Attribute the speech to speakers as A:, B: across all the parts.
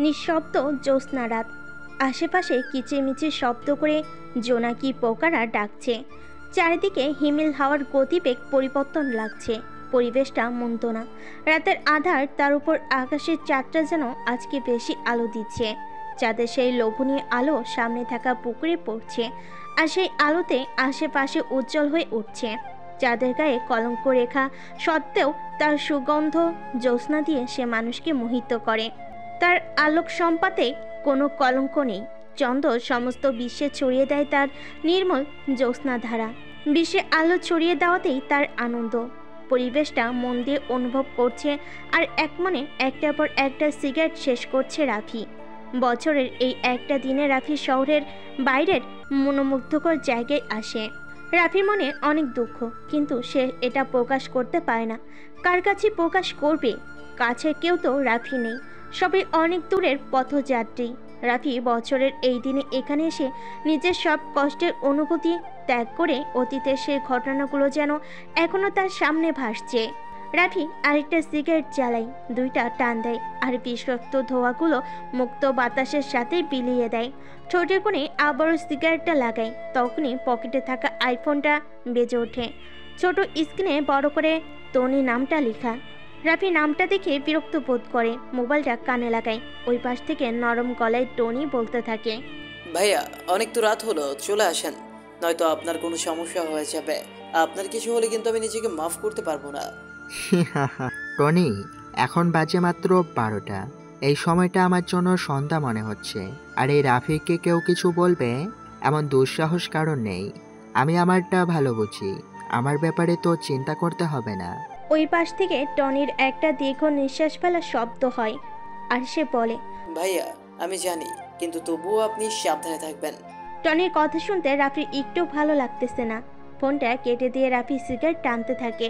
A: নিঃশব্দ জ্যোৎস্না রাত। আশেপাশে কিচিরমিচির শব্দ করে জোনাকি পোকারা ডাকছে। চারিদিকে হিমেল হাওয়ার গতিবেগ পরিবর্তন লাগছে। পরিবেশটা মন্তনা। রাতের আধার, তার উপর আকাশের চাঁদটা যেন আজকে বেশি আলো দিচ্ছে। চাঁদের সেই লোভনীয় আলো সামনে থাকা পুকুরে পড়ছে, আর সেই আলোতে আশেপাশে উজ্জ্বল হয়ে উঠছে। চাঁদের গায়ে কলঙ্ক রেখা সত্ত্বেও তার সুগন্ধ জ্যোৎস্না দিয়ে সে মানুষকে মোহিত করে। তার আলোক সম্পাতে কোনো কলঙ্ক নেই। চন্দ্র সমস্ত বিশ্বে ছড়িয়ে দেয় তার নির্মল জ্যোৎস্না ধারা। বিশ্বে আলো ছড়িয়ে দেওয়াতেই তার আনন্দ। পরিবেশটা মন দিয়ে অনুভব করছে, আর এক মনে একটার পর একটা সিগারেট শেষ করছে রাফি। বছরের এই একটা দিনে রাফি শহরের বাইরের মনোমুগ্ধকর জায়গায় আসে। রাফির মনে অনেক দুঃখ, কিন্তু সে এটা প্রকাশ করতে পারে না। কার কাছে প্রকাশ করবে? কাছে কেউ তো রাফি নেই, সবাই অনেক দূরের পথযাত্রী। রাফি বছরের এই দিনে এখানে এসে নিজের সব কষ্টের অনুভূতি ত্যাগ করে অতীতের সেই ঘটনাগুলো যেন এখনো তার সামনে ভাসছে। রাফি আরেকটা সিগারেট জ্বালায়, দুইটা টান দেয়, আর বিষাক্ত ধোঁয়াগুলো মুক্ত বাতাসের সাথে বিলিয়ে দেয়। ঠোঁটের কোণে আবারও সিগারেটটা লাগায়। তখনই পকেটে থাকা আইফোনটা বেজে ওঠে। ছোট স্ক্রিনে বড় করে টনি নামটা লেখা। রাফি নামটা দেখে বিরক্ত বোধ করে, মোবাইলটা কানে লাগায়। ওই পাশ থেকে নরম গলায় টনি বলতে থাকে,
B: ভাইয়া অনেক তো রাত হলো, চলে আসেন, নয়তো আপনার কোনো সমস্যা হয়ে যাবে। আপনার কিছু হলে কিন্তু আমি নিজেকে মাফ করতে পারবো না।
C: টনি, এখন বাজে মাত্র 12টা। এই সময়টা আমার জন্য সন্ধ্যা মনে হচ্ছে। আর এই রাফিকে কেউ কিছু বলবে এমন দুঃসাহস কারণ নেই। আমি আমারটা ভালো বুঝি, আমার ব্যাপারে তো চিন্তা করতে হবে না।
A: ওই পাশ থেকে টনির একটা দীর্ঘ নিঃশ্বাস ফেলার শব্দ হয়, আর সে বলে,
B: ভাইয়া আমি জানি, কিন্তু তবুও আপনি সাবধানে থাকবেন।
A: টনির কথা শুনতে রাফির একটু ভালো লাগতেছে না। ফোনটা কেটে দিয়ে রাফি সিগারেট টানতে থাকে।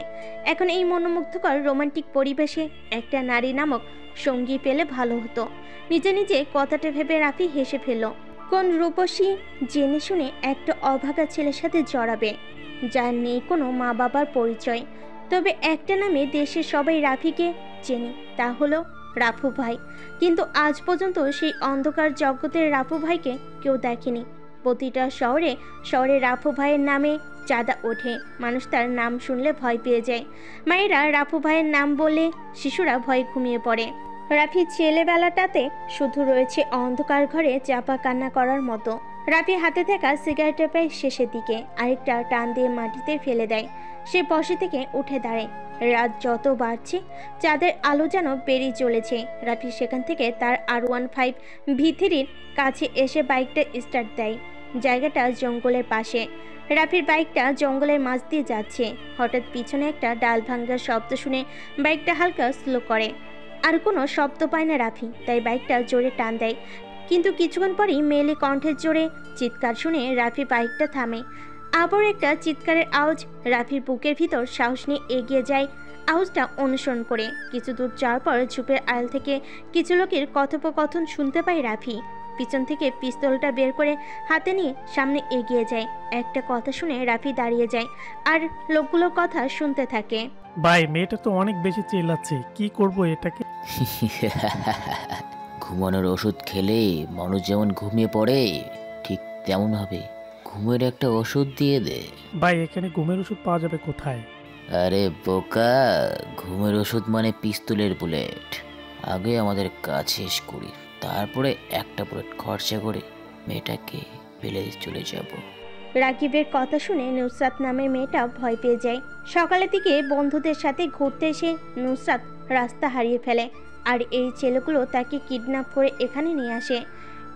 A: এখন এই মনোমুগ্ধকর রোমান্টিক পরিবেশে একটা নারী নামক সঙ্গী পেলে ভালো হতো। নিজে নিজে কথাটা ভেবে রাফি হেসে ফেলল। কোন রূপসী জেনে শুনে একটা অভাগা ছেলের সাথে জড়াবে, যার নেই কোনো মা বাবার পরিচয়। তবে একটা নামে দেশের সবাই রাফিকে চেনে, তা হলো রাফু ভাই। কিন্তু আজ পর্যন্ত সেই অন্ধকার জগতের রাফু ভাইকে কেউ দেখেনি। প্রতিটা শহরে শহরে রাফু ভাইয়ের নামে চাঁদা ওঠে। মানুষ তার নাম শুনলে ভয় পেয়ে যায়। মায়েরা রাফু ভাইয়ের নাম বললে শিশুরা ভয়ে ঘুমিয়ে পড়ে। রাফি ছেলেবেলাটাতে শুধু রয়েছে অন্ধকার ঘরে চাপা কান্না করার মতো। রাফি হাতে থাকা সিগারেটের প্রায় শেষের দিকে আরেকটা টান দিয়ে মাটিতে ফেলে দেয়। সে বসে থেকে উঠে দাঁড়ায়। রাত যত বাড়ছে চাঁদের আলো যেন বেরিয়ে চলেছে। রাফি সেখান থেকে তার R15 V3-র কাছে এসে বাইকটা স্টার্ট দেয়। জায়গাটা জঙ্গলের পাশে। রাফির বাইকটা জঙ্গলের মাঝ দিয়ে যাচ্ছে। হঠাৎ পিছনে একটা ডাল ভাঙ্গার শব্দ শুনে বাইকটা হালকা স্লো করে। আর কোনো শব্দ পায় না রাফি, তাই বাইকটা জোরে টান দেয়। কিন্তু কিছুক্ষণ পরেই মেয়েলি কণ্ঠের জোরে চিৎকার শুনে রাফি বাইকটা থামে। আবার একটা চিৎকারের আওয়াজ। রাফির বুকের ভিতর সাহস নিয়ে এগিয়ে যায় আওয়াজটা অনুসরণ করে। কিছু দূর যাওয়ার পর ঝোপের আড়াল থেকে কিছু লোকের কথোপকথন শুনতে পায় রাফি। পিছন থেকে পিস্তলটা বের করে হাতে নিয়ে সামনে এগিয়ে যায়। একটা কথা শুনে রাফি দাঁড়িয়ে যায় আর লোকগুলোর কথা শুনতে থাকে।
D: ভাই, মেয়েটা তো অনেক বেশি চিল্লাচ্ছে, কি করব এটাকে?
E: ঘুমানোর ওষুধ খেলে মানুষ যেমন ঘুমিয়ে পড়ে ঠিক তেমন হবে। ঘুমের একটা ওষুধ দিয়ে দে।
D: ভাই, এখানে ঘুমের ওষুধ পাওয়া যাবে কোথায়?
E: আরে বোকা, ঘুমের ওষুধ মানে পিস্তলের বুলেট। আগে আমাদের কাজ শেষ করি, তারপরে একটা বুলেট খরচা করে মেয়েটাকে ফেলে চলে যাব।
A: রাকিবের কথা শুনে নুসরাত নামের মেয়েটা ভয় পেয়ে যায়। সকালের দিকে বন্ধুদের সাথে ঘুরতে এসে নুসরাত রাস্তা হারিয়ে ফেলে, আর এই ছেলেগুলো তাকে কিডন্যাপ করে এখানে নিয়ে আসে।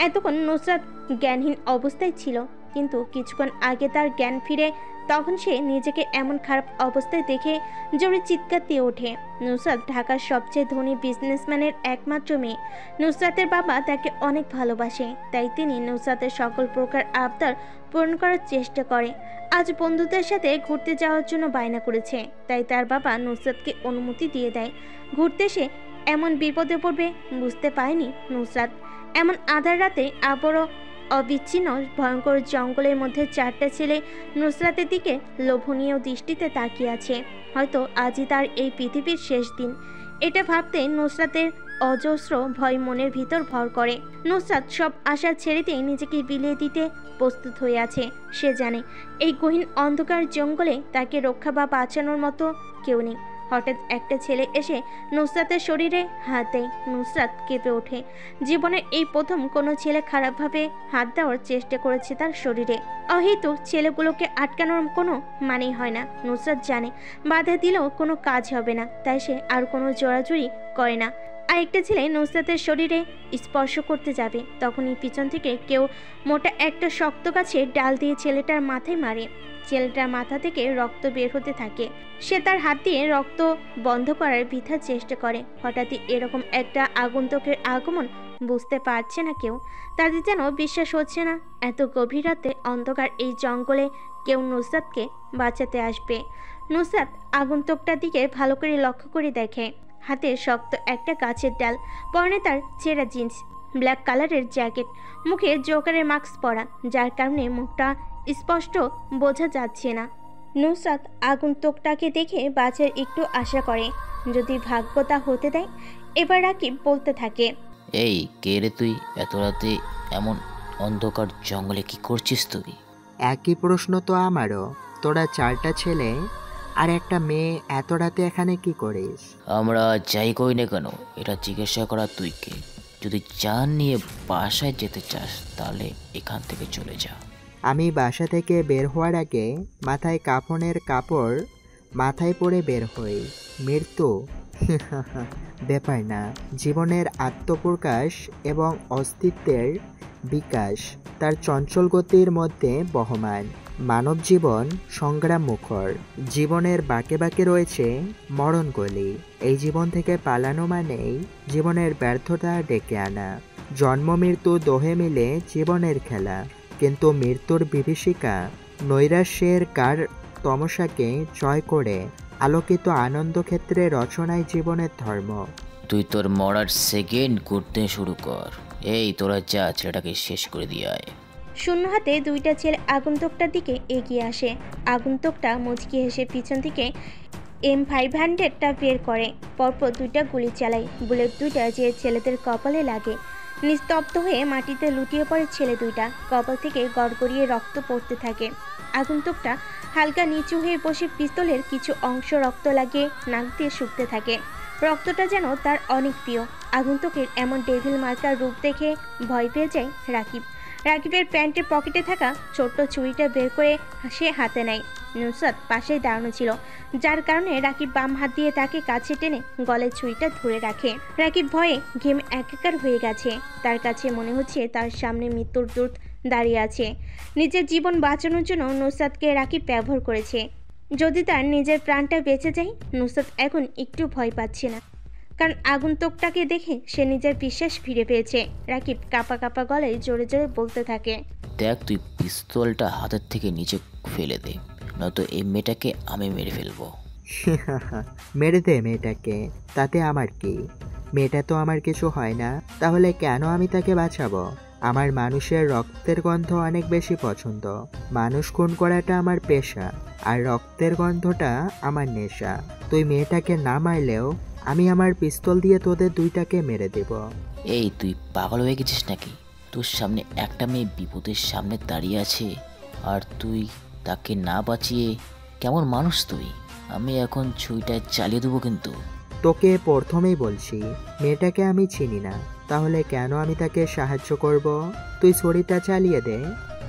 A: এতক্ষণ নুসরাত জ্ঞানহীন অবস্থায় ছিল, কিন্তু কিছুক্ষণ আগে তার জ্ঞান ফিরে। তখন সে নিজেকে এমন খারাপ অবস্থায় দেখে জোরে চিৎকার দিয়ে ওঠে। নুসরাত ঢাকার সবচেয়ে ধনী বিজনেসম্যানের একমাত্র মেয়ে। নুসরাতের বাবা তাকে অনেক ভালোবাসে, তাই তিনি নুসরাতের সকল প্রকার আবদার পূরণ করার চেষ্টা করে। আজ বন্ধুদের সাথে ঘুরতে যাওয়ার জন্য বায়না করেছে, তাই তার বাবা নুসরাতকে অনুমতি দিয়ে দেয়। ঘুরতে এসে এমন বিপদে পড়বে বুঝতে পারেনি নুসরাত। এমন আধার রাতে আবারও অবিচ্ছিন্ন ভয়ঙ্কর জঙ্গলের মধ্যে চারটা ছেলে নুসরাতের দিকে লোভনীয় দৃষ্টিতে তাকিয়ে আছে। হয়তো আজই তার এই পৃথিবীর শেষ দিন। এটা ভাবতে নুসরাতের অজস্র ভয় মনের ভিতর ভর করে। নুসরাত সব আশা ছেড়ে দিয়ে নিজেকে বিলিয়ে দিতে প্রস্তুত হয়ে আছে। সে জানে এই গহীন অন্ধকার জঙ্গলে তাকে রক্ষা বা বাঁচানোর মতো কেউ নেই। হঠাৎ একটা ছেলে এসে নুসরাতের শরীরে হাত দেয়। নুসরাত কেঁপে ওঠে। জীবনের এই প্রথম কোনো ছেলে খারাপভাবে হাত দেওয়ার চেষ্টা করেছে তার শরীরে। অহেতুক ছেলেগুলোকে আটকানোর কোনো মানেই হয় না। নুসরাত জানে বাধা দিলেও কোনো কাজ হবে না, তাই সে আর কোনো জোরাজুরি করে না। আরেকটা ছেলে নুসরাতের শরীরে স্পর্শ করতে যাবে, তখনই পিছন থেকে কেউ মোটা একটা শক্ত গাছের ডাল দিয়ে ছেলেটার মাথায় মারে। ছেলেটার মাথা থেকে রক্ত বের হতে থাকে। সে তার হাত দিয়ে রক্ত বন্ধ করার বৃথা চেষ্টা করে। হঠাৎই এরকম একটা আগন্তুকের আগমন বুঝতে পারছে না কেউ। তাদের যেন বিশ্বাস হচ্ছে না এত গভীর রাতে অন্ধকার এই জঙ্গলে কেউ নুসরাতকে বাঁচাতে আসবে। নুসরাত আগন্তুকটার দিকে ভালো করে লক্ষ্য করে দেখে। হাতে শক্ত একটা গাছের ডাল, পরনে তার ছেঁড়া জিন্স, ব্ল্যাক কালারের জ্যাকেট, মুখে জোকারের মাস্ক পরা, যার কারণে মুখটা স্পষ্ট বোঝা যাচ্ছে না। নুসরাত আগন্তুকটাকে দেখে বাঁচার একটু আশা করে, যদি ভাগ্য তা হতে দেয়। এবার রাকিব বলতে থাকে,
E: এই কে রে তুই? এত রাতে এমন অন্ধকার জঙ্গলে কি করছিস তুই?
C: একই প্রশ্ন তো আমারও। তোরা চারটা ছেলে আর একটা মেয়ে এত রাতে এখানে কি করিস?
E: আমরা যাই করি না কেন, এটা জিজ্ঞাসা করা তুই কে? যদি চান নিয়ে বাসায় যেতে চাস তাহলে এখান থেকে চলে যা।
C: আমি বাসা থেকে বের হওয়ার আগে মাথায় কাফনের কাপড় মাথায় পরে বের হই। মৃত্যু ব্যাপার না। জীবনের আত্মপ্রকাশ এবং অস্তিত্বের বিকাশ তার চঞ্চল গতির মধ্যে বহমান। মানব জীবন সংগ্রাম মুখর। জীবনের বাঁকে বাঁকে রয়েছে মরণগলি। এই জীবন থেকে পালানো মানেই জীবনের ব্যর্থতা ডেকে আনা। জন্ম মৃত্যু দোহে মিলে জীবনের খেলা, কিন্তু মৃত্যুর বিভীষিকা নৈরাশ্যের কার তমসাকে জয় করে আলোকিত আনন্দক্ষেত্রে রচনায় জীবনের ধর্ম।
E: তুই তোর মরার সেকেন্ড করতে শুরু কর। এই তোরা যা, ছেলেটাকে শেষ করে দিয়ে আয়।
A: শূন্য হাতে দুইটা ছেলে আগন্তুকটার দিকে এগিয়ে আসে। আগন্তুকটা মুচকি হেসে পিছন থেকে M500টা বের করে, পরপর দুইটা গুলি চালায়। বুলেট দুইটা যে ছেলেদের কপালে লাগে। নিস্তব্ধ হয়ে মাটিতে লুটিয়ে পড়ে ছেলে দুইটা। কপাল থেকে গড়গড়িয়ে রক্ত পড়তে থাকে। আগন্তুকটা হালকা নিচু হয়ে বসে পিস্তলের কিছু অংশ রক্ত লাগিয়ে নাক দিয়ে শুকতে থাকে। রক্তটা যেন তার অনেক প্রিয়। আগন্তুকের এমন ডেভিল মার্কার রূপ দেখে ভয় পেয়ে যায় রাকিব। রাকিবের প্যান্টের পকেটে থাকা ছোট্ট ছুরিটা বের করে সে হাতে নেয়। নুসরাত পাশেই দাঁড়ানো ছিল, যার কারণে রাকিব বাম হাত দিয়ে তাকে কাছে টেনে গলায় ছুরিটা ধরে রাখে। রাকিব ভয়ে ঘেমে একাকার হয়ে গেছে। তার কাছে মনে হচ্ছে তার সামনে মৃত্যুর দূত দাঁড়িয়ে আছে। নিজের জীবন বাঁচানোর জন্য নুসরাতকে রাকিব ব্যবহার করেছে। যদি তার নিজের প্রাণটা বেঁচে যায়, নুসরাত এখন একটু ভয় পাচ্ছে না, কারণ আগন্তুকটাকে দেখে সে নিজের বিশ্বাস ফিরে পেয়েছে। রাকিব কাঁপা কাঁপা গলায় জোরে জোরে বলতে থাকে,
E: দেখ, তুই পিস্তলটা হাতের থেকে নিচে ফেলে দে, নয়তো এই মেয়েটাকে আমি মেরে ফেলবো।
C: মেরে দে মেয়েটাকে, তাতে আমার কি? মেয়েটা তো আমার কিছু হয় না, তাহলে কেন আমি তাকে বাঁচাবো? আমার মানুষের রক্তের গন্ধ অনেক বেশি পছন্দ। মানুষ খুন করাটা আমার পেশা, আর রক্তের গন্ধটা আমার নেশা। তুই মেয়েটাকে না মারলেও আমি আমার পিস্তল দিয়ে তোদের দুইটাকে মেরে দেব।
E: এই তুই পাগল হয়ে গেছিস নাকি? তোর সামনে একটা মেয়ে বিপদের সামনে দাঁড়িয়ে আছে, আর তুই তাকে না বাঁচিয়ে কেমন মানুষ তুই? আমি এখন ছুরিটা চালিয়ে দেবো কিন্তু।
C: তোকে প্রথমেই বলছি, মেয়েটাকে আমি চিনি না, তাহলে কেন আমি তাকে সাহায্য করব? তুই ছুরিটা চালিয়ে দে।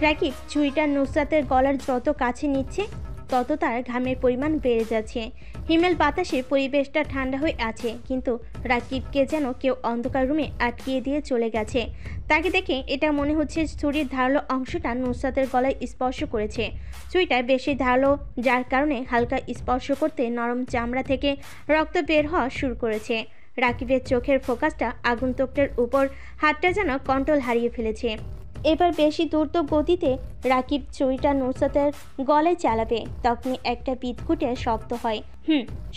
A: রাকিব ছুরিটা নুসরাতের গলার যত কাছে নিচ্ছে তত তার ঘামের পরিমাণ বেড়ে যাচ্ছে। হিমেল বাতাসে পরিবেশটা ঠান্ডা হয়ে আছে, কিন্তু রাকিবকে যেন কেউ অন্ধকার রুমে আটকিয়ে দিয়ে চলে গেছে। তাকে দেখে এটা মনে হচ্ছে ছুরির ধারালো অংশটা নুসরাতের গলায় স্পর্শ করেছে। ছুরিটা বেশি ধারালো, যার কারণে হালকা স্পর্শ করতে নরম চামড়া থেকে রক্ত বের হওয়া শুরু করেছে। রাকিবের চোখের ফোকাসটা আগন্তুকটার উপর, হাতটা যেন কন্ট্রোল হারিয়ে ফেলেছে। এবার বেশি দ্রুত গতিতে রাকিব ছুরিটা নুসরাতের গলায় চালাবে, তখনই একটা বিদঘুটে শব্দ হয়।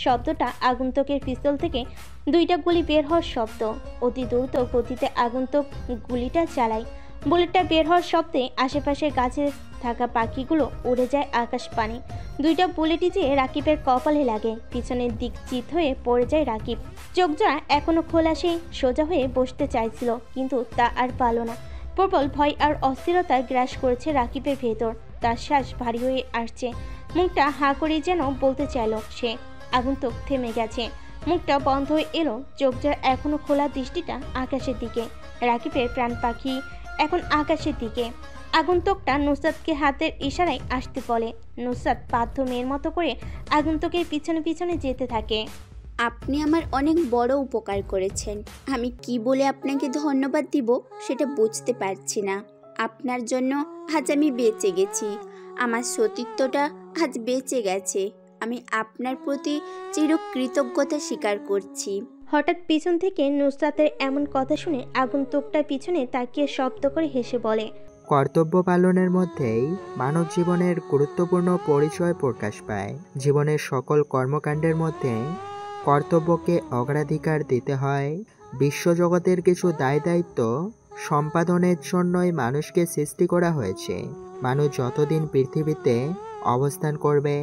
A: শব্দটা আগন্তুকের পিস্তল থেকে দুইটা গুলি বের হওয়ার শব্দ। অতি দ্রুত গতিতে আগন্তুক গুলিটা চালায়। বুলেটটা বের হওয়ার শব্দে আশেপাশের গাছে থাকা পাখিগুলো উড়ে যায় আকাশ পানে। দুইটা বুলেটই যে রাকিবের কপালে লাগে। পিছনের দিক চিত হয়ে পড়ে যায় রাকিব। চোখজোড়া এখনো খোলা, সে সোজা হয়ে বসতে চাইছিল, কিন্তু তা আর পারল না। প্রবল ভয় আর অস্থিরতা গ্রাস করেছে রাকিবের ভেতর। তার শ্বাস ভারী হয়ে আসছে। মুখটা হাঁ করে যেন বলতে চাইল সে। আগন্তুক থেমে গেছে, মুখটা বন্ধ হয়ে এলো। চোখজোড়া এখনো খোলা, দৃষ্টিটা আকাশের দিকে। রাকিবের প্রাণ পাখি এখন আকাশের দিকে। আগন্তুকটা নুসরাতকে হাতের ইশারায় আসতে বলে। নুসরাত বাধ্য মেয়ের মতো করে আগন্তুকের পিছনে পিছনে যেতে থাকে।
F: আপনি আমার অনেক বড় উপকার করেছেন। আমি কি বলে আপনাকে ধন্যবাদ দিব সেটা বুঝতে পারছি না। আপনার জন্য আজ আমি বেঁচে গেছি। আমার সতীত্বটা আজ বেঁচে গেছে। আমি আপনার প্রতি চিরকৃতজ্ঞতা স্বীকার করছি।
A: হঠাৎ পিছন থেকে নুসরাতের এমন কথা শুনে আগন্তুকটা পিছনে তাকিয়ে শব্দ করে হেসে বলে,
C: কর্তব্য পালনের মধ্যেই মানব জীবনের গুরুত্বপূর্ণ পরিচয় প্রকাশ পায়। জীবনের সকল কর্মকাণ্ডের মধ্যে কর্তব্যকে অগ্রাধিকার দিতে হয়। বিশ্বজগতের কিছু দায় দায়িত্ব সম্পাদনের জন্যই মানুষকে সৃষ্টি করা হয়েছে। মানুষ যতদিন পৃথিবীতে অবস্থান করবে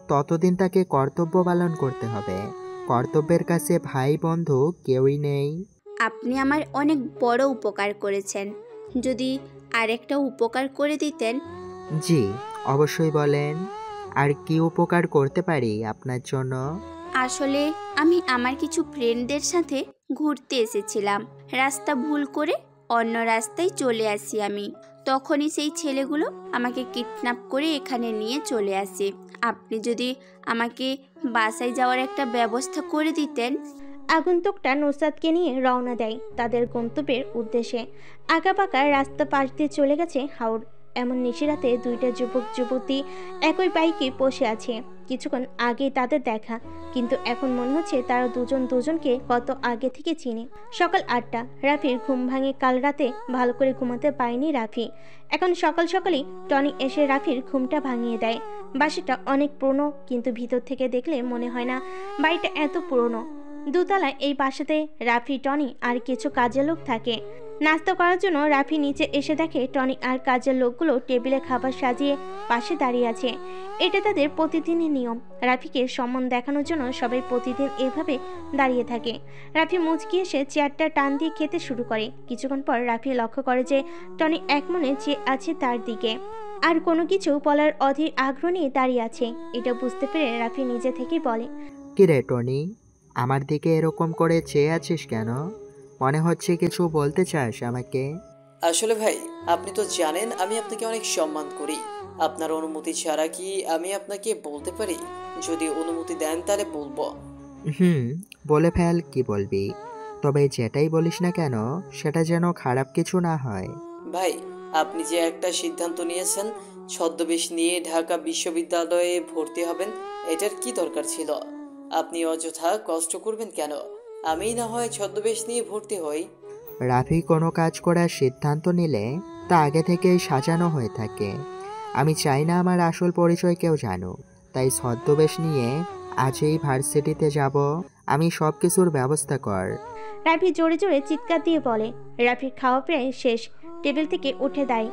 C: ততদিন তাকে কর্তব্য পালন করতে হবে। কর্তব্যের কাছে ভাই বন্ধু কেউই নেই।
F: আপনি আমার অনেক বড় উপকার করেছেন। যদি আরেকটা উপকার করে দিতেন।
C: জি, অবশ্যই বলেন, আর কি উপকার করতে পারি আপনার জন্য?
F: আসলে আমি আমার কিছু ফ্রেন্ডদের সাথে ঘুরতে এসেছিলাম। রাস্তা ভুল করে অন্য রাস্তায় চলে আসি আমি। তখনই সেই ছেলেগুলো আমাকে কিডন্যাপ করে এখানে নিয়ে চলে আসে। আপনি যদি আমাকে বাসায় যাওয়ার একটা ব্যবস্থা করে দিতেন।
A: আগন্তুকটা নুসরাতকে নিয়ে রওনা দেয় তাদের গন্তব্যের উদ্দেশ্যে। আঁকাবাঁকা রাস্তা পাশ দিয়ে চলে গেছে হাওড়। এমন নিশিরাতে দুইটা যুবক যুবতী একই বাইকে বসে আছে। কিছুক্ষণ আগে তাদের দেখা, কিন্তু এখন মনে হচ্ছে তারা দুজন দুজনকে কত আগে থেকে চিনে। সকাল 8টা। রাফির ঘুম ভাঙে। কাল রাতে ভালো করে ঘুমাতে পায়নি রাফি। এখন সকাল সকালই টনি এসে রাফির ঘুমটা ভাঙিয়ে দেয়। বাসাটা অনেক পুরনো, কিন্তু ভিতর থেকে দেখলে মনে হয় না বাড়িটা এত পুরনো। দোতলায় এই বাসাতে রাফি, টনি আর কিছু কাজের লোক থাকে। নাস্তা করার জন্য রাফি নিচে এসে দেখে টনি আর কাজের লোকগুলো টেবিলে খাবার সাজিয়ে পাশে দাঁড়িয়ে আছে। এটা তাদের প্রতিদিনের নিয়ম। রাফিকে সম্মান দেখানোর জন্য সবাই প্রতিদিন এভাবে দাঁড়িয়ে থাকে। রাফি মুচকি এসে চেয়ারটা টান দিয়ে খেতে শুরু করে। কিছুক্ষণ পর রাফি লক্ষ্য করে যে টনি এক মনে চেয়ে আছে তার দিকে, আর কোনো কিছু বলার অধীর আগ্রহ নিয়ে দাঁড়িয়ে আছে। এটা বুঝতে পেরে রাফি নিজে থেকেই বলে,
C: কিরে টনি, আমার দিকে এরকম করে চেয়ে আছিস কেন? মনে হচ্ছে কিছু বলতে চাস আমাকে।
B: আসলে ভাই, আপনি তো জানেন আমি আপনাকে অনেক সম্মান করি। আপনার অনুমতি ছাড়া কি আমি আপনাকে বলতে পারি? যদি অনুমতি দেন তাহলে বলবো।
C: বলে ফেল, কি বলবি। তবে যেটাই বলিস না কেন সেটা যেন খারাপ কিছু না হয়।
B: ভাই, আপনি যে একটা সিদ্ধান্ত নিয়েছেন ছদ্মবেশ নিয়ে ঢাকা বিশ্ববিদ্যালয়ে ভর্তি হবেন, এটার কি দরকার ছিল? আপনি অযথা কষ্ট করবেন কেন? আমি না হয় ছদ্মবেশ নিয়ে ভর্তি হই।
C: রাফি কোনো কাজ করার সিদ্ধান্ত নিলে তা আগে থেকেই সাজানো হয়ে থাকে। আমি চাই না আমার আসল পরিচয় কেউ জানুক, তাই ছদ্মবেশ নিয়ে আজই ভার্সিটিতে যাব। আমি সব কিছুর ব্যবস্থা কর।
A: রাফি জোরে জোরে চিৎকার দিয়ে বলে। রাফির খাওয়া প্রায় শেষ। টেবিল থেকে উঠে দেয়।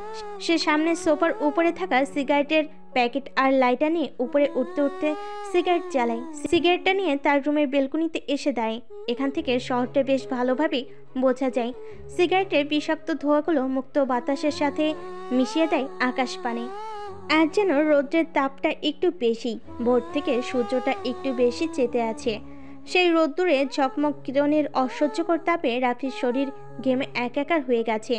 A: সে সামনে সোফার উপরে থাকা সিগারেটের প্যাকেট আর লাইটার নিয়ে উপরে উঠতে উঠতে সিগারেট জ্বালায়। সিগারেটটা নিয়ে তার রুমের বেলকনিতে এসে দেয়। এখান থেকে শহরটা বেশ ভালোভাবে বোঝা যায়। সিগারেটের বিষাক্ত ধোঁয়াগুলো মুক্ত বাতাসের সাথে মিশিয়ে দেয় আকাশ পানে। আজ যেন রৌদ্রের তাপটা একটু বেশি। ভোর থেকে সূর্যটা একটু বেশি চেতে আছে। সেই রোদ্দুরে ঝকমক কিরণের অসহ্যকর তাপে রাফির শরীর ঘেমে একাকার হয়ে গেছে।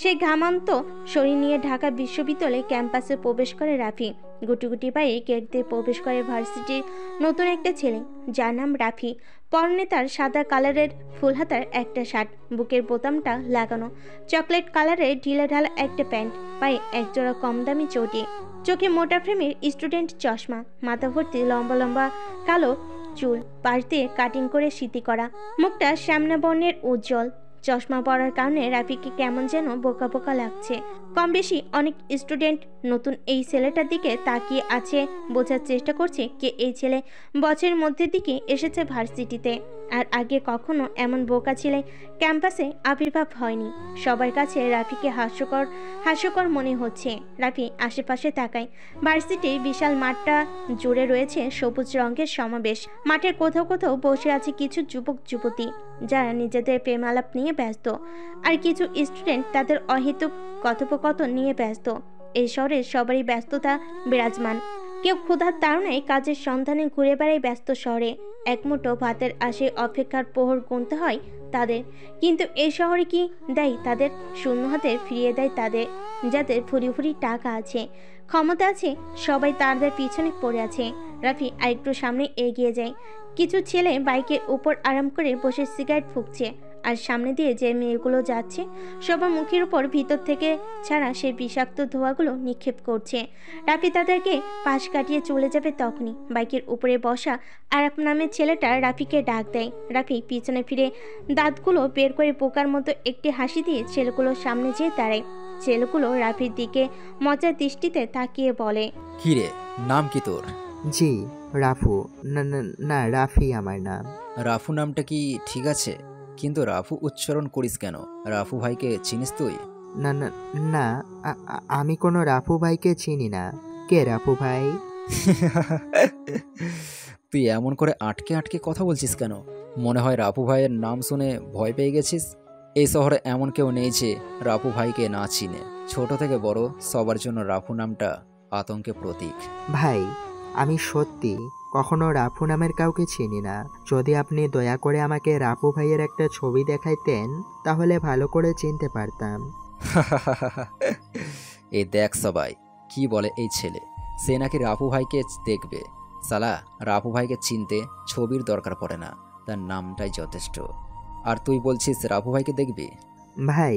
A: সেই ঘামান্ত শরীর নিয়ে ঢাকা বিশ্ববিদ্যালয় ক্যাম্পাসে প্রবেশ করে রাফি। গুটি গুটি পায়ে গেট দিয়ে প্রবেশ করে ভার্সিটির নতুন একটা ছেলে, যার নাম রাফি। পরনে তার সাদা কালারের ফুলহাতার একটা শার্ট, বুকের বোতামটা লাগানো, চকলেট কালারের ঢিলা ঢালা একটা প্যান্ট, পায়ে একজোড়া কম দামি চটি, চোখে মোটা ফ্রেমের স্টুডেন্ট চশমা, মাথা ভর্তি লম্বা লম্বা কালো চুল, পাশ দিয়ে কাটিং করে সিতি করা, মুখটা শ্যামলা বর্ণের উজ্জ্বল। চশমা পরার কারণে রাফিকে কেমন যেন বোকা বোকা লাগছে। কম বেশি অনেক স্টুডেন্ট নতুন এই ছেলেটার দিকে তাকিয়ে আছে, বোঝার চেষ্টা করছে কে এই ছেলে। বছরের মধ্যের দিকে এসেছে ভার্সিটিতে, আর আগে কখনো এমন বোকা ছেলে ক্যাম্পাসে আবির্ভাব হয়নি। সবার কাছে রাফিকে হাস্যকর মনে হচ্ছে। রাফি আশেপাশে তাকায়। ভার্সিটির বিশাল মাঠটা জুড়ে রয়েছে সবুজ রঙের সমাবেশ। মাঠের কোথাও কোথাও বসে আছে কিছু যুবক যুবতী যারা নিজেদের প্রেমালাপ নিয়ে ব্যস্ত, আর কিছু স্টুডেন্ট তাদের অহেতুক কথোপকথন নিয়ে ব্যস্ত। এই শহরে সবারই ব্যস্ততা বিরাজমান। কেউ ক্ষুধার তাড়নায় কাজের সন্ধানে ঘুরে বেড়ায় ব্যস্ত শহরে। এক মুঠো ভাতের আশে অপেক্ষার প্রহর গুনতে হয় তাদের। কিন্তু এই শহরে কি দেয় তাদের? শূন্য হাতে ফিরিয়ে দেয় তাদের। যাদের ফুরি ফুরি টাকা আছে, ক্ষমতা আছে, সবাই তাদের পিছনে পড়ে আছে। রাফি আরেকটু সামনে এগিয়ে যায়। কিছু ছেলে বাইকের উপর আরাম করে বসে সিগারেট ফুঁকছে, আর সামনে দিয়ে যে মেয়েগুলো যাচ্ছে সবার মুখের উপর ভিতর থেকে ছাড়া সেই বিষাক্ত ধোঁয়াগুলো নিক্ষেপ করছে। রাফি তাদেরকে পাশ কাটিয়ে চলে যাবে তখনই বাইকের উপরে বসা আরাপ নামের ছেলেটা রাফিকে ডাক দেয়। রাফি পিছনে ফিরে দাঁতগুলো বের করে পোকার মতো একটি হাসি দিয়ে ছেলেগুলোর সামনে যেয়ে দাঁড়ায়। ছেলেগুলো রাফির দিকে মজার দৃষ্টিতে তাকিয়ে বলে,
G: কি রে, নাম কি তোর?
C: জি রাফু। না না না, রাফি আমার নাম।
G: রাফু নামটা কি ঠিক আছে, কিন্তু রাফু উচ্চারণ করিস কেন? রাফু ভাইকে চিনিস তুই?
C: না না না, আমি কোনো রাফু ভাইকে চিনি না। কে রাফু ভাই?
G: তুই এমন করে আটকে আটকে কথা বলছিস কেন? মনে হয় রাফু ভাইয়ের নাম শুনে ভয় পেয়ে গেছিস? এই শহরে এমন কেউ নেই যে রাফু ভাইকে না চিনে। ছোট থেকে বড় সবার জন্য রাফু নামটা আতঙ্কের প্রতীক।
C: ভাই, আমি সত্যি কখনো রাফু নামের কাউকে চিনি না। যদি আপনি দয়া করে আমাকে রাফু ভাইয়ের একটা ছবি দেখাইতেন তাহলে ভালো করে চিনতে পারতাম।
G: এই দেখ সবাই কি বলে এই ছেলে, সে নাকি রাফু ভাইকে দেখবে। সালা, রাফু ভাইকে চিনতে ছবির দরকার পড়ে না, তার নামটাই যথেষ্ট। আর তুই বলছিস রাফু ভাইকে দেখবি?
C: ভাই,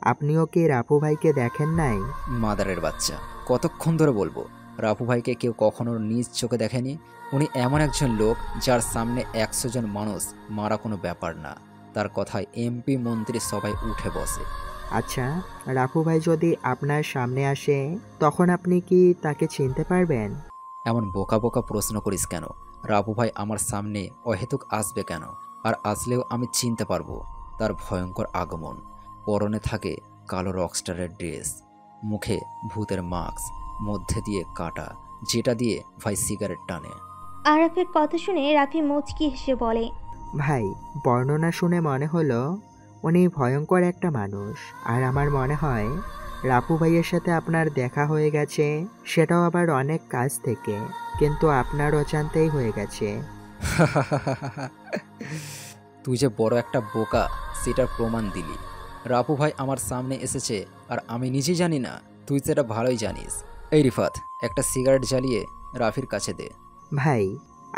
C: আপনিও কি রাফু ভাইকে দেখেন নাই?
G: মাদারের বাচ্চা, কতক্ষণ ধরে বলবো? রাফু ভাইকে কেউ কখনো নিজ চোখে দেখেনি। উনি এমন একজন লোক যার সামনে 100 জন মানুষ মারা কোনো ব্যাপার না। তার কথায় এমপি মন্ত্রী সবাই উঠে বসে।
C: আচ্ছা, রাফু ভাই যদি আপনার সামনে আসে তখন আপনি কি তাকে চিনতে পারবেন?
G: এমন বোকা বোকা প্রশ্ন করিস কেন? রাফু ভাই আমার সামনে অহেতুক আসবে কেন? আর আসলেও আমি চিনতে পারবো। তার ভয়ঙ্কর আগমন। পরনে থাকে কালো রকস্টারের ড্রেস, মুখে ভূতের মাস্ক, মধ্যে দিয়ে কাটা, যেটা দিয়ে ভাই সিগারেট টানে।
A: আরাফের কথা শুনে রাফি মুচকি হেসে বলে,
C: ভাই, বর্ণনা শুনে মনে হলো উনি ভয়ঙ্কর একটা মানুষ। আর আমার মনে হয় রাফু ভাইয়ের সাথে আপনার দেখা হয়ে গেছে, সেটাও আবার অনেক কাছ থেকে, কিন্তু আপনার অজান্তেই হয়ে গেছে।
G: তুই যে বড় একটা বোকা সেটার প্রমাণ দিলি। রাফু ভাই আমার সামনে এসেছে আর আমি নিজেই জানি না। তুই সেটা ভালোই জানিস। এই রিফাত, একটা সিগারেট জ্বালিয়ে রাফির কাছে দে।
C: ভাই,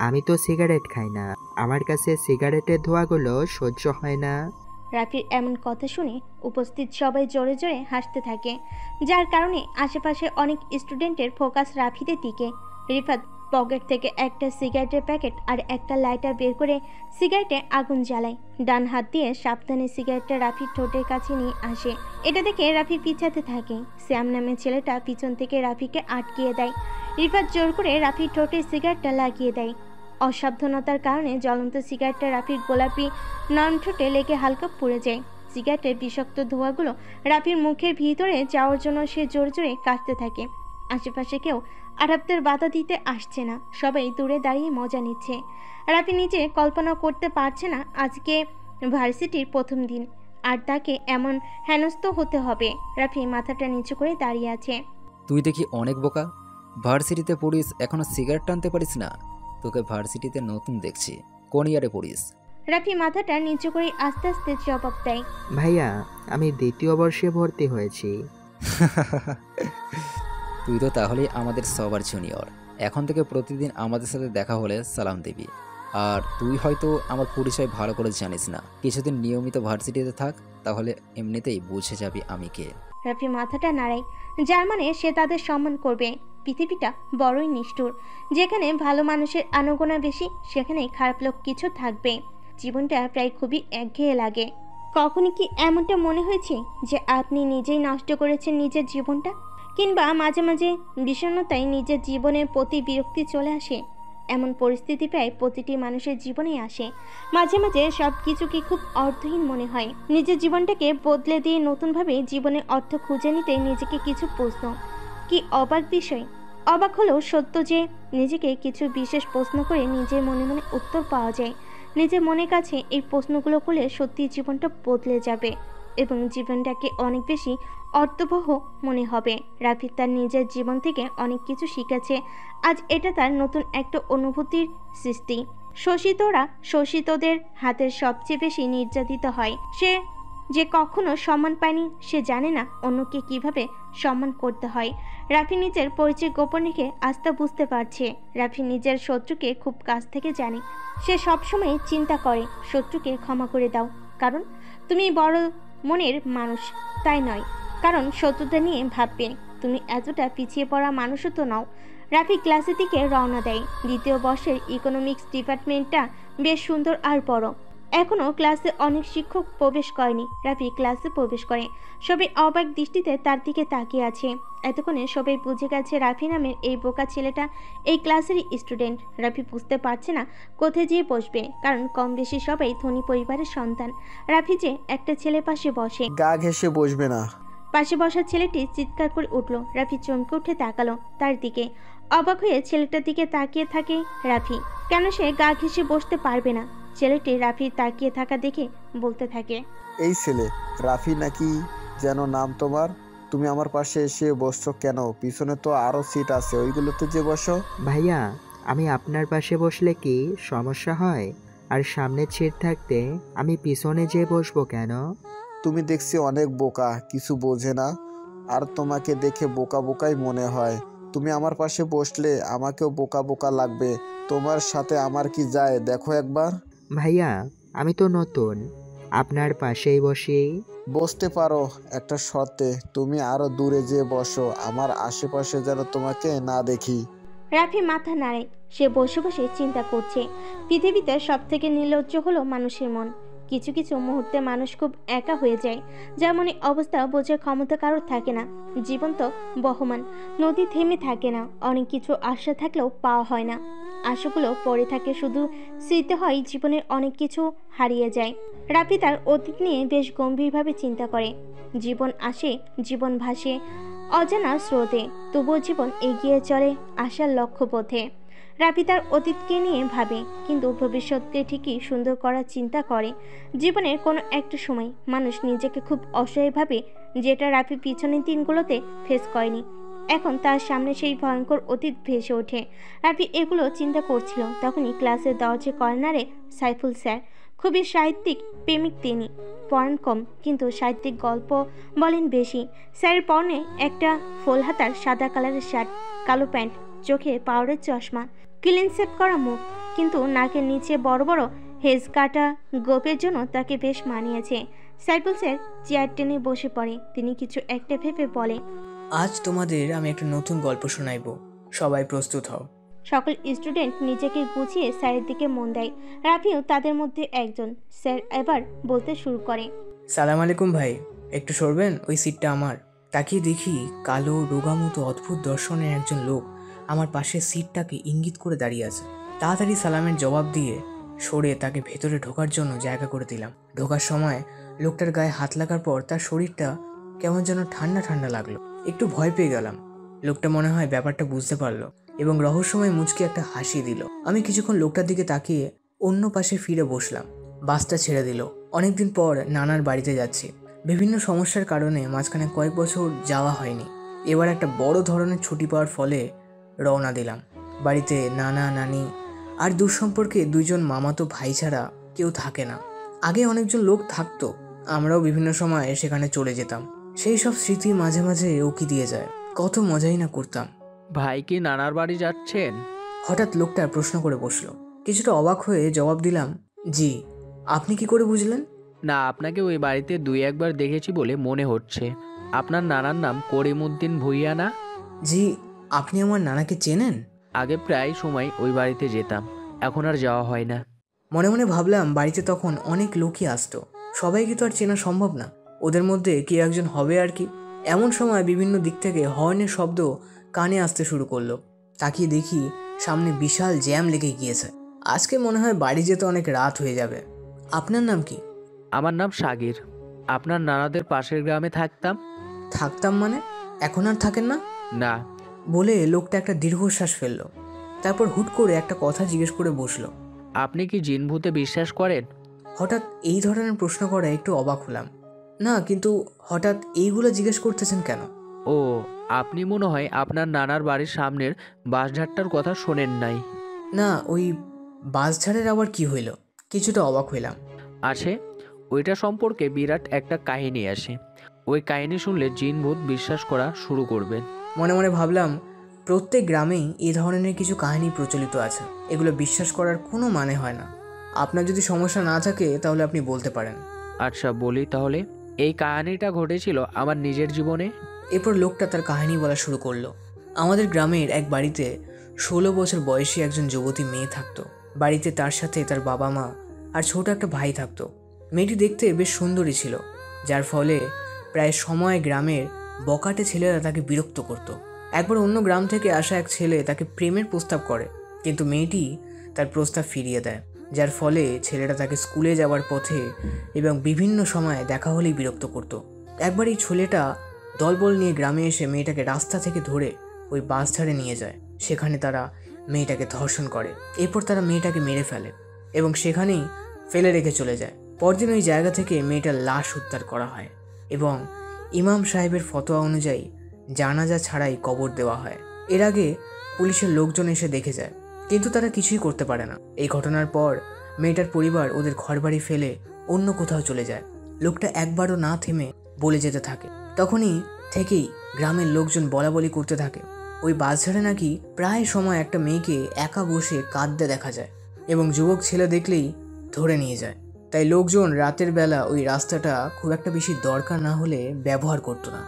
C: আমি তো সিগারেট খাই না, আমার কাছে সিগারেটের ধোঁয়াগুলো সহ্য হয় না।
A: রাফির এমন কথা শুনে উপস্থিত সবাই জোরে জোরে হাসতে থাকে, যার কারণে আশেপাশে অনেক স্টুডেন্টের ফোকাস রাফিদের দিকে। রিফাত পকেট থেকে একটা সিগারেটের প্যাকেট আর একটা লাইটার বের করে সিগারেটে আগুন জ্বালায়। ডান হাত দিয়ে সাবধানে সিগারেটটা রাফির ঠোঁটের কাছে নিয়ে আসে। এটা দেখে রাফি পিছাতে থাকে। শ্যাম নামের ছেলেটা পিছন থেকে রাফিকে আটকিয়ে দেয়। রিফাত জোর করে রাফির ঠোঁটে সিগারেটটা লাগিয়ে দেয়। অসাবধানতার কারণে জ্বলন্ত সিগারেটটা রাফির গোলাপি নরম ঠোঁটে লেগে হালকা পুড়ে যায়। সিগারেটের বিষাক্ত ধোঁয়াগুলো রাফির মুখের ভিতরে যাওয়ার জন্য সে জোরে জোরে কাটতে থাকে। আশেপাশে কেউ আরাফদের বাধা দিতে আসছে না, সবাই দূরে দাঁড়িয়ে মজা নিচ্ছে। রাফি নিজে কল্পনা করতে পারছে না আজকে ভার্সিটির প্রথম দিন, আর তাকে এমন হেনস্থ হতে হবে। রাফি মাথাটা নিচু করে দাঁড়িয়ে আছে।
G: তুই দেখি অনেক বোকা। ভার্সিটিতে পড়িস, এখনো সিগারেট টানতে পারিস না? তোকে ভার্সিটিতে নতুন দেখছি। কোন ইয়ারে পড়িস?
A: রাফি মাথাটা নিচু করে আস্তে আস্তে জবাব দেয়,
C: ভাইয়া, আমি 2য় বর্ষে ভর্তি হয়েছি।
G: তুই তো তাহলে আমাদের সবার জুনিয়র। এখন থেকে প্রতিদিন আমাদের সাথে দেখা হলে সালাম দিবি। আর তুই হয়তো আমার পরিচয় ভালো করে জানিস না। কিছুদিন নিয়মিত ভার্সিটিতে থাক, তাহলে এমনিতেই বুঝে যাবি আমি কে।
A: রাফি মাথাটা নাড়ায়, যার মানে সে তাদের সম্মান করবে। পৃথিবীটা বড়ই নিষ্ঠুর। যেখানে ভালো মানুষের আনাগোনা বেশি, সেখানে খারাপ লোক কিছু থাকবে। জীবনটা প্রায় খুবই একঘেয়ে লাগে। কখনই কি এমনটা মনে হয়েছে যে আপনি নিজেই নষ্ট করেছেন নিজের জীবনটা? কিংবা মাঝে মাঝে বিষণ্ণতায় নিজের জীবনের প্রতি বিরক্তি চলে আসে? এমন পরিস্থিতি প্রায় প্রতিটি মানুষের জীবনেই আসে। মাঝে মাঝে সব কিছুকে খুব অর্থহীন মনে হয়। নিজের জীবনটাকে বদলে দিয়ে নতুনভাবে জীবনের অর্থ খুঁজে নিতে নিজেকে কিছু প্রশ্ন। কি অবাক বিষয়! অবাক হলেও সত্য যে নিজেকে কিছু বিশেষ প্রশ্ন করে নিজের মনে মনে উত্তর পাওয়া যায়। নিজের মনের কাছে এই প্রশ্নগুলো করলে সত্যি জীবনটা বদলে যাবে এবং জীবনটাকে অনেক বেশি অর্থবহ মনে হবে। রাফি তার নিজের জীবন থেকে অনেক কিছু শিখেছে। আজ এটা তার নতুন একটা অনুভূতির সৃষ্টি। শোষিতদের হাতের সবচেয়ে বেশি নির্যাতিত হয়। সে যে কখনো সম্মান পায়নি, সে জানে না অন্যকে কিভাবে সম্মান করতে হয়। রাফি নিজের পরিচয় গোপন রেখে আজ তা বুঝতে পারছে। রাফি নিজের শত্রুকে খুব কাছ থেকে জানে। সে সবসময় চিন্তা করে শত্রুকে ক্ষমা করে দাও, কারণ তুমি বড় মনের মানুষ, তাই নয় কারণ শত্রুতা নিয়ে ভাববে। তুমি এতটা পিছিয়ে পড়া মানুষও তো নাও। রাফি ক্লাসের দিকে রওনা দেয়। দ্বিতীয় বর্ষের ইকোনমিক্স ডিপার্টমেন্টটা বেশ সুন্দর আর বড়। এখনও ক্লাসে অনেক শিক্ষক প্রবেশ করেনি। রাফি ক্লাসে প্রবেশ করে। সবাই অবাক দৃষ্টিতে তার দিকে তাকিয়ে আছে। এতক্ষণে সবাই বুঝে গেছে রাফি নামের এই বোকা ছেলেটা এই ক্লাসেরই স্টুডেন্ট। রাফি বুঝতে পারছে না কোথায় যেয়ে বসবে, কারণ কম বেশি সবাই ধনী পরিবারের সন্তান। রাফি যে একটা ছেলে পাশে বসে,
H: গা ঘেঁষে বসবে না।
A: পাশে বসা ছেলেটি চিৎকার করে উঠল। রাফি চমকে উঠে তাকালো তার দিকে। অবাক হয়ে ছেলেটার দিকে তাকিয়ে থাকে রাফি। কেন সে গা ঘেঁষে বসতে পারবে না? ছেলেটি রাফির তাকিয়ে থাকা দেখে বলতে থাকে,
H: এই ছেলে রাফি নাকি যেন নাম তোমার? তুমি আমার পাশে এসে বসছো কেন? পিছনে তো আরো সিট আছে, ওইগুলোতে যে বসো।
C: ভাইয়া, আমি আপনার পাশে বসলে কি সমস্যা হয়? আর সামনের সিট থাকতে আমি পিছনে যেয়ে বসবো কেন?
H: তুমি দেখছি অনেক বোকা, কিছু বোঝে না, আর তোমাকে দেখে বোকা বোকাই মনে হয়। তুমি আমার পাশে বসলে আমাকেও বোকা বোকা লাগবে। তোমার সাথে আমার কি যায় দেখো একবার।
C: ভাইয়া, আমি তো নতুন, আপনার পাশেই বসি।
H: বসতে পারো একটা শর্তে, তুমি আরো দূরে যেয়ে বসো, আমার আশেপাশে যেন তোমাকে না দেখি।
A: রাফি মাথা নাড়ে। সে বসে বসে চিন্তা করছে, পৃথিবীতে সব থেকে নির্লজ্জ হলো মানুষের মন। কিছু কিছু মুহূর্তে মানুষ খুব একা হয়ে যায়। যেমন এই অবস্থা বোঝার ক্ষমতা কারোর থাকে না। জীবন তো বহমান, নদী থেমে থাকে না। অনেক কিছু আশা থাকলেও পাওয়া হয় না। আশাগুলো পড়ে থাকে, শুধু স্মৃতি হয় জীবনের অনেক কিছু হারিয়ে যায়। রাফি তার অতীত নিয়ে বেশ গম্ভীরভাবে চিন্তা করে। জীবন আসে, জীবন ভাসে অজানা স্রোতে, তবুও জীবন এগিয়ে চলে আশার লক্ষ্যপথে। রাফি তার অতীতকে নিয়ে ভাবে, কিন্তু ভবিষ্যৎকে ঠিকই সুন্দর করার চিন্তা করে। জীবনের কোনো একটা সময় মানুষ নিজেকে খুব অসহায় ভাবে, যেটা রাফি পিছনের দিনগুলোতে ফেস করেনি। এখন তার সামনে সেই ভয়ঙ্কর অতীত ভেসে ওঠে। রাফি এগুলো চিন্তা করছিল, তখনই ক্লাসের দরজা কর্নারে সাইফুল স্যার। খুবই সাহিত্যিক প্রেমিক তিনি। পড়ান কম, কিন্তু সাহিত্যিক গল্প বলেন বেশি। স্যারের পরনে একটা ফুল হাতার সাদা কালারের শার্ট, কালো প্যান্ট, চোখে পাউডার চশমা, ক্লিন সেভ করা মুখ, কিন্তু নাকের নিচে বড় বড় হেজ কাটা গোপের জন্য তাকে বেশ মানিয়েছে। সাইফুল স্যার চেয়ার টেনে বসে পড়ে। তিনি কিছু একটা ভেবে বলে,
I: আজ তোমাদের আমি একটা নতুন গল্প শোনাইব, সবাই প্রস্তুত হও।
A: সকল স্টুডেন্ট নিজেকে গুছিয়ে স্যারের দিকে মন দেয়। রাফিও তাদের মধ্যে একজন। স্যার এবার বলতে শুরু করে,
I: সালাম আলাইকুম ভাই, একটু সরবেন, ওই সিটটা আমার। তাকিয়ে দেখি কালো রোগা মতো অদ্ভুত দর্শনের একজন লোক আমার পাশে সিটটাকে ইঙ্গিত করে দাঁড়িয়ে আছে। তাড়াতাড়ি সালামের জবাব দিয়ে সরে তাকে ভেতরে ঢোকার জন্য জায়গা করে দিলাম। ঢোকার সময় লোকটার গায়ে হাত লাগার পর তার শরীরটা কেমন যেন ঠান্ডা ঠান্ডা লাগলো। একটু ভয় পেয়ে গেলাম। লোকটা মনে হয় ব্যাপারটা বুঝতে পারলো এবং রহস্যময় মুচকি একটা হাসি দিল। আমি কিছুক্ষণ লোকটার দিকে তাকিয়ে অন্য পাশে ফিরে বসলাম। বাসটা ছেড়ে দিল। অনেকদিন পর নানার বাড়িতে যাচ্ছি। বিভিন্ন সমস্যার কারণে মাঝখানে কয়েক বছর যাওয়া হয়নি। এবার একটা বড় ধরনের ছুটি পাওয়ার ফলে রওনা দিলাম। বাড়িতে নানা নানি আর দূর সম্পর্কে দুইজন মামাতো ভাই ছাড়া কেউ থাকে না। আগে অনেকজন লোক থাকতো, আমরাও বিভিন্ন সময় সেখানে চলে যেতাম। সেই সব স্মৃতি মাঝে মাঝে উকি দিয়ে যায়। কত মজাই না করতাম।
J: ভাই কি নানার বাড়ি যাচ্ছেন?
I: হঠাৎ লোকটা প্রশ্ন করে বসলো। কিছুটা অবাক হয়ে জবাব দিলাম, জি। আপনি কি করে বুঝলেন?
J: না, আপনাকে ওই বাড়িতে দুই একবার দেখেছি বলে মনে হচ্ছে। আপনার নানার নাম করিমউদ্দিন ভূঁইয়া না?
I: জি। আপনি আমার নানাকে চেনেন?
J: আগে প্রায় সময় ওই বাড়িতে যেতাম, এখন আর যাওয়া হয় না।
I: মনে মনে ভাবলাম বাড়িতে তখন অনেক লোকই আসতো, সবাইকে তো আর চেনা সম্ভব না। ওদের মধ্যে কেউ একজন হবে আর কি। এমন সময় বিভিন্ন দিক থেকে হর্নের শব্দ কানে আসতে শুরু করলো। তাকিয়ে দেখি সামনে বিশাল জ্যাম লেগে গিয়েছে। আজকে মনে হয় বাড়ি যেতে অনেক রাত হয়ে যাবে। আপনার নাম কি?
J: আমার নাম সাগির। আপনার নানাদের পাশের গ্রামে থাকতাম।
I: থাকতাম মানে? এখন আর থাকেন না?
J: না।
I: বলে লোকটা একটা দীর্ঘশ্বাস ফেলল। তারপর হুট করে একটা কথা জিজ্ঞেস করে বসলো।
J: আপনি কি জিন ভূতে বিশ্বাস করেন?
I: হঠাৎ এই ধরনের প্রশ্ন করে একটু অবাক হলাম। না, কিন্তু হঠাৎ এইগুলো জিজ্ঞেস করতেছেন কেন?
J: ও, আপনি মনে হয় আপনার নানার বাড়ির সামনের বাঁশঝাড়টার কথা শোনেন নাই।
I: না, ওই বাসঝাড়ের আবার কি হইল? কিছুটা অবাক হইলাম।
J: আছে, ওইটা সম্পর্কে বিরাট একটা কাহিনী আসে। ওই কাহিনী শুনলে জিন ভূত বিশ্বাস করা শুরু করবেন।
I: মনে মনে ভাবলাম, প্রত্যেক গ্রামেই এই ধরনের কিছু কাহিনী প্রচলিত আছে। এগুলো বিশ্বাস করার কোনো মানে হয় না। আপনার যদি সমস্যা না থাকে তাহলে আপনি বলতে পারেন।
J: আচ্ছা, বলি তাহলে। এই কাহিনীটা ঘটেছিল আমার নিজের জীবনে।
I: এরপর লোকটা তার কাহিনী বলা শুরু করলো। আমাদের গ্রামের এক বাড়িতে 16 বছর বয়সী একজন যুবতী মেয়ে থাকতো। বাড়িতে তার সাথে তার বাবা মা আর ছোট একটা ভাই থাকতো। মেয়েটি দেখতে বেশ সুন্দরী ছিল, যার ফলে প্রায় সময় গ্রামের বকাটে ছেলেরা তাকে বিরক্ত করত। একবার অন্য গ্রাম থেকে আসা এক ছেলে তাকে প্রেমের প্রস্তাব করে, কিন্তু মেয়েটি তার প্রস্তাব ফিরিয়ে দেয়, যার ফলে ছেলেটা তাকে স্কুলে যাওয়ার পথে এবং বিভিন্ন সময় দেখা হলেই বিরক্ত করত। একবার এই ছেলেটা দলবল নিয়ে গ্রামে এসে মেয়েটাকে রাস্তা থেকে ধরে ওই বাসঝাড়ে নিয়ে যায়। সেখানে তারা মেয়েটাকে ধর্ষণ করে। এরপর তারা মেয়েটাকে মেরে ফেলে এবং সেখানেই ফেলে রেখে চলে যায়। পরদিন ওই জায়গা থেকে মেয়েটার লাশ উদ্ধার করা হয় এবং ইমাম সাহেবের ফতোয়া অনুযায়ী জানাজা ছাড়াই কবর দেওয়া হয়। এর আগে পুলিশের লোকজন এসে দেখে যায়, কিন্তু তারা কিছুই করতে পারে না। এই ঘটনার পর মেয়েটার পরিবার ওদের ঘরবাড়ি ফেলে অন্য কোথাও চলে যায়। লোকটা একবারও না থেমে বলে যেতে থাকে। তখনই থেকেই গ্রামের লোকজন বলাবলি করতে থাকে ওই বাসঝাড়ে নাকি প্রায় সময় একটা মেয়েকে একা বসে কাঁদতে দেখা যায় এবং যুবক ছেলে দেখলেই ধরে নিয়ে যায়। তাই লোকজন রাতের বেলা ওই রাস্তাটা খুব একটা বেশি দরকার না হলে ব্যবহার করতো না।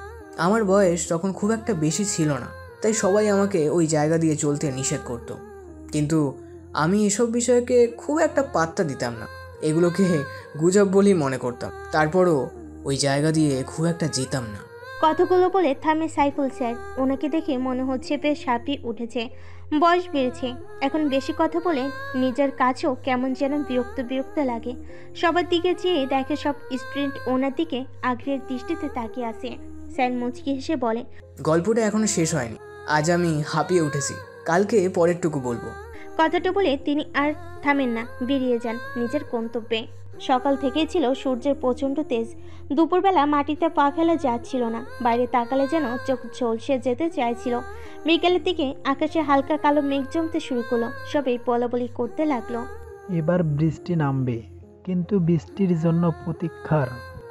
I: আমার বয়স তখন খুব একটা বেশি ছিল না, তাই সবাই আমাকে ওই জায়গা দিয়ে চলতে নিষেধ করতো। কিন্তু আমি এসব বিষয়কে খুব একটা পাত্তা দিতাম না, এগুলোকে গুজব বলেই মনে করতাম। তারপরও ওই জায়গা দিয়ে খুব একটা যেতাম না।
A: কথাগুলো বলে থামে সাইফুল স্যার। ওনাকে দেখে মনে হচ্ছে বেশ হাঁপিয়ে উঠেছে, বয়স বেড়েছে। এখন বেশি কথা বলে নিজের কাছেও কেমন যেন বিরক্ত বিরক্ত লাগে। সবার দিকে চেয়ে দেখে সব স্টুডেন্ট ওনার দিকে আগ্রহের দৃষ্টিতে তাকিয়ে আছে। স্যার মুচকি হেসে বলে,
I: গল্পটা এখনো শেষ হয়নি। আজ আমি হাঁপিয়ে উঠেছি, কালকে পরেরটুকু বলবো।
A: কথাটা বলে তিনি আর থামেন না, বেরিয়ে যান নিজের গন্তব্যে। সকাল থেকেই ছিল সূর্যের প্রচণ্ড তেজ। দুপুরবেলা মাটিতে পা ফেলা যাচ্ছিল না, বাইরে তাকালে যেন চোখ ঝলসে যেতে চাইছিল। বিকেলের দিকে আকাশে হালকা কালো মেঘ জমতে শুরু করলো। সবাই বলাবলি করতে লাগলো,
D: এবার বৃষ্টি নামবে, কিন্তু বৃষ্টির জন্য প্রতীক্ষার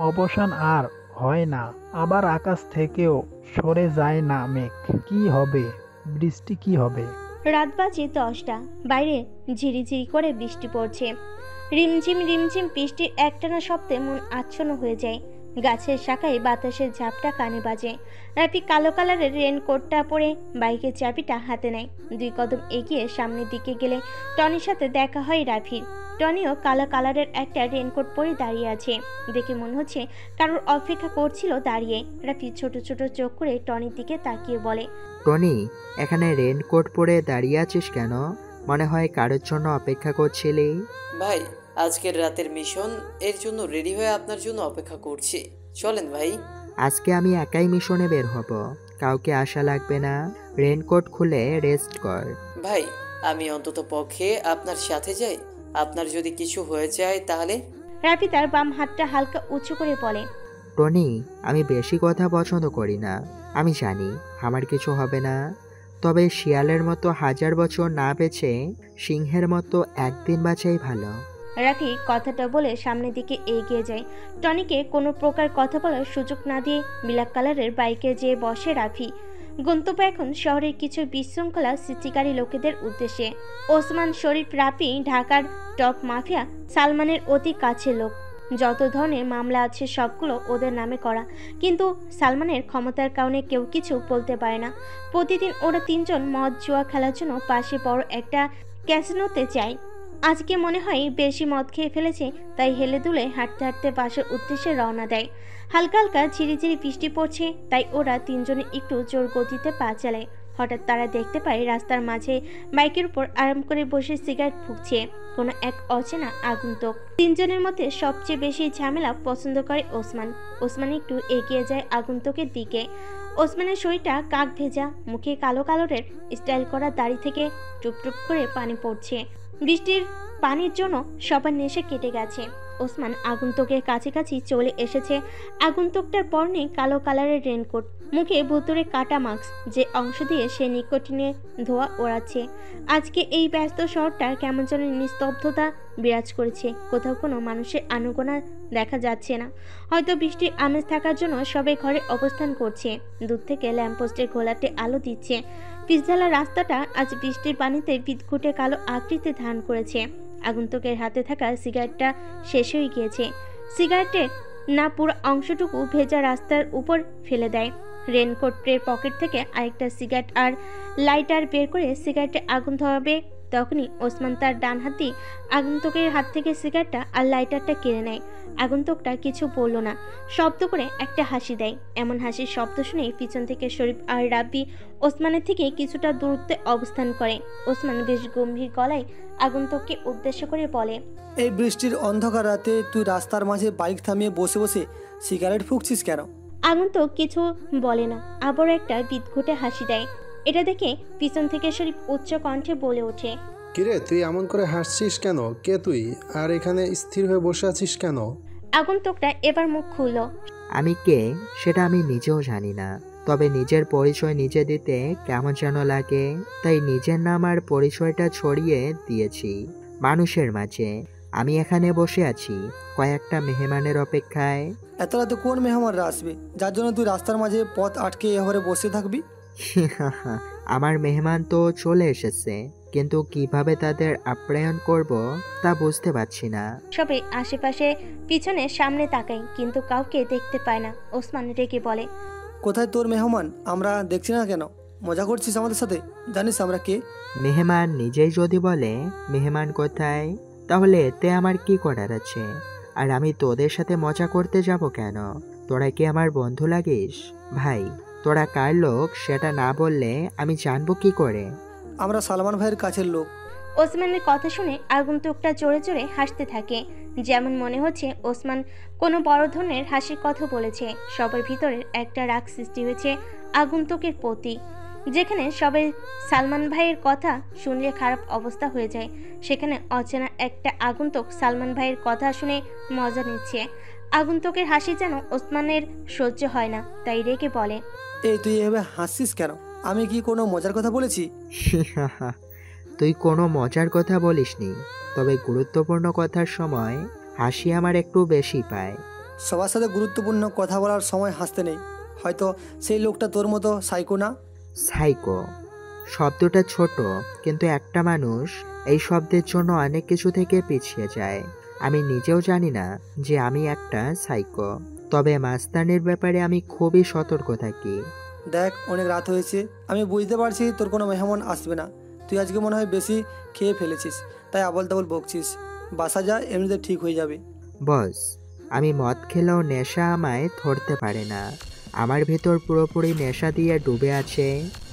D: অবসান আর হয় না। আবার আকাশ থেকেও সরে যায় না মেঘ। কি হবে? বৃষ্টি কি হবে?
A: রাত বাজে 10টা। বাইরে ঝিরিঝিরি করে বৃষ্টি পড়ছে। রিমঝিম রিমঝিম বৃষ্টির একটানা শব্দে মন আচ্ছন্ন হয়ে যায়। গাছের শাখায় বাতাসের ঝাপটা কানে বাজে। রাফি কালো কালারের রেনকোটটা পরে বাইকের চাবিটা হাতে নেয়। 2 কদম এগিয়ে সামনের দিকে গেলে টনির সাথে দেখা হয় রাফির। টনিও কালো কালারের একটা রেনকোট পরে দাঁড়িয়ে আছে। দেখে মনে হচ্ছে কারোর অপেক্ষা করছিল দাঁড়িয়ে। রাফি ছোট ছোট চোখ করে টনির দিকে তাকিয়ে বলে,
C: টনি, এখানে রেনকোট পরে দাঁড়িয়ে আছিস কেন? মনে হয় কারোর জন্য অপেক্ষা করছিলি।
B: ভাই, আজকের রাতের মিশন, এর জন্য রেডি হয়ে আপনার জন্য অপেক্ষা করছি। চলেন ভাই।
C: আজকে আমি একাই মিশনে বের হব, কাউকে আশা লাগবে না। রেনকোট খুলে রেস্ট কর।
B: ভাই, আমি অন্তত পক্ষে আপনার সাথে যাই। আপনার যদি কিছু হয়ে যায় তাহলে?
A: রাফি তার বাম হাতটা হালকা উঁচু করে বলে,
C: টনি, আমি বেশি কথা পছন্দ করি না। আমি জানি আমার কিছু হবে না, তবে শিয়ালের মতো 1000 বছর না বেঁচে সিংহের মতো একদিন বাঁচাই ভালো।
A: রাফি কথাটা বলে সামনের দিকে এগিয়ে যায়। টনিকে কোনো প্রকার কথা বলার সুযোগ না দিয়ে ব্ল্যাক কালারের বাইকে যেয়ে বসে রাফি। গন্তব্য এখন শহরের কিছু বিশৃঙ্খলা সৃষ্টিকারী লোকেদের উদ্দেশ্যে। ওসমান শরীফ রাফি ঢাকার টপ মাফিয়া সালমানের অতি কাছের লোক। যত ধরনের মামলা আছে সবগুলো ওদের নামে করা, কিন্তু সালমানের ক্ষমতার কারণে কেউ কিছু বলতে পারে না। প্রতিদিন ওরা 3 জন মদ জুয়া খেলার জন্য পাশে বড় একটা ক্যাসিনোতে যায়। আজকে মনে হয় বেশি মদ খেয়ে ফেলেছে, তাই হেলে দুলে হাঁটতে হাঁটতে বাসার উদ্দেশ্যে রওনা দেয়। হালকা হালকা ঝিরিঝিরি বৃষ্টি পড়ছে, তাই ওরা 3 জনে একটু জোর গতিতে পা চালায়। হঠাৎ তারা দেখতে পায় রাস্তার মাঝে বাইকের উপর আরাম করে বসে সিগারেট ফুঁকছে কোনো এক অচেনা আগন্তুক। তিনজনের মধ্যে সবচেয়ে বেশি ঝামেলা পছন্দ করে ওসমান। ওসমান একটু এগিয়ে যায় আগন্তুকের দিকে। ওসমানের শরীরটা কাক ভেজা, মুখে কালো কালোরের স্টাইল করা দাড়ি থেকে টুপ টুপ করে পানি পড়ছে। বৃষ্টির পানির জন্য সবার নেশে কেটে গেছে। ওসমান আগন্তুকের কাছাকাছি চলে এসেছে। আগন্তুকটার পরনে কালো কালারের রেনকোট, মুখে ভুতুরে কাটা মাস্ক, যে অংশ দিয়ে সে নিকোটিনের ধোঁয়া ওড়াচ্ছে। আজকে এই ব্যস্ত শহরটার কেমন যেন নিস্তব্ধতা বিরাজ করেছে। কোথাও কোনো মানুষের আনাগোনা দেখা যাচ্ছে না। হয়তো বৃষ্টির আমেজ থাকার জন্য সবাই ঘরে অবস্থান করছে। দূর থেকে ল্যাম্পপোস্টের ঘোলাটে আলো দিচ্ছে। পিচঢালা রাস্তাটা আজ বৃষ্টির পানিতে বিদঘুটে কালো আকৃতি ধারণ করেছে। আগন্তুকের হাতে থাকা সিগারেটটা শেষ হয়ে গিয়েছে। সিগারেটের না পুরো অংশটুকু ভেজা রাস্তার উপর ফেলে দেয়। রেনকোটের পকেট থেকে আরেকটা সিগারেট আর লাইটার বের করে সিগারেটে আগুন ধরাবে তখনই ওসমান তার ডান হাতি আগন্তুকের হাত থেকে সিগারেটটা আর লাইটারটা কেড়ে নেয়। আগন্তুকটা কিছু বলল না, শব্দ করে একটা হাসি দেয়। এমন হাসির শব্দ শুনে পিছন থেকে শরীফ আর রাব্বি ওসমানের থেকে কিছুটা দূরত্বে অবস্থান করে। ওসমান বেশ গম্ভীর গলায় আগন্তুককে উদ্দেশ্য করে বলে,
K: এই বৃষ্টির অন্ধকার রাতে তুই রাস্তার মাঝে বাইক থামিয়ে বসে বসে সিগারেট ফুঁকছিস কেন?
A: আগন্তুক কিছু বলে না, আবার একটা বিদঘুটে হাসি দেয়। এটা দেখে পিছন থেকে শরীফ উচ্চ কণ্ঠে বলে ওঠে,
L: কিরে তুই এমন করে হাসছিস কেন? কে তুই? আর এখানে স্থির হয়ে বসে আছিস কেন?
A: আগন্তুকটা এবার মুখ খুলল।
C: আমি কে সেটা আমি নিজেও জানি না, তবে নিজের পরিচয় নিজে দিতে কেমন যেন লাগে, তাই নিজের নাম আর পরিচয়টা ছড়িয়ে দিয়েছি মানুষের মাঝে। আমি এখানে বসে আছি কয়েকটা মেহমানের অপেক্ষায়।
K: এত রাতে কোন মেহমানরা আসবে যার জন্য তুই রাস্তার মাঝে পথ আটকে এভাবে বসে থাকবি?
C: আমার মেহমান তো চলে এসেছে, কিন্তু কিভাবে তাদের আপ্যায়ন করব তা বুঝতে পারছি না।
A: সবাই আশেপাশে পিছনে সামনে তাকায়, কিন্তু কাউকে দেখতে পায় না। ওসমান রেগে বলে,
K: কোথায় তোর মেহমান? আমরা দেখছি না কেন? মজা করছিস আমাদের সাথে? জানিস আমরা কে?
C: মেহমান নিজেই যদি বলে মেহমান কোথায়, তাহলে এতে আমার কি করার আছে? আর আমি তোদের সাথে মজা করতে যাব কেন? তোরা কি আমার বন্ধু লাগিস? ভাই তোরা কার লোক সেটা না বললে আমি জানবো কি করে?
K: আমরা সালমান ভাইয়ের কাছের লোক।
A: ওসমানের কথা শুনে আগন্তুকটা জোরে জোরে হাসতে থাকে, যেমন মনে হচ্ছে ওসমান কোনো বড় ধরনের হাসির কথা বলেছে। সবার ভিতরের একটা রাগ সৃষ্টি হয়েছে আগন্তুকের প্রতি। যেখানে সবাই সালমান ভাইয়ের কথা শুনলে খারাপ অবস্থা হয়ে যায়, সেখানে অচেনা একটা আগন্তুক সালমান ভাইয়ের কথা শুনে মজা নিচ্ছে। আগন্তুকের হাসি যেন ওসমানের সহ্য হয় না, তাই রেগে বলে,
K: এই তুই এভাবে হাসছিস কেন? আমি কি কোনো মজার কথা বলেছি?
C: তুই কোনো মজার কথা বলিসনি, তবে গুরুত্বপূর্ণ কথার সময় হাসি আমার একটু বেশি পায়।
K: সবার সাথে গুরুত্বপূর্ণ কথা বলার সময় হাসতে নেই। হয়তো সেই লোকটা তোর মতো সাইকো না।
C: সাইকো শব্দটা ছোট, কিন্তু একটা মানুষ এই শব্দের জন্য অনেক কিছু থেকে পিছিয়ে যায়। আমি নিজেও জানি না যে আমি একটা সাইকো, তবে মাস্তানের ব্যাপারে আমি খুবই সতর্ক থাকি।
K: দেখ অনেক রাত হয়েছে, আমি বুঝতে পারছি তোর কোনো মেহমান আসবে না। তুই আজকে মনে হয় বেশি খেয়ে ফেলেছিস, তাই আবল তাবল বকছিস। বাসা যা, এমনিতে ঠিক হয়ে যাবে।
C: বস, আমি মদ খেলেও নেশা আমায় ধরতে পারে না। আমার ভেতর পুরোপুরি নেশা দিয়ে ডুবে আছে।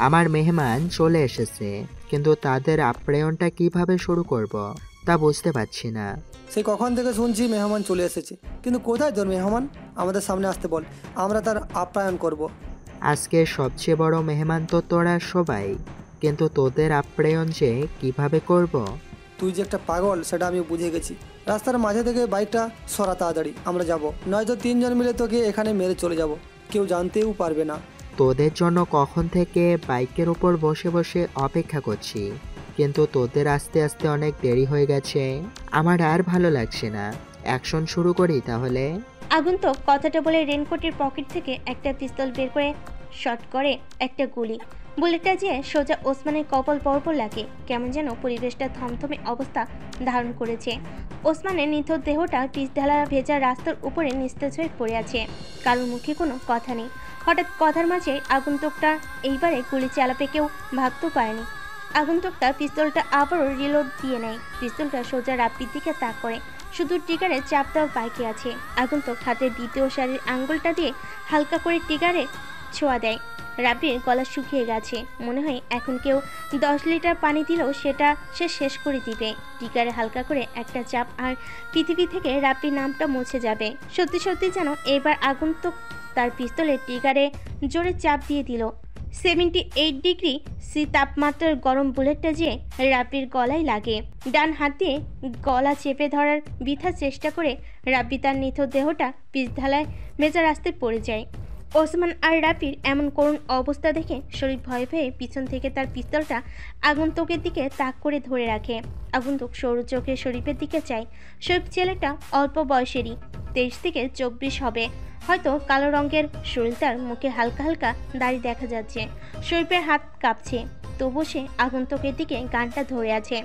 C: আমার মেহমান চলে এসেছে, কিন্তু তাদের আপ্যায়নটা কিভাবে শুরু করব তা বুঝতে পারছি না।
K: সেই কখন থেকে শুনছি মেহমান চলে এসেছে, কিন্তু কোথায় তোর মেহমান? আমাদের সামনে আসতে বল, আমরা তার আপ্যায়ন করব।
C: আজকে সবচেয়ে বড় মেহমান তো তোরা সবাই, কিন্তু তোদের আপ্যায়ন যে কিভাবে করব?
K: তুই যে একটা পাগল সেটা আমি বুঝে গেছি। রাস্তার মাঝে থেকে বাইকটা সরা তাড়াতাড়ি, আমরা যাব, নয়তো তিনজন মিলে তোকে এখানে মেরে চলে যাব, কেউ জানতেও পারবে না।
C: তোদের জন্য কখন থেকে বাইকের উপর বসে বসে অপেক্ষা করছি, কিন্তু তোদের আস্তে আস্তে অনেক দেরি হয়ে গেছে। আমার আর ভালো লাগছে না। অ্যাকশন শুরু করি তাহলে।
A: আগন্তুক কথাটা বলে রেনকোটের পকেট থেকে একটা পিস্তল বের করে শট করে একটা গুলি। বুলেটটা যেয়ে সোজা ওসমানের কপাল বরাবর লাগে। কেমন যেন পরিবেশটা থমথমে অবস্থা ধারণ করেছে। ওসমানের নিথর দেহটা পিচঢালা ভেজা রাস্তার উপরে নিস্তেজ হয়ে পড়ে আছে। কারোর মুখে কোনো কথা নেই। হঠাৎ কথার মাঝে আগন্তুকটা এইবারে গুলি চালাবে কেউ ভাবতেও পারেনি। আগন্তুকটা পিস্তলটা আবারও রিলোড দিয়ে নেয়। পিস্তলটা সোজা রাব্বির দিকে তাক করে। শুধু ট্রিগারে চাপ দেওয়া বাকি আছে। আগন্তুক হাতের দ্বিতীয় শাড়ির আঙ্গুলটা দিয়ে হালকা করে ট্রিগারে ছোঁয়া দেয়। রাব্বির গলা শুকিয়ে গেছে। মনে হয় এখন কেউ 10 লিটার পানি দিলেও সেটা সে শেষ করে দিবে। টিকারে হালকা করে একটা চাপ আর পৃথিবী থেকে রাব্বির নামটা মুছে যাবে। সত্যি সত্যি যেন এবার আগন্তুক তার পিস্তলের টিকারে জোরে চাপ দিয়ে দিল। 78 ডিগ্রি সি তাপমাত্রার গরম বুলেটটা যে রাব্বির গলায় লাগে। ডান হাত দিয়ে গলা চেপে ধরার বৃথা চেষ্টা করে রাব্বি তার নিথর দেহটা পিচঢালায় ভেজা রাস্তায় পড়ে যায়। ওসমান আর রাব্বির এমন করুণ অবস্থা দেখে শরীফ ভয়ে ভয়ে পিছন থেকে তার পিস্তলটা আগন্তুকের দিকে তাক করে ধরে রাখে। আগন্তুক সরু চোখে শরীফের দিকে চায়। শরীফ ছেলেটা অল্প বয়সেরই, 23 থেকে 24 হবে হয়তো। কালো রঙের শরীর, তার মুখে হালকা হালকা দাড়ি দেখা যাচ্ছে। শরীফের হাত কাঁপছে, তবু সে আগন্তুকের দিকে গানটা ধরে আছে।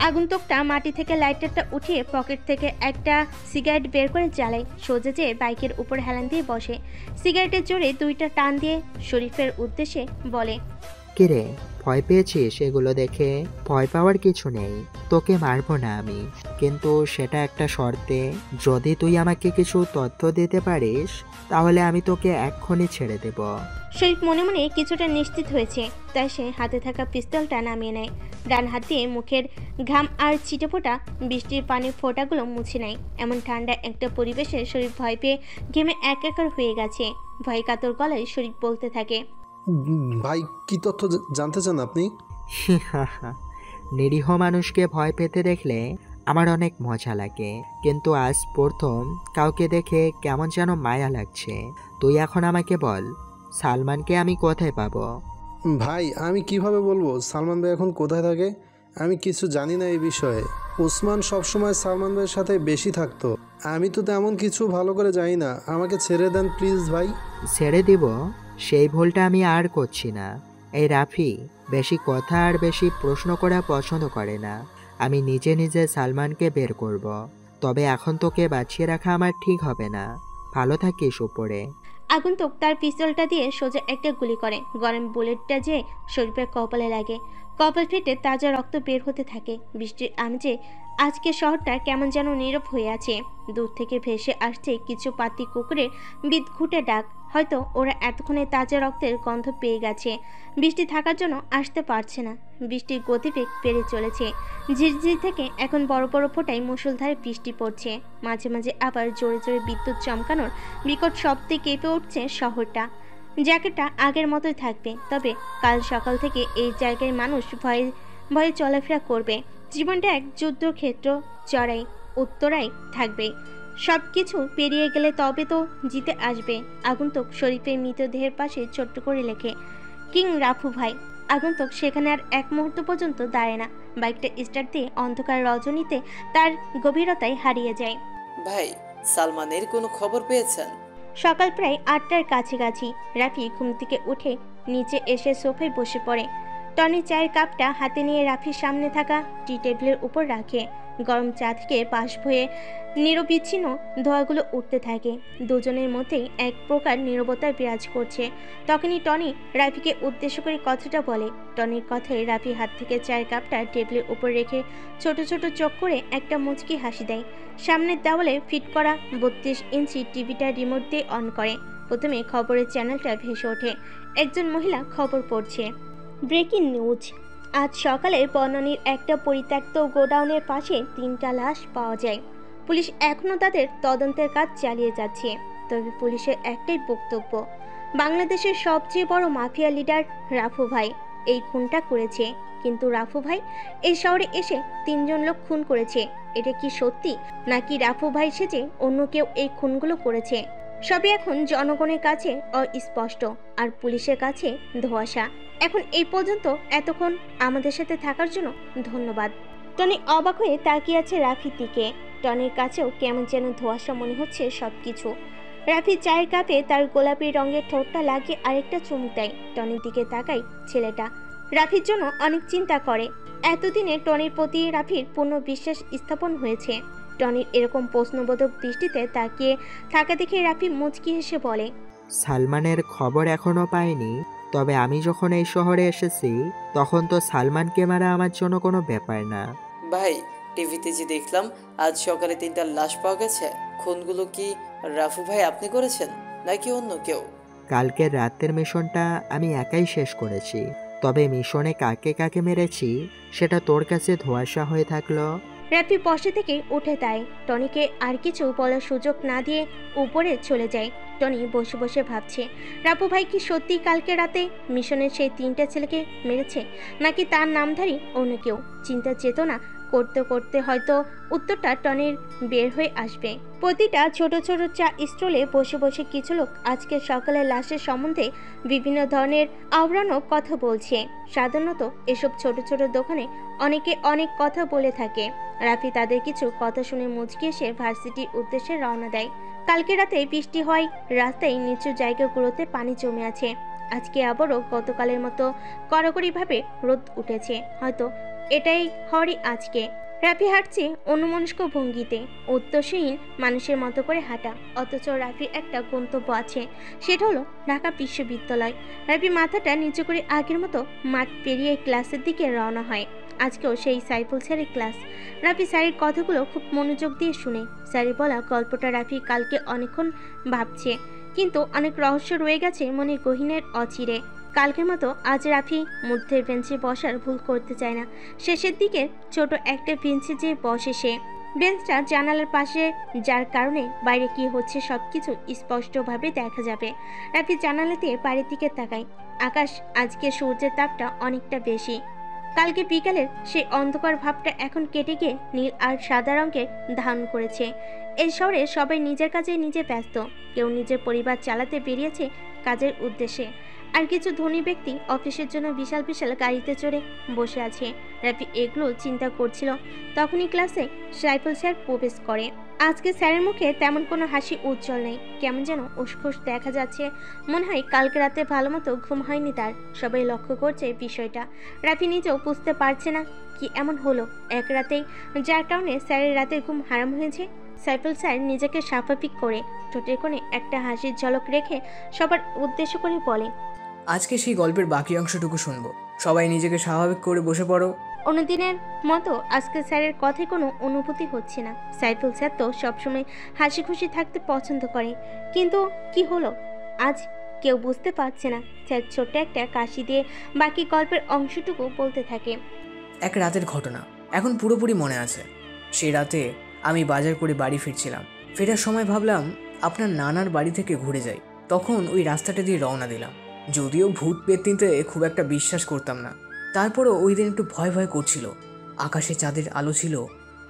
A: আগন্তুকটা মাটি থেকে লাইটারটা উঠিয়ে পকেট থেকে একটা সিগারেট বের করে জ্বালায়। সোজা যেয়ে বাইকের উপর হেলান দিয়ে বসে। সিগারেটের জোরে 2টা টান দিয়ে শরীফের উদ্দেশ্যে বলে,
C: কিরে, ভয় পেয়েছিস? এগুলো দেখে ভয় পাওয়ার কিছু নেই, তোকে মারবো না আমি, কিন্তু সেটা একটা শর্তে। যদি তুই আমাকে কিছু তথ্য দিতে পারিস তাহলে আমি তোকে এক্ষুনি ছেড়ে দেব।
A: শরীফ মনে মনে কিছুটা নিশ্চিত হয়েছে, তাই সে হাতে থাকা পিস্তলটা নামিয়ে নেয়। ডান হাত দিয়ে মুখের ঘাম আর ছিটে ফোটা বৃষ্টির পানির ফোঁটাগুলো মুছে নেয়। এমন ঠান্ডা একটা পরিবেশে শরীফ ভয় পেয়ে ঘেমে একাকার হয়ে গেছে। ভয় কাতর গলায় শরীফ বলতে থাকে,
L: ভাই কি তথ্য জানতে চান আপনি?
C: নিরীহ মানুষকে ভয় পেতে দেখলে আমার অনেক মজা লাগে, কিন্তু আজ প্রথম কাউকে দেখে কেমন যেন মায়া লাগছে। তুই এখন আমাকে বল, সালমানকে আমি কোথায় পাবো?
L: ভাই আমি কিভাবে বলবো সালমান ভাই এখন কোথায় থাকে? আমি কিছু জানি না এই বিষয়ে। ওসমান সবসময় সালমান ভাইয়ের সাথে বেশি থাকতো, আমি তো তেমন কিছু ভালো করে জানি না। আমাকে ছেড়ে দেন প্লিজ ভাই।
C: ছেড়ে দিব? সেই ভুলটা আমি আর করছি না। এই রাফি বেশি কথা আর বেশি প্রশ্ন করা পছন্দ করে না। আমি নিজে নিজে সালমানকে বের করব। তবে এখন তোকে বাঁচিয়ে রাখা আমার ঠিক হবে না। ভালো থাকিস উপরে।
A: আগন্তুক তার পিস্তলটা দিয়ে সোজা একটা গুলি করে। গরম বুলেটটা যে শরীফের কপালে লাগে। কপাল ফেটে তাজা রক্ত বের হতে থাকে। বৃষ্টির আমেজে আজকে শহরটা কেমন যেন নীরব হয়ে আছে। দূর থেকে ভেসে আসছে কিছু পাতি কুকুরের বিদঘুটে ডাক। হয়তো ওরা এতক্ষণে তাজা রক্তের গন্ধ পেয়ে গেছে। বৃষ্টি থাকার জন্য আসতে পারছে না। বৃষ্টির গতিবেগ বেড়ে চলেছে। ঝিরঝির থেকে এখন বড় বড় ফোঁটায় মুষলধারে বৃষ্টি পড়ছে। মাঝে মাঝে আবার জোরে জোরে বিদ্যুৎ চমকানোর বিকট শব্দে কেঁপে উঠছে শহরটা। জ্যাকেটটা আগের মতোই থাকবে, তবে কাল সকাল থেকে এই জায়গায় মানুষ ভয়ে ভয়ে চলাফেরা করবে। জীবনটা এক যুদ্ধক্ষেত্র, চড়াই উত্তরাই থাকবে। সব কিছু পেরিয়ে গেলে তবে তো জিতে আসবে। আগন্তুক শরীফের মৃতদেহের পাশে ছোট্ট করে লেখে, কিং রাফু ভাই। আগন্তুক সেখানে আর এক মুহূর্ত পর্যন্ত দাঁড়ায় না। বাইকটা স্টার্ট দিয়ে অন্ধকার রজনীতে তার গভীরতায় হারিয়ে যায়।
B: ভাই, সালমানের কোনো খবর পেয়েছেন?
A: সকাল প্রায় 8টার কাছাকাছি রাফি ঘুম থেকে উঠে নিচে এসে সোফায় বসে পড়ে। টনি চায়ের কাপটা হাতে নিয়ে রাফির সামনে থাকা টি টেবিলের উপর রাখে। গরম চা থেকে পাশ হয়ে নিরবিচ্ছিন্ন ধোঁয়াগুলো উঠতে থাকে। দুজনের মধ্যেই এক প্রকার নীরবতা বিরাজ করছে। তখনই টনি রাফিকে উদ্দেশ্য করে কথাটা বলে। টনির কথায় রাফি হাত থেকে চায়ের কাপটা টেবিলের উপর রেখে ছোট ছোট চোখ করে একটা মুচকি হাসি দেয়। সামনের দেওয়ালে ফিট করা 32 ইঞ্চি টিভিটা রিমোট দিয়ে অন করে। প্রথমে খবরের চ্যানেলটা ভেসে ওঠে। একজন মহিলা খবর পড়ছে। ব্রেকিং নিউজ, আজ সকালে বনানীর একটা পরিত্যক্ত গোডাউনের পাশে 3টা লাশ পাওয়া যায়। পুলিশ এখনও তাদের তদন্তের কাজ চালিয়ে যাচ্ছে। তবে পুলিশের একটাই বক্তব্য, বাংলাদেশের সবচেয়ে বড় মাফিয়া লিডার রাফু ভাই এই খুনটা করেছে। কিন্তু রাফু ভাই এই শহরে এসে 3জন লোক খুন করেছে। এটা কি সত্যি, নাকি রাফু ভাই সেজে অন্য কেউ এই খুনগুলো করেছে? সবই এখন জনগণের কাছে অস্পষ্ট, আর পুলিশের কাছে ধোঁয়াশা। এখন এই পর্যন্ত এতক্ষণ আমাদের সাথে থাকার জন্য ধন্যবাদ। টনি অবাক হয়ে তাকিয়ে আছে রাফির দিকে। টনির কাছেও কেমন যেন ধোঁয়াশা মনে হচ্ছে সবকিছু। রাফি চায়ের কাপে তার গোলাপি রঙের ঠোঁটটা লাগিয়ে আরেকটা চুমুক দেয়। টনির দিকে তাকায় ছেলেটা। রাফির জন্য অনেক চিন্তা করে। এতদিনে টনির প্রতি রাফির পূর্ণ বিশ্বাস স্থাপন হয়েছে। টনির এরকম প্রশ্নবোধক দৃষ্টিতে তাকিয়ে থাকা দেখে রাফি মুচকি হেসে বলে,
C: সালমানের খবর এখনো পাইনি, তবে আমি যখন এই শহরে এসেছি তখন তো সালমানকে মারা আমার জন্য কোনো ব্যাপার না।
B: ভাই, টিভিতে যে দেখলাম আজ সকালে 3টা লাশ পাওয়া গেছে। খুনগুলো কি রাফু ভাই আপনি করেছেন নাকি অন্য কেউ?
C: কালকের রাতের মিশনটা আমি একাই শেষ করেছি, তবে মিশনে কাকে কাকে মেরেছি সেটা তোর কাছে ধোঁয়াশা হয়ে থাকলো।
A: রাফি বসে থেকে উঠে দেয়। টনিকে আর কিছু বলার সুযোগ না দিয়ে উপরে চলে যায়। টনি বসে বসে ভাবছে, রাপু ভাই কি সত্যি কালকে রাতে মিশনের সেই 3টা ছেলেকে মেরেছে, নাকি তার নামধারী অন্য কেউ? চিন্তা চেতনা করতে করতে হয়তো উত্তরটা টনির বের হয়ে আসবে। প্রতিটা ছোট ছোট চা স্টলে বসে বসে কিছু লোক আজকের সকালের লাশের সম্বন্ধে বিভিন্ন ধরনের আওড়ানো কথা বলছে। সাধারণত এসব ছোট ছোট দোকানে অনেকে অনেক কথা বলে থাকে। রাফি তাদের কিছু কথা শুনে মুচকি এসে ভার্সিটির উদ্দেশ্যে রওনা দেয়। কালকে রাতে বৃষ্টি হয়, রাস্তায় নিচু জায়গাগুলোতে পানি জমে আছে। আজকে আবারও গতকালের মতো কড়াকড়িভাবে রোদ উঠেছে। হয়তো এটাই হরই আজকে। রাফি হাঁটছে অন্যমনস্ক ভঙ্গিতে, উত্তরসহীন মানুষের মতো করে হাঁটা। অথচ রাফির একটা গন্তব্য আছে, সেটা হলো ঢাকা বিশ্ববিদ্যালয়। রাফি মাথাটা নিচু করে আগের মতো মাঠ পেরিয়ে ক্লাসের দিকে রওনা হয়। আজকেও সেই সাইফুল স্যারের ক্লাস। রাফি স্যারের কথাগুলো খুব মনোযোগ দিয়ে শুনে। স্যারের বলা গল্পটা রাফি কালকে অনেকক্ষণ ভাবছে, কিন্তু অনেক রহস্য রয়ে গেছে মনের গহীনের অচিরে। কালকের মতো আজ রাফি মধ্যের বেঞ্চে বসার ভুল করতে চায় না। শেষের দিকে ছোট একটা বেঞ্চে যেয়ে বসে সে। বেঞ্চটা জানালার পাশে, যার কারণে বাইরে কি হচ্ছে সবকিছু স্পষ্টভাবে দেখা যাবে। রাফি জানালা দিয়ে বাইরের দিকে তাকায়। আকাশ আজকে সূর্যের তাপটা অনেকটা বেশি। কালকে বিকালের সেই অন্ধকার ভাবটা এখন কেটে গিয়ে নীল আর সাদা রঙের ধারণ করেছে। এই শহরে সবাই নিজের কাজে নিজে ব্যস্ত। কেউ নিজের পরিবার চালাতে বেরিয়েছে কাজের উদ্দেশ্যে, আর কিছু ধনী ব্যক্তি অফিসের জন্য বিশাল বিশাল গাড়িতে চড়ে বসে আছে। রাফি এগুলো চিন্তা করছিল, তখনই ক্লাসে সাইফুল স্যার প্রবেশ করে। আজকে স্যারের মুখে তেমন কোনো হাসি উজ্জ্বল নেই, কেমন যেন উসখুস দেখা যাচ্ছে। মনে হয় কালকে রাতে ভালো মতো ঘুম হয়নি তার। সবাই লক্ষ্য করছে বিষয়টা। রাফি নিজেও বুঝতে পারছে না কি এমন হলো এক রাতেই, যার কারণে স্যারের রাতের ঘুম হারাম হয়েছে। সাইফুল স্যার নিজেকে স্বাভাবিক করে ঠোঁটের কোণে একটা হাসির ঝলক রেখে সবার উদ্দেশ্য করে বলে,
I: আজকে সেই গল্পের বাকি অংশটুকু শুনবো। সবাই নিজেকে স্বাভাবিক করে বসে পড়ো।
A: অন্যদিনের মতো আজকে স্যারের কথায় কোনো অনুভূতি হচ্ছে না। সাইফুল স্যার তো সবসময় হাসি খুশি থাকতে পছন্দ করে, কিন্তু কি হলো আজ কেউ বুঝতে পারছে না। স্যার ছোট্ট একটা কাশি দিয়ে বাকি গল্পের অংশটুকু বলতে থাকে।
I: এক রাতের ঘটনা এখন পুরোপুরি মনে আছে। সেই রাতে আমি বাজার করে বাড়ি ফিরছিলাম। ফেরার সময় ভাবলাম আপনার নানার বাড়ি থেকে ঘুরে যাই। তখন ওই রাস্তাটা দিয়ে রওনা দিলাম। যদিও ভূত পেত্নিতে খুব একটা বিশ্বাস করতাম না, তারপরও ওই দিন একটু ভয় ভয় করছিল। আকাশে চাঁদের আলো ছিল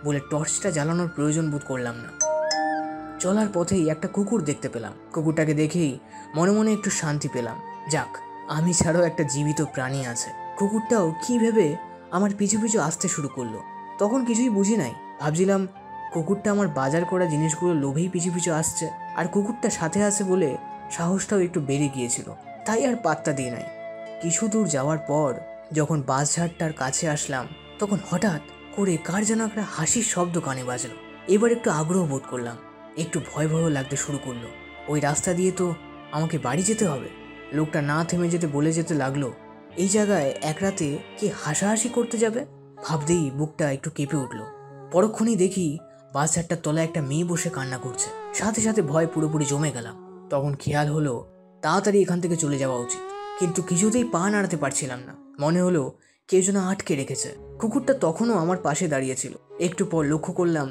I: বলে টর্চটা জ্বালানোর প্রয়োজন বোধ করলাম না। চলার পথেই একটা কুকুর দেখতে পেলাম। কুকুরটাকে দেখেই মনে মনে একটু শান্তি পেলাম। যাক, আমি ছাড়াও একটা জীবিত প্রাণী আছে। কুকুরটাও কি ভেবে আমার পিছু পিছু আসতে শুরু করলো। তখন কিছুই বুঝি নাই, ভাবছিলাম কুকুরটা আমার বাজার করা জিনিসগুলো লোভেই পিছু পিছু আসছে, আর কুকুরটা সাথে আছে বলে সাহসটাও একটু বেড়ে গিয়েছিল, তাই আর পাত্তা দিয়ে নাই। কিছু দূর যাওয়ার পর যখন বাসঝাড়টার কাছে আসলাম, তখন হঠাৎ করে কার যেন একটা হাসির শব্দ কানে বাজলো। এবার একটু আগ্রহ বোধ করলাম, একটু ভয় ভয়ও লাগতে শুরু করলো। ওই রাস্তা দিয়ে তো আমাকে বাড়ি যেতে হবে। লোকটা না থেমে যেতে বলে যেতে লাগলো, এই জায়গায় এক রাতে কি হাসাহাসি করতে যাবে? ভাবতেই বুকটা একটু কেঁপে উঠলো। পরক্ষণেই দেখি বাসঝাড়টার তলায় একটা মেয়ে বসে কান্না করছে। সাথে সাথে ভয় পুরোপুরি জমে গেলাম। তখন খেয়াল হলো তাড়াতাড়ি এখান থেকে চলে যাওয়া উচিত, কিন্তু কিছুতেই পা নাড়াতে পারছিলাম না। মনে হলো কেউ যেন আটকে রেখেছে। কুকুরটা তখনও আমার পাশে দাঁড়িয়েছিল। একটু পর লক্ষ্য করলাম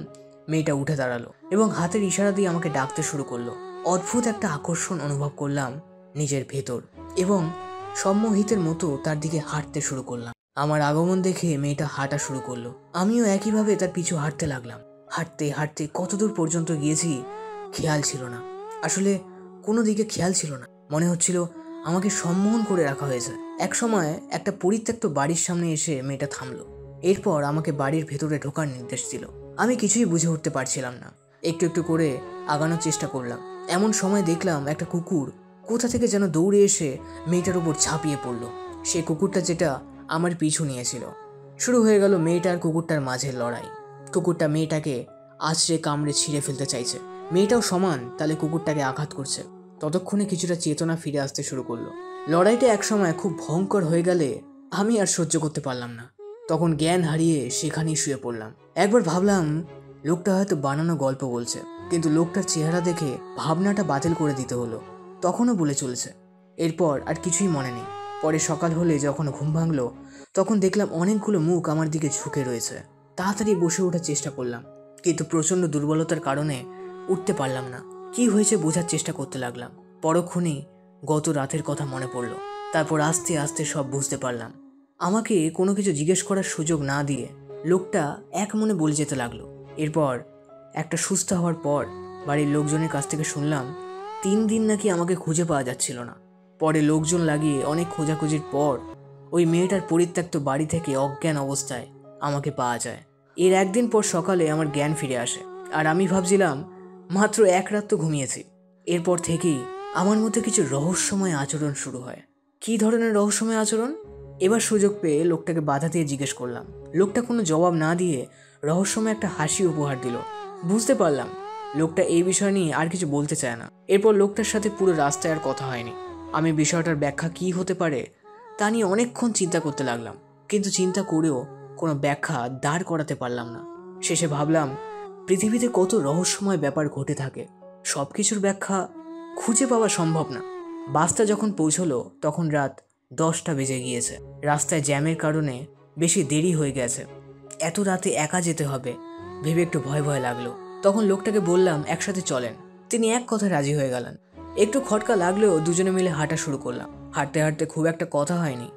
I: মেয়েটা উঠে দাঁড়ালো এবং হাতের ইশারা দিয়ে আমাকে ডাকতে শুরু করলো। অদ্ভুত একটা আকর্ষণ অনুভব করলাম নিজের ভেতর এবং সম্মোহিতের মতো তার দিকে হাঁটতে শুরু করলাম। আমার আগমন দেখে মেয়েটা হাঁটা শুরু করলো। আমিও একইভাবে তার পিছু হাঁটতে লাগলাম। হাঁটতে হাঁটতে কতদূর পর্যন্ত গিয়েছি খেয়াল ছিল না। আসলে কোনো দিকে খেয়াল ছিল না। মনে হচ্ছিল আমাকে সম্মোহন করে রাখা হয়েছে। এক সময় একটা পরিত্যক্ত বাড়ির সামনে এসে মেয়েটা থামলো। এরপর আমাকে বাড়ির ভেতরে ঢোকার নির্দেশ দিল। আমি কিছুই বুঝে উঠতে পারছিলাম না। একটু একটু করে আগানোর চেষ্টা করলাম। এমন সময় দেখলাম একটা কুকুর কোথা থেকে যেন দৌড়ে এসে মেয়েটার উপর ঝাঁপিয়ে পড়লো। সে কুকুরটা যেটা আমার পিছু নিয়েছিল। শুরু হয়ে গেল মেয়েটার কুকুরটার মাঝের লড়াই। কুকুরটা মেয়েটাকে আছড়ে কামড়ে ছিঁড়ে ফেলতে চাইছে, মেয়েটাও সমান তালে কুকুরটাকে আঘাত করছে। ততক্ষণে কিছুটা চেতনা ফিরে আসতে শুরু করলো। লড়াইটা একসময় খুব ভয়ঙ্কর হয়ে গেলে আমি আর সহ্য করতে পারলাম না। তখন জ্ঞান হারিয়ে সেখানেই শুয়ে পড়লাম। একবার ভাবলাম লোকটা হয়তো বানানো গল্প বলছে, কিন্তু লোকটার চেহারা দেখে ভাবনাটা বাতিল করে দিতে হলো। তখনও বলে চলেছে। এরপর আর কিছুই মনে নেই। পরে সকাল হলে যখন ঘুম ভাঙলো তখন দেখলাম অনেকগুলো মুখ আমার দিকে ঝুঁকে রয়েছে। তাড়াতাড়ি বসে ওঠার চেষ্টা করলাম, কিন্তু প্রচণ্ড দুর্বলতার কারণে উঠতে পারলাম না। কি হয়েছে বোঝার চেষ্টা করতে লাগলাম। পরক্ষণেই গত রাতের কথা মনে পড়লো। তারপর আস্তে আস্তে সব বুঝতে পারলাম। আমাকে কোনো কিছু জিজ্ঞেস করার সুযোগ না দিয়ে লোকটা এক মনে বলে যেতে লাগলো। এরপর একটা সুস্থ হওয়ার পর বাড়ির লোকজনের কাছ থেকে শুনলাম 3 দিন নাকি আমাকে খুঁজে পাওয়া যাচ্ছিল না। পরে লোকজন লাগিয়ে অনেক খোঁজাখুঁজির পর ওই মেয়েটার পরিত্যক্ত বাড়ি থেকে অজ্ঞান অবস্থায় আমাকে পাওয়া যায়। এর একদিন পর সকালে আমার জ্ঞান ফিরে আসে, আর আমি ভাবছিলাম মাত্র 1 রাত তো ঘুমিয়েছি। এরপর থেকেই আমার মধ্যে কিছু রহস্যময় আচরণ শুরু হয়। কী ধরনের রহস্যময় আচরণ? এবার সুযোগ পেয়ে লোকটাকে বাধা দিয়ে জিজ্ঞেস করলাম। লোকটা কোনো জবাব না দিয়ে রহস্যময় একটা হাসি উপহার দিল। বুঝতে পারলাম লোকটা এই বিষয় নিয়ে আর কিছু বলতে চায় না। এরপর লোকটার সাথে পুরো রাস্তায় আর কথা হয়নি। আমি বিষয়টার ব্যাখ্যা কী হতে পারে তা নিয়ে অনেকক্ষণ চিন্তা করতে লাগলাম, কিন্তু চিন্তা করেও কোনো ব্যাখ্যা দাঁড় করাতে পারলাম না। শেষে ভাবলাম পৃথিবীতে কত রহস্যময় ব্যাপার ঘটে থাকে, সব কিছুর ব্যাখ্যা খুঁজে পাওয়া সম্ভব না। বাসটা যখন পৌঁছলো তখন রাত 10টা বেজে গিয়েছে। রাস্তায় জ্যামের কারণে বেশি দেরি হয়ে গেছে। এত রাতে একা যেতে হবে ভেবে একটু ভয় ভয় লাগলো। তখন লোকটাকে বললাম একসাথে চলেন। তিনি এক কথায় রাজি হয়ে গেলেন। একটু খটকা লাগলেও দুজনে মিলে হাঁটা শুরু করলাম। হাঁটতে হাঁটতে খুব একটা কথা হয়নি।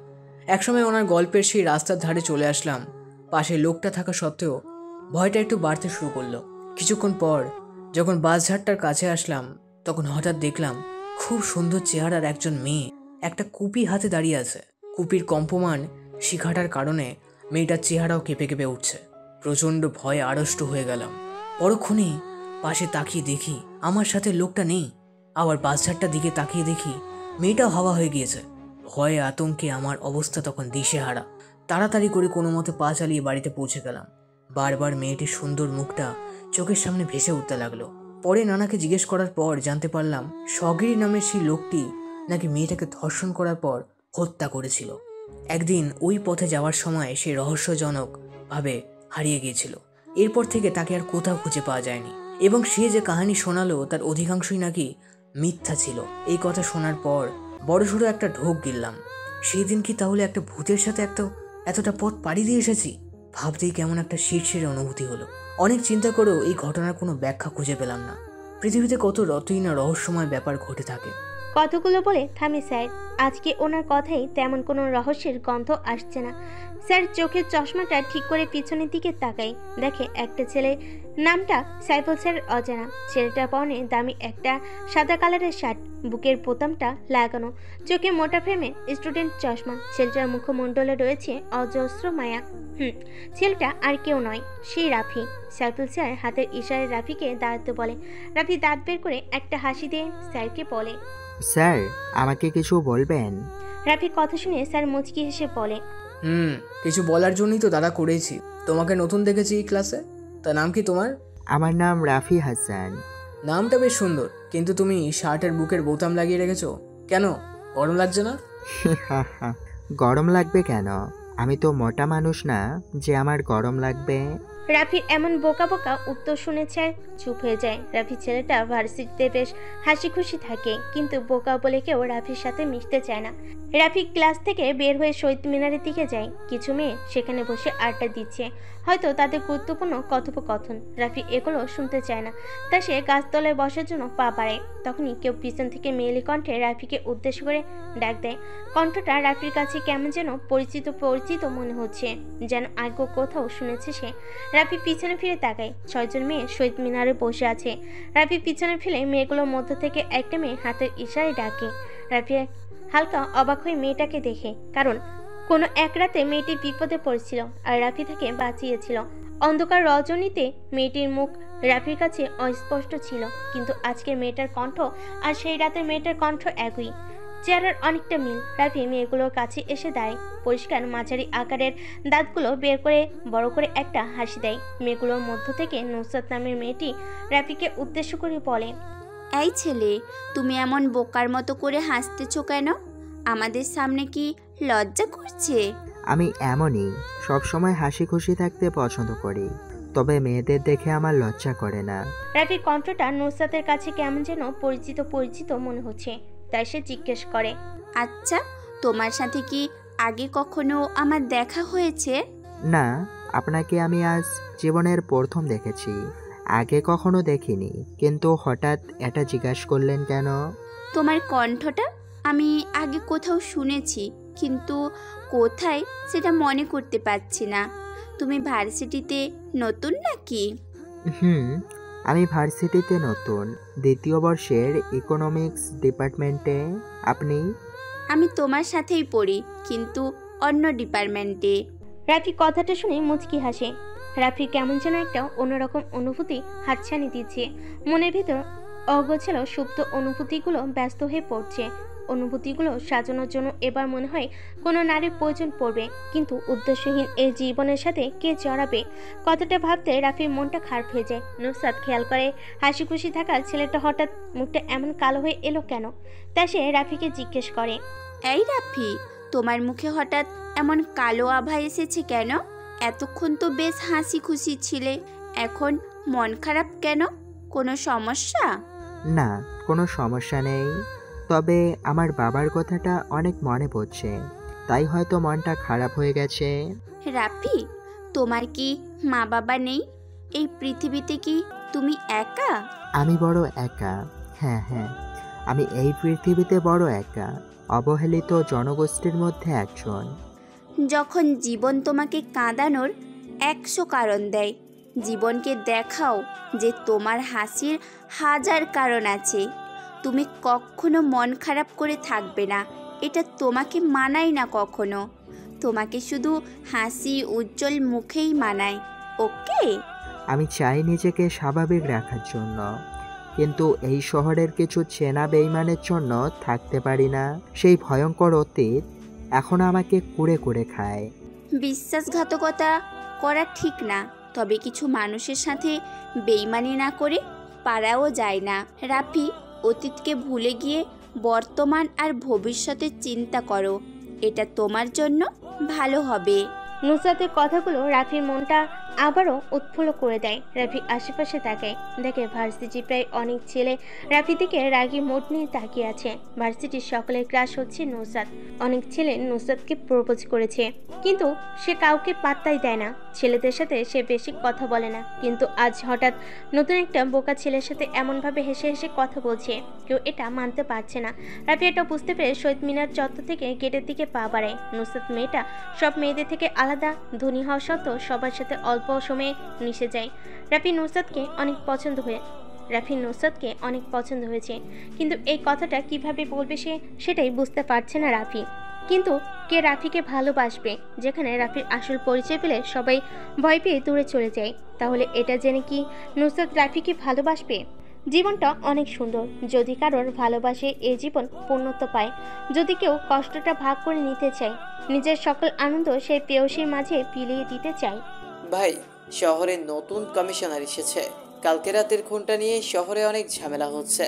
I: একসময় ওনার গল্পের সেই রাস্তার ধারে চলে আসলাম। পাশে লোকটা থাকা সত্ত্বেও ভয়টা একটু বাড়তে শুরু করলো। কিছুক্ষণ পর যখন বাসঝাড়টার কাছে আসলাম তখন হঠাৎ দেখলাম খুব সুন্দর চেহারার একজন মেয়ে একটা কুপি হাতে দাঁড়িয়ে আছে। কুপির কম্পমান শিখাটার কারণে মেয়েটার চেহারাও কেঁপে কেঁপে উঠছে। প্রচণ্ড ভয়ে আড়ষ্ট হয়ে গেলাম। পরক্ষণেই পাশে তাকিয়ে দেখি আমার সাথে লোকটা নেই। আবার বাসঝাড়টার দিকে তাকিয়ে দেখি মেয়েটাও হাওয়া হয়ে গিয়েছে। ভয়ে আতঙ্কে আমার অবস্থা তখন দিশেহারা। তাড়াতাড়ি করে কোনো মতে পা চালিয়ে বাড়িতে পৌঁছে গেলাম। বারবার মেয়েটির সুন্দর মুখটা চোখের সামনে ভেসে উঠতে লাগলো। পরে নানাকে জিজ্ঞেস করার পর জানতে পারলাম সগিরি নামের সেই লোকটি নাকি মেয়েটাকে ধর্ষণ করার পর হত্যা করেছিল। একদিন ওই পথে যাওয়ার সময় সে রহস্যজনকভাবে হারিয়ে গিয়েছিল। এরপর থেকে তাকে আর কোথাও খুঁজে পাওয়া যায়নি, এবং সে যে কাহিনী শোনালো তার অধিকাংশই নাকি মিথ্যা ছিল। এই কথা শোনার পর বড়সড় একটা ঢোক গিললাম। সেই দিন কি তাহলে একটা ভূতের সাথে এতটা পথ পাড়ি দিয়ে এসেছি? ভাবতেই কেমন একটা শীর্ষের অনুভূতি হলো। অনেক চিন্তা করেও এই ঘটনার কোনো ব্যাখ্যা খুঁজে পেলাম না। পৃথিবীতে কত রতই না রহস্যময় ব্যাপার ঘটে থাকে।
A: কতগুলো বলে থামি স্যার। আজকে ওনার কথাই তেমন কোনো রহস্যের গন্ধ আসছে না। স্যার চোখের চশমাটা ঠিক করে পিছনের দিকে তাকাই, দেখে একটা ছেলে, নামটা সাইফুল স্যারের অজানা। ছেলেটার পরনে দামি একটা সাদা কালারের শার্ট, বুকের বোতামটা লাগানো, চোখে মোটা ফ্রেমে স্টুডেন্ট চশমা। ছেলেটার মুখমণ্ডলে রয়েছে অজস্র মায়া। ছেলেটা আর কেউ নয়, সেই রাফি। সাইফুল স্যার হাতের ইশারায় রাফিকে দাঁড়াতে বলে। রাফি দাঁত বের করে একটা হাসি দিয়ে স্যারকে বলে,
C: স্যার আমাকে কিছু বলবেন?
A: রাফির কথা শুনে স্যার মুচকি হেসে বলে,
I: কিছু বলার জন্যই তো দাদা করেছি। তোমাকে নতুন দেখেছি এই ক্লাসে। তা নাম কি তোমার?
C: আমার নাম রাফি হাসান।
I: নামটা বেশ সুন্দর, কিন্তু তুমি শার্টের বুকের বোতাম লাগিয়ে রেখেছো কেন? গরম লাগছে না?
C: গরম লাগবে কেন? আমি তো মোটা মানুষ না যে আমার গরম লাগবে।
A: রাফির এমন বোকা বোকা উত্তর শুনেছে চুপ হয়ে যায়। রাফি ছেলেটা ভার্সিটিতে বেশ হাসি খুশি থাকে, কিন্তু বোকা বলে কেউ রাফির সাথে মিশতে চায় না। রাফি ক্লাস থেকে বের হয়ে শহীদ মিনারের দিকে যায়। কিছু মেয়ে সেখানে বসে আড্ডা দিচ্ছে, হয়তো তাদের গুরুত্বপূর্ণ কথোপকথন। রাফি এগুলো শুনতে চায় না, তাই সে গাছতলায় বসার জন্য পা বাড়ায়। তখনই কেউ পিছন থেকে মেয়েলি কণ্ঠে রাফিকে উদ্দেশ্য করে ডাক দেয়। কণ্ঠটা রাফির কাছে কেমন যেন পরিচিত পরিচিত মনে হচ্ছে, যেন আগে কোথাও শুনেছে সে। রাফি পিছনে ফিরে তাকায়। 6 জন মেয়ে শহীদ মিনারে বসে আছে। রাফি পিছনে ফেলে মেয়েগুলোর মধ্য থেকে একটা মেয়ে হাতের ইশারায় ডাকে। রাফি হালকা অবাক হয়ে মেয়েটাকে দেখে, কারণ কোনো এক রাতে মেয়েটি বিপদে পড়েছিল আর রাফি তাকে বাঁচিয়েছিল। অন্ধকার রজনীতে মেয়েটির মুখ রাফির কাছে অস্পষ্ট ছিল, কিন্তু আজকের মেয়েটার কণ্ঠ আর সেই রাতের মেয়েটার কণ্ঠ একই, চেহারার অনেকটা মিল। রাফি মেয়েগুলোর কাছে এসে দাঁড়ায়, পরিষ্কার মাঝারি আকারের দাঁতগুলো বের করে বড় করে একটা হাসি দেয়। মেয়েগুলোর মধ্য থেকে নুসরাত নামের মেয়েটি রাফিকে উদ্দেশ্য করে বলে,
F: এই ছেলে, তুমি এমন বোকার মতো করে হাসতেছো কেন? আমাদের সামনে কি লজ্জা করছে?
C: আমি এমনই, সবসময় হাসি খুশি থাকতে পছন্দ করি, তবে মেয়েদের দেখে আমার লজ্জা করে না।
A: রাফির কণ্ঠটা নুসরাতের কাছে কেমন যেন পরিচিত পরিচিত মনে হচ্ছে। তাই সে জিজ্ঞেস করে।
F: আচ্ছা, তোমার সাথে কি আগে কখনো আমার দেখা হয়েছে?
C: না, আপনাকে আমি আজ জীবনের প্রথম দেখেছি। আগে কখনো দেখিনি, কিন্তু হঠাৎ এটা জিজ্ঞাসা করলেন কেন?
F: তোমার কণ্ঠটা আমি আগে কোথাও শুনেছি, কিন্তু কোথায় সেটা মনে করতে পারছি না। তুমি ভার্সিটিতে নতুন নাকি?
C: হুম, আমি ভার্সিটিতে নতুন, দ্বিতীয় বর্ষের ইকোনমিক্স ডিপার্টমেন্টে। আপনি?
F: আমি তোমার সাথেই পড়ি, কিন্তু অন্য ডিপার্টমেন্টে।
A: রাফি কথাটা শুনে মুচকি হাসে। রাফি কেমন যেন একটা অন্যরকম অনুভূতি হাতছানি দিচ্ছে। মনের ভিতর অগোছালো সুপ্ত অনুভূতিগুলো ব্যস্ত হয়ে পড়ছে। অনুভূতিগুলো সাজানোর জন্য এবার মনে হয় কোনো নারীর প্রয়োজন পড়বে, কিন্তু উদ্দেশ্যহীন এই জীবনের সাথে কে জড়াবে? কথাটা ভাবতে রাফির মনটা খারাপ হয়ে যায়। নুসরাত খেয়াল করে হাসি খুশি থাকা ছেলেটা হঠাৎ মুখটা এমন কালো হয়ে এলো কেন। তা সে রাফিকে জিজ্ঞেস করে,
F: এই রাফি, তোমার মুখে হঠাৎ এমন কালো আভা এসেছে কেন? এতক্ষণ তো বেশ হাসি খুশি ছিলে, এখন মন খারাপ কেন? কোনো সমস্যা?
C: না, কোনো সমস্যা নেই, তবে আমার বাবার কথাটা অনেক মনে পড়ছে, তাই হয়তো মনটা খারাপ হয়ে গেছে।
F: রাফি, তোমার কি মা বাবা নেই? এই পৃথিবীতে কি তুমি একা?
C: আমি বড় একা। হ্যাঁ হ্যাঁ, আমি এই পৃথিবীতে বড় একা, অবহেলিত জনগোষ্ঠীর মধ্যে একজন।
F: যখন জীবন তোমাকে কাঁদানোর 100 কারণ দেয়, জীবনকে দেখাও যে তোমার হাসির 1000 কারণ আছে। তুমি কখনো মন খারাপ করে থাকবে না, এটা তোমাকে মানায় না কখনো। তোমাকে শুধু হাসি উজ্জ্বল মুখেই মানায়, ওকে?
C: আমি চাই নিজেকে স্বাভাবিক রাখার জন্য, কিন্তু এই শহরের কিছু চেনা বেইমানের জন্য থাকতে পারি না। সেই ভয়ঙ্কর অতীত এখন আমাকে কুড়ে কুড়ে খায়।
F: বিশ্বাসঘাতকতা করা ঠিক না, তবে কিছু মানুষের সাথে বেইমানি না করে পারাও যায় না। রাফি, অতীতকে ভুলে গিয়ে বর্তমান আর ভবিষ্যতের চিন্তা করো, এটা তোমার জন্য ভালো হবে।
A: নুসরাতের কথাগুলো রাফির মনটা আবারও উৎফুল্ল করে দেয়। রাফি আশেপাশে তাকায়, দেখে ভার্সিটি প্রায় অনেক ছেলে রাফি দিকে রাগী মোট নিয়ে তাকিয়ে আছে। ভার্সিটির সকলের ক্রাশ হচ্ছে নুসরাত। অনেক ছেলে নুসরাতকে প্রপোজ করেছে, কিন্তু সে কাউকে পাত্তাই দেয় না। ছেলেদের সাথে সে বেশি কথা বলে না, কিন্তু আজ হঠাৎ নতুন একটা বোকা ছেলের সাথে এমনভাবে হেসে হেসে কথা বলছে, কেউ এটা মানতে পারছে না। রাফি এটা বুঝতে পেরে শহীদ মিনার চত্বর থেকে গেটের দিকে পা বাড়ায়। নুসরাত মেয়েটা সব মেয়েদের থেকে আলাদা, ধনী হওয়া সত্ত্বেও সবার সাথে অল্প সময়ে মিশে যায়। রাফি নুসরাতকে অনেক পছন্দ হয়েছে, কিন্তু এই কথাটা কিভাবে বলবে সেটাই বুঝতে পারছে না রাফি। কিন্তু কে রাফিকে ভালোবাসবে? যেখানে রাফির আসল পরিচয় পেলে সবাই ভয় পেয়ে দূরে চলে যায়। তাহলে এটা জেনে কি নুসরাত রাফিকে ভালোবাসবে? জীবনটা অনেক সুন্দর, যদি কারোর ভালোবাসে এই জীবন পূর্ণত্ব পায়। যদি কেউ কষ্টটা ভাগ করে নিতে চায়, নিজের সকল আনন্দ সেই প্রেয়সীর মাঝে বিলিয়ে দিতে চায়।
B: ভাই, শহরে নতুন কমিশনার এসেছে। কালকে রাতের খুনটা নিয়ে শহরে অনেক ঝামেলা হচ্ছে।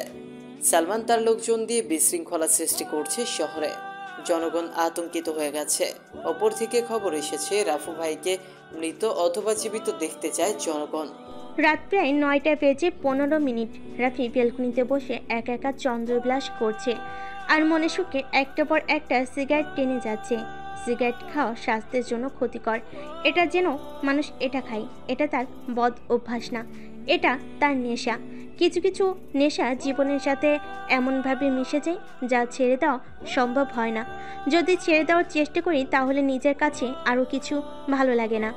B: সালমান তার লোকজন দিয়ে বিশৃঙ্খলা সৃষ্টি করছে শহরে। জনগণ আতঙ্কিত হয়ে গেছে। অপর থেকে খবর এসেছে রাফু ভাইকে মৃত অথবা জীবিত দেখতে চায় জনগণ।
A: রাত প্রায় 9টা বেজে 15 মিনিট। রাফি বেলকনিতে বসে একা একা চন্দ্রবিলাস করছে, আর মনে সুখে একটা পর একটা সিগারেট টেনে যাচ্ছে। সিগারেট খাওয়া স্বাস্থ্যের জন্য ক্ষতিকর, এটা যেন মানুষ এটা খায়। এটা তার বদ অভ্যাস না, এটা তার নেশা। কিছু কিছু নেশা জীবনের সাথে এমনভাবে মিশে যায় যা ছেড়ে দেওয়া সম্ভব হয় না। যদি ছেড়ে দেওয়ার চেষ্টা করি তাহলে নিজের কাছে আরও কিছু ভালো লাগে না।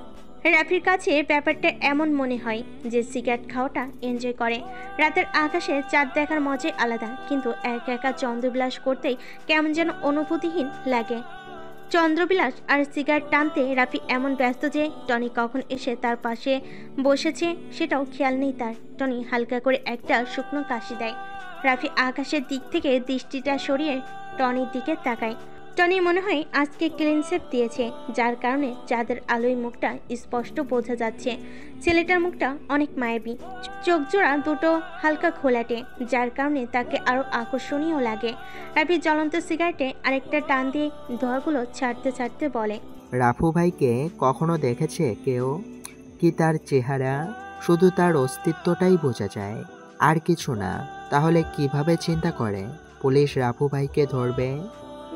A: রাফির কাছে ব্যাপারটা এমন মনে হয় যে সিগারেট খাওয়াটা এনজয় করে। রাতের আকাশে চাঁদ দেখার মজাই আলাদা, কিন্তু একা একা চন্দ্রবিলাস করতেই কেমন যেন অনুভূতিহীন লাগে। চন্দ্রবিলাস আর সিগারেট টানতে রাফি এমন ব্যস্ত যে টনি কখন এসে তার পাশে বসেছে সেটাও খেয়াল নেই তার। টনি হালকা করে একটা শুকনো কাশি দেয়। রাফি আকাশের দিক থেকে দৃষ্টিটা সরিয়ে টনির দিকে তাকায়। টনি মনে হয় আজকে ক্লিন শেভ দিয়েছে, যার কারণে চাঁদের আলোয় মুখটা স্পষ্ট বোঝা যাচ্ছে। ছেলেটার মুখটা অনেক মায়াবী, চোখ জোড়া দুটো হালকা ঘোলাটে, যার কারণে তাকে আরো আকর্ষণীয় লাগে। রাফি জ্বলন্ত সিগারেটে আরেকটা টান দিয়ে ধোঁয়াগুলো ছাড়তে ছাড়তে বলে,
C: রাফু ভাইকে কখনো দেখেছে কেউ? কি তার চেহারা? শুধু তার অস্তিত্বটাই বোঝা যায়, আর কিছু না। তাহলে কিভাবে চিন্তা করে? পুলিশ রাফু ভাইকে ধরবে।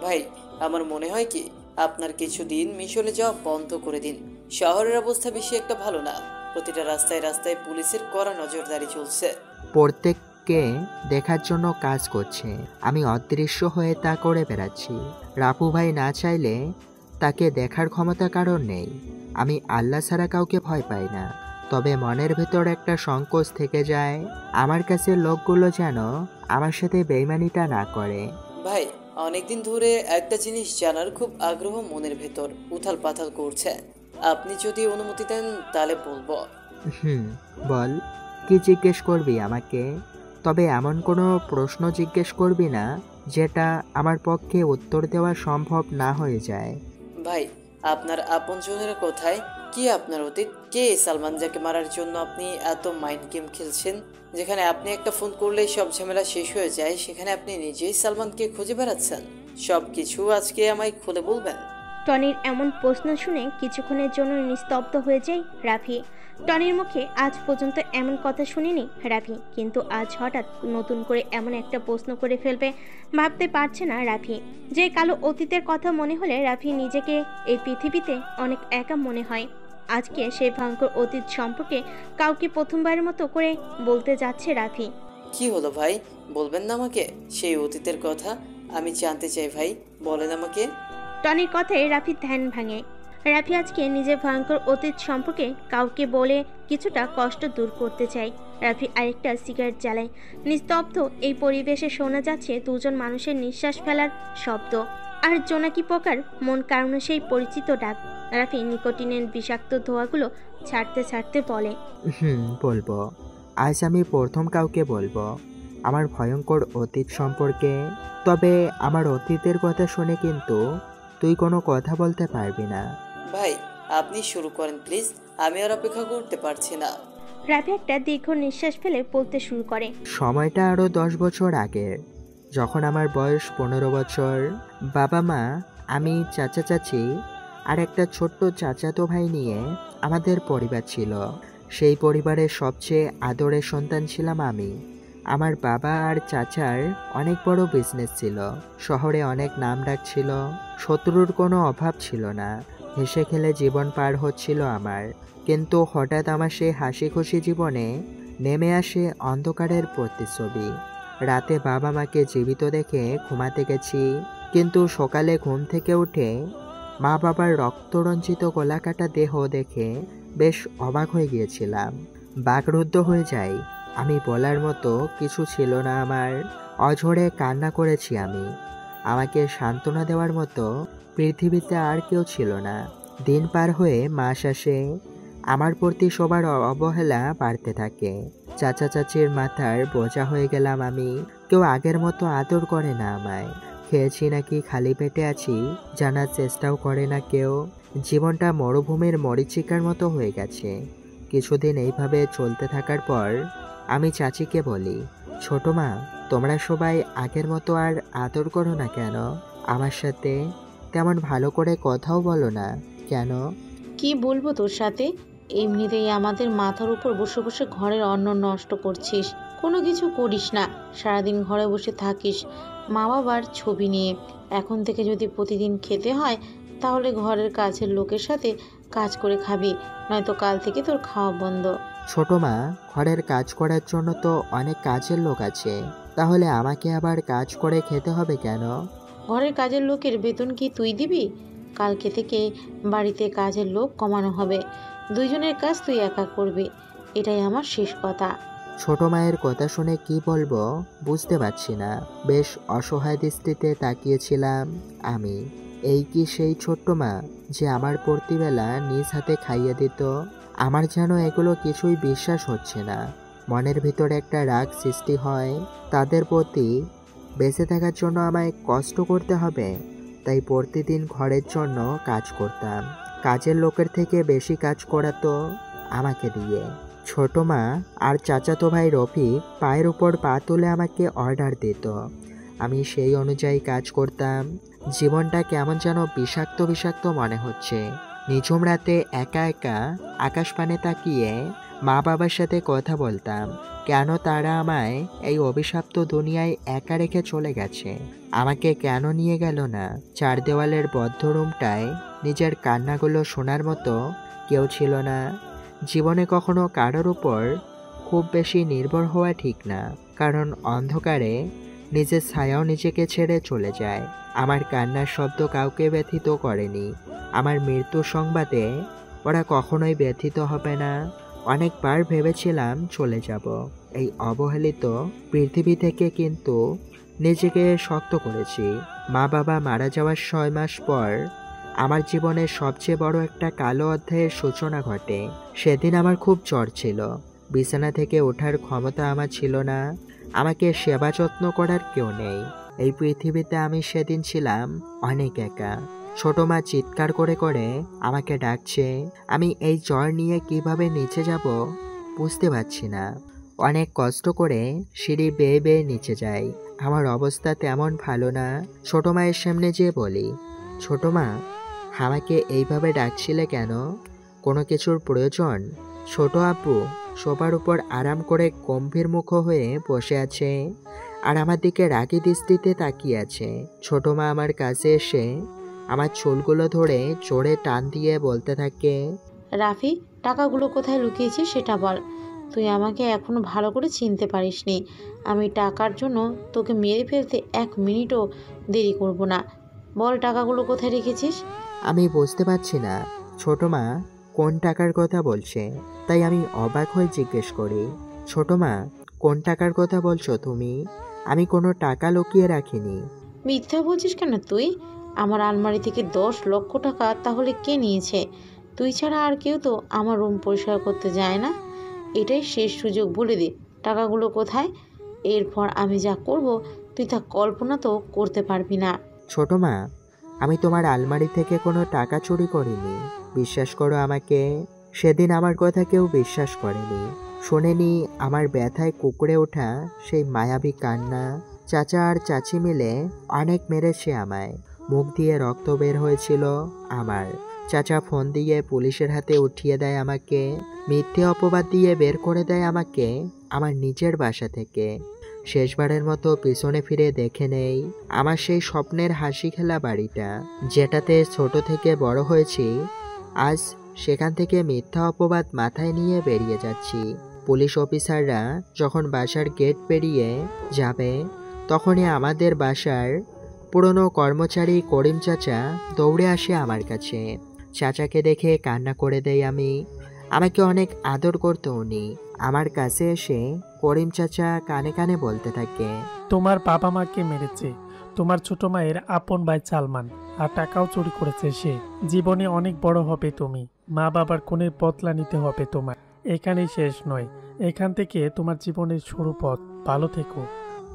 B: ভাই, আমার মনে হয় কি আপনার কিছুদিন মিশনে যাওয়া বন্ধ করে দিন। শহরের অবস্থা বেশি একটা ভালো না। প্রতিটা রাস্তায় রাস্তায় পুলিশের কড়া নজরদারি চলছে।
C: প্রত্যেককে দেখার জন্য কাজ করছে, আমি অদৃশ্য হয়ে তা করে বেড়াচ্ছি। রাফু ভাই না চাইলে তাকে দেখার ক্ষমতা কারণ নেই। আমি আল্লাহ ছাড়া কাউকে ভয় পাই না, তবে মনের ভেতর একটা সংকোচ থেকে যায়। আমার কাছে লোকগুলো যেন আমার সাথে বেইমানিটা না করে।
B: ভাই, অনেকদিন ধরে একটা জিনিস জানার খুব আগ্রহ মনের ভেতর উথাল পাথাল করছে। আপনি যদি অনুমতি দেন তাহলে বলবো।
C: বল, কি জিজ্ঞেস করবি আমাকে? তবে এমন কোনো প্রশ্ন জিজ্ঞেস করবি না যেটা আমার পক্ষে উত্তর দেওয়া সম্ভব না হয়ে যায়।
B: ভাই, আপনার আপনজনেরা কোথায়? কি আপনার অতীত? কে সালমান যাকে মারার জন্য আপনি এত মাইন্ড গেম খেলছেন? যেখানে আপনি একটা ফোন করলেই সব ঝামেলা শেষ হয়ে যায়, সেখানে আপনি নিজেই সালমানকে খুঁজে বেড়াচ্ছেন। সব কিছু আজকে আমায় খুলে বলবেন?
A: টনির এমন প্রশ্ন শুনে কিছুক্ষণের জন্য নিস্তব্ধ হয়ে যায় রাফি। টনির মুখে আজ পর্যন্ত এমন কথা শুনিনি রাফি, কিন্তু আজ হঠাৎ নতুন করে এমন একটা প্রশ্ন করে ফেলবে ভাবতে পারছে না রাফি। যে কালো অতীতের কথা মনে হলে রাফি নিজেকে এই পৃথিবীতে অনেক একা মনে হয়। আজকে সেই ভয়ঙ্কর অতীত সম্পর্কে কাউকে প্রথমবারের মতো করে বলতে যাচ্ছে রাফি।
B: কি হলো ভাই, বলবেন না আমাকে সেই অতীতের কথা? আমি জানতে চাই ভাই, বলেন আমাকে।
A: টনির কথায় রাফির ধ্যান ভাঙে। রাফি আজকে নিজের ভয়ঙ্কর অতীত সম্পর্কে কাউকে বলে কিছুটা কষ্ট দূর করতে চায়। রাফি আরেকটা সিগারেট জ্বালায়। নিস্তব্ধ এই পরিবেশে শোনা যাচ্ছে দুজন মানুষের নিঃশ্বাস ফেলার শব্দ আর জোনাকি পোকার মন কারণে সেই পরিচিত ডাক। রাফি নিকোটিনের বিষাক্ত ধোঁয়াগুলো ছাড়তে ছাড়তে বলে,
C: বলবো। আজ আমি প্রথম কাউকে বলবো আমার ভয়ঙ্কর অতীত সম্পর্কে। তবে আমার অতীতের কথা শুনে কিন্তু তুই কোনো কথা বলতে পারবি না।
B: ভাই, আপনি শুরু করেন প্লিজ, আমি আর অপেক্ষা করতে পারছি না।
A: রাফি একটা দীর্ঘ নিঃশ্বাস ফেলে বলতে শুরু করে।
C: সময়টা আরও 10 বছর আগের, যখন আমার বয়স 15 বছর। বাবা মা, আমি, চাচা চাচি আর একটা ছোট্ট চাচাতো ভাই নিয়ে আমাদের পরিবার ছিল। সেই পরিবারের সবচেয়ে আদরের সন্তান ছিলাম আমি। আমার বাবা আর চাচার অনেক বড় বিজনেস ছিল, শহরে অনেক নামডাক ছিল, শত্রুর কোনো অভাব ছিল না। হেসে খেলে জীবন পার হচ্ছিল আমার। কিন্তু হঠাৎ আমার সেই হাসি খুশি জীবনে নেমে আসে অন্ধকারের প্রতিচ্ছবি। রাতে বাবা মাকে জীবিত দেখে ঘুমাতে গেছি, কিন্তু সকালে ঘুম থেকে উঠে মা বাবার রক্তরঞ্জিত গলাকাটা দেহ দেখে বেশ অবাক হয়ে গিয়েছিলাম। বাকরুদ্ধ হয়ে যাই। আমি বলার মতো কিছু ছিল না আমার। অঝরে কান্না করেছি আমি। আমাকে সান্ত্বনা দেওয়ার মতো পৃথিবীতে আর কেউ ছিল না। দিন পার হয়ে মাস আসে। আমার প্রতি সবার অবহেলা বাড়তে থাকে। চাচা চাচির মাথার বোঝা হয়ে গেলাম আমি। কেউ আগের মতো আদর করে না আমায়। খেয়েছি নাকি খালি পেটে আছি জানার চেষ্টাও করে না কেউ। জীবনটা মরুভূমির মরীচিকার মতো হয়ে গেছে। কিছুদিন এইভাবে চলতে থাকার পর আমি চাচিকে বলি, ছোট মা, তোমরা সবাই আগের মতো আর আদর করো না কেন? আমার সাথে তেমন ভালো করে কথাও বলো না কেন?
M: কি বলবো তোর সাথে? এমনিতেই আমাদের মাথার উপর বসে বসে ঘরের অন্ন নষ্ট করছিস, কোনো কিছু করিস না, সারাদিন ঘরে বসে থাকিস মা বাবার ছবি নিয়ে। এখন থেকে যদি প্রতিদিন খেতে হয় তাহলে ঘরের কাছের লোকের সাথে কাজ করে খাবি, নয়তো কাল থেকে তোর খাওয়া বন্ধ।
C: ছোট মা, ঘরের কাজ করার জন্য তো অনেক কাজের লোক আছে, তাহলে আমাকে আবার কাজ করে খেতে হবে কেন?
M: ঘরের কাজের লোকের বেতন কি তুই দিবি? কালকে থেকে বাড়িতে কাজের লোক কমানো হবে, দুইজনের কাজ তুই একা করবি, এটাই আমার শেষ কথা।
C: ছোট মায়ের কথা শুনে কি বলবো বুঝতে পারছি না। বেশ অসহায় দৃষ্টিতে তাকিয়েছিলাম আমি। এই কি সেই ছোট্ট মা যে আমার প্রতিবেলা নিজ হাতে খাইয়ে দিত? আমার যেন এগুলো কিছুই বিশ্বাস হচ্ছে না। মনের ভিতরে একটা রাগ সৃষ্টি হয়। তাদের প্রতি বেঁচে থাকার জন্য আমায় কষ্ট করতে হবে, তাই প্রতিদিন ঘরের জন্য কাজ করতাম। কাজের লোকের থেকে বেশি কাজ করাতো আমাকে দিয়ে। ছোট মা আর চাচাতো ভাই রফিক পায়ের উপর পা তুলে আমাকে অর্ডার দিত, আমি সেই অনুযায়ী কাজ করতাম। জীবনটা কেমন যেন বিষাক্ত বিষাক্ত মনে হচ্ছে। নিঝুম রাতে একা একা আকাশপানে তাকিয়ে মা বাবার সাথে কথা বলতাম, কেন তারা আমায় এই অভিশপ্ত দুনিয়ায় একা রেখে চলে গেছে? আমাকে কেন নিয়ে গেল না? চার দেওয়ালের বদ্ধ রুমটায় নিজের কান্নাগুলো শোনার মতো কেউ ছিল না। জীবনে কখনো কারোর উপর খুব বেশি নির্ভর হওয়া ঠিক না, কারণ অন্ধকারে নিজের ছায়াও নিজেকে ছেড়ে চলে যায়। আমার কান্নার শব্দ কাউকে ব্যথিত করেনি। আমার মৃত্যুর সংবাদে ওরা কখনোই ব্যথিত হবে না। অনেকবার ভেবেছিলাম চলে যাব এই অবহেলিত পৃথিবী থেকে, কিন্তু নিজেকে শক্ত করেছি। মা বাবা মারা যাওয়ার 6 মাস পর আমার জীবনের সবচেয়ে বড় একটা কালো অধ্যায়ের সূচনা ঘটে। সেদিন আমার খুব জ্বর ছিল। বিছানা থেকে ওঠার ক্ষমতা আমার ছিল না। আমাকে সেবা যত্ন করার কেউ নেই। এই পৃথিবীতে আমি সেদিন ছিলাম অনেক একা। ছোট মা চিৎকার করে করে আমাকে ডাকছে। আমি এই জ্বর নিয়ে কিভাবে নিচে যাব বুঝতে পারছি না। অনেক কষ্ট করে সিঁড়ি বেয়ে বেয়ে নিচে যাই। আমার অবস্থা তেমন ভালো না। ছোট মায়ের সামনে যেয়ে বলি, ছোট মা, আমাকে এইভাবে ডাকছিলে কেন? কোনো কিছুর প্রয়োজন? ছোট আপু সোফার উপর আরাম করে গম্ভীর মুখ হয়ে বসে আছে আর আমার দিকে রাগী দৃষ্টিতে তাকিয়ে আছে। ছোট মা আমার কাছে এসে আমার চুলগুলো ধরে জোরে টান দিয়ে বলতে থাকে,
M: রাফি, টাকাগুলো কোথায় লুকিয়েছিস সেটা বল। তুই আমাকে এখনো ভালো করে চিনতে পারিসনি। আমি টাকার জন্য তোকে মেরে ফেলতে 1 মিনিটও দেরি করব না। বল টাকাগুলো কোথায় রেখেছিস?
C: আমি বুঝতে পারছি না ছোট মা কোন টাকার কথা বলছে। তাই আমি অবাক হয়ে জিজ্ঞেস করি, ছোট মা, কোন টাকার কথা বলছো তুমি? আমি কোনো টাকা লুকিয়ে রাখিনি।
M: মিথ্যা বলছিস কেন তুই? আমার আলমারি থেকে 10 লক্ষ টাকা তাহলে কে নিয়েছে? তুই ছাড়া আর কেউ তো আমার রুম পরিষ্কার করতে যায় না। এটাই শেষ সুযোগ, বলে দে টাকাগুলো কোথায়। এরপর আমি যা করব তুই তা কল্পনা তো করতে পারবি না।
C: ছোট মা, আমি তোমার আলমারি থেকে কোনো টাকা চুরি করিনি। বিশ্বাস করো আমাকে। সেদিন আমার কথা কেউ বিশ্বাস করেনি, শোনেনি আমার ব্যথায় কুঁকড়ে ওঠা সেই মায়াবী কান্না। চাচা আর চাচি মিলে অনেক মেরেছে আমায়। মুখ দিয়ে রক্ত বের হয়েছিল আমার। চাচা ফোন দিয়ে পুলিশের হাতে উঠিয়ে দেয় আমাকে। মিথ্যে অপবাদ দিয়ে বের করে দেয় আমাকে আমার নিজের বাসা থেকে। শেষবারের মতো পিছনে ফিরে দেখে নেই আমার সেই স্বপ্নের হাসি খেলা বাড়িটা, যেটাতে ছোট থেকে বড় হয়েছি। আজ সেখান থেকে মিথ্যা অপবাদ মাথায় নিয়ে বেরিয়ে যাচ্ছি। পুলিশ অফিসাররা যখন বাসার গেট পেরিয়ে যাবে, তখনই আমাদের বাসার পুরনো কর্মচারী করিম চাচা দৌড়ে আসে আমার কাছে। চাচাকে দেখে কান্না করে দেই আমি। আমাকে অনেক আদর করতো উনি। আমার কাছে এসে করিম চাচা কানে কানে বলতে থাকে,
N: তোমার বাবা মাকে মেরেছে তোমার ছোট মায়ের আপন ভাই সালমান, আর টাকাও চুরি করেছে সে। জীবনে অনেক বড় হবে তুমি। মা বাবার কোণের বদলা নিতে হবে তোমার। এখানেই শেষ নয়, এখান থেকে তোমার জীবনের শুরু পথ। ভালো থেকো।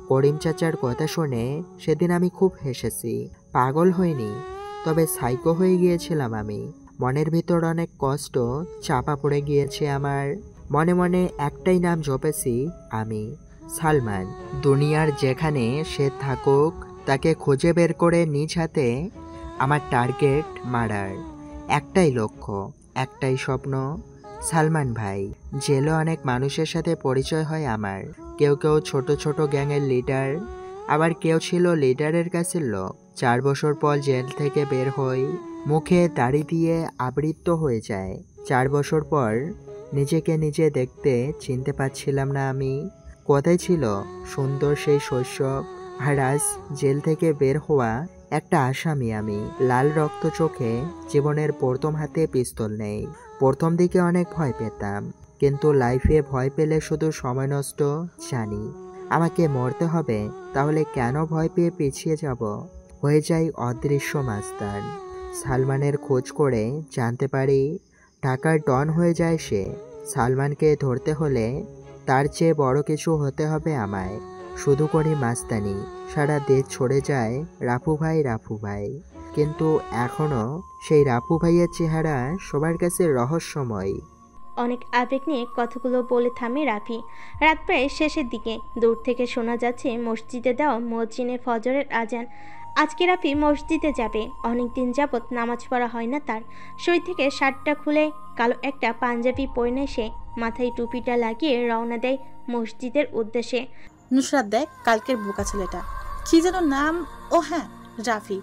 C: করিম চাচার কথা শুনে সেদিন আমি খুব হেসেছি। পাগল হইনি, তবে সাইকো হয়ে গিয়েছিলাম আমি। মনের ভিতর অনেক কষ্ট চাপা পড়ে গিয়েছে আমার। মনে মনে একটাই নাম জপেছি আমি, সালমান। দুনিয়ার যেখানে সে থাকুক, তাকে খুঁজে বের করে নিজ হাতে আমার টার্গেট মারার। একটাই লক্ষ্য, একটাই স্বপ্ন, সালমান ভাই। জেলে অনেক মানুষের সাথে পরিচয় হয় আমার। কেউ কেউ ছোট ছোট গ্যাংয়ের লিডার, আবার কেউ ছিল লিডারের কাছের লোক। 4 বছর পর জেল থেকে বের হই, মুখে দাড়ি দিয়ে আবৃত হয়ে যায়। 4 বছর পর নিজেকে নিজে দেখতে চিনতে পারছিলাম না আমি। কোথায় ছিল সুন্দর সেই শৈশব? আর আজ জেল থেকে বের হওয়া একটা আসামি আমি। লাল রক্ত চোখে, জীবনের প্রথম হাতে পিস্তল নেই। প্রথম দিকে অনেক ভয় পেতাম, কিন্তু লাইফে ভয় পেলে শুধু সময় নষ্ট। জানি আমাকে মরতে হবে, তাহলে কেন ভয় পেয়ে পিছিয়ে যাব? হয়ে যাই অদৃশ্য মাস্তান। সালমানের খোঁজ করে জানতে পারি ঢাকার ডন হয়ে যায় সে। সালমানকে ধরতে হলে তার চেয়ে বড় কিছু হতে হবে আমায়। শুধু করি মাস্তানি, সারা দেশ ছড়ে যায় রাফু ভাই রাফু ভাই। কিন্তু এখনও সেই রাফু ভাইয়ের চেহারা সবার কাছে রহস্যময়।
A: অনেক আবেগ নিয়ে কথাগুলো বলে থামে রাফি। রাত প্রায় শেষের দিকে। দূর থেকে শোনা যাচ্ছে মসজিদে দেওয়া মুয়াজ্জিনের ফজরের আজান। আজকে রাফি মসজিদে যাবে। অনেকদিন যাবৎ নামাজ পড়া হয় না তার। শরীর থেকে শার্টটা খুলে কালো একটা পাঞ্জাবি পরে সে মাথায় টুপিটা লাগিয়ে রওনা দেয় মসজিদের উদ্দেশ্যে।
O: নুসরাত দেখ কালকের বোকা ছেলেটা, কি যেন নাম, ও হ্যাঁ রাফি,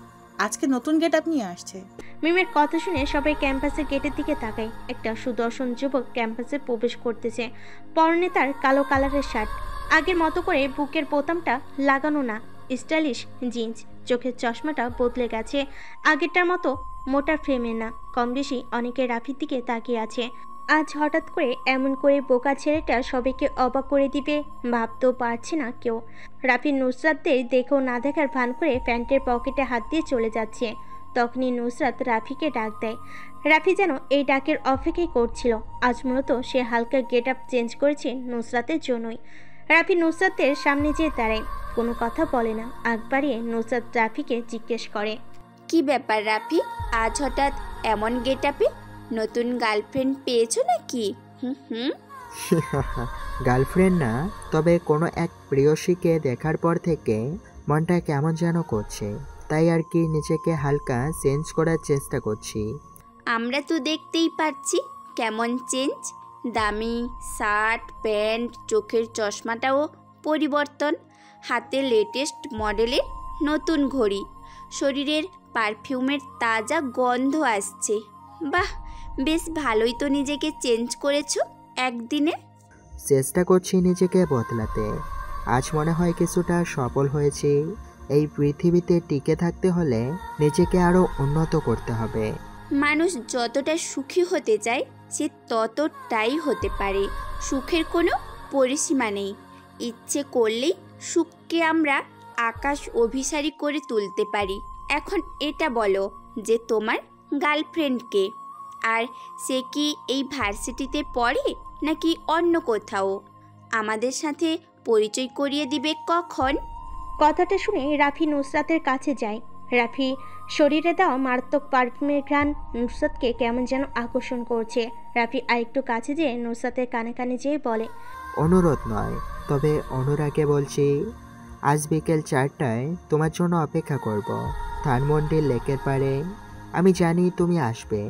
O: আজকে নতুন গেট আপ নিয়ে আসছে।
A: মিমের কথা শুনে সবাই ক্যাম্পাসের গেটের দিকে তাকায়। একটা সুদর্শন যুবক ক্যাম্পাসে প্রবেশ করতেছে। পরনে তার কালো কালারের শার্ট, আগের মতো করে বুকের বোতামটা লাগানো না, স্টাইলিশ জিন্স, চোখের চশমাটা বদলে গেছে, আগেরটার মতো মোটা ফ্রেমের না। কম বেশি অনেকে রাফির দিকে তাকিয়ে আছে। আজ হঠাৎ করে এমন করে বোকা ছেলেটা সবাইকে অবাক করে দিবে ভাবতেও পারছে না কেউ। রাফি নুসরাতদের দেখেও না দেখার ভান করে প্যান্টের পকেটে হাত দিয়ে চলে যাচ্ছে। তখনই নুসরাত রাফিকে ডাক দেয়। রাফি যেন এই ডাকের অপেক্ষাই করছিল। আজ মূলত সে হালকা গেট আপ চেঞ্জ করেছে নুসরাতের জন্যই। রাফি নুসরাতের সামনে যেয়ে দাঁড়ায়, কোনো কথা বলে না। আগ বাড়িয়ে নুসরাত রাফিকে জিজ্ঞেস করে,
F: কি ব্যাপার রাফি, আজ হঠাৎ এমন গেট আপে? নতুন গার্লফ্রেন্ড পেয়েছো নাকি? হুম
C: গার্লফ্রেন্ড না, তবে কোনো এক প্রেয়সীকে দেখার পর থেকে মনটা কেমন যেন করছে, তাই আর কি নিজেকে হালকা চেঞ্জ করার চেষ্টা করছি।
F: আমরা তো দেখতেই পাচ্ছি কেমন চেঞ্জ, দামি শার্ট প্যান্ট, চোখের চশমাটাও পরিবর্তন, হাতে লেটেস্ট মডেলের নতুন ঘড়ি, শরীরের পারফিউমের তাজা গন্ধ আসছে। বাহ, বেশ ভালোই তো নিজেকে চেঞ্জ করেছো একদিনে।
C: চেষ্টা করছি নিজেকে বদলাতে, আজ মনে হয় কিছুটা সফল হয়েছি। এই পৃথিবীতে টিকে থাকতে হলে নিজেকে আরো উন্নত করতে হবে।
F: মানুষ যতটা সুখী হতে চায় সে ততটাই হতে পারে। সুখের কোনো পরিসীমা নেই। ইচ্ছে করলেই সুখকে আমরা আকাশ অভিসারী করে তুলতে পারি। এখন এটা বলো যে তোমার গার্লফ্রেন্ডকে, আর সে কি এই ভার্সিটিতে পড়ে নাকি অন্য কোথাও? আমাদের সাথে পরিচয় করিয়ে দিবে কখন?
A: কথাটা শুনে রাফি নুসরাতের কাছে যায়। রাফি শরীরে দেওয়া মারাত্মক পারফিউমের ঘ্রাণ নুসরাতকে কেমন যেন আকর্ষণ করছে। রাফি আরেকটু কাছে যেয়ে নুসরাতের কানে কানে যেয়ে বলে,
C: অনুরোধ নয়, তবে অনুরাগে বলছি, আজ বিকেল 4টায় তোমার জন্য অপেক্ষা করব ধানমন্ডির লেকের পাড়ে। আমি জানি তুমি আসবে,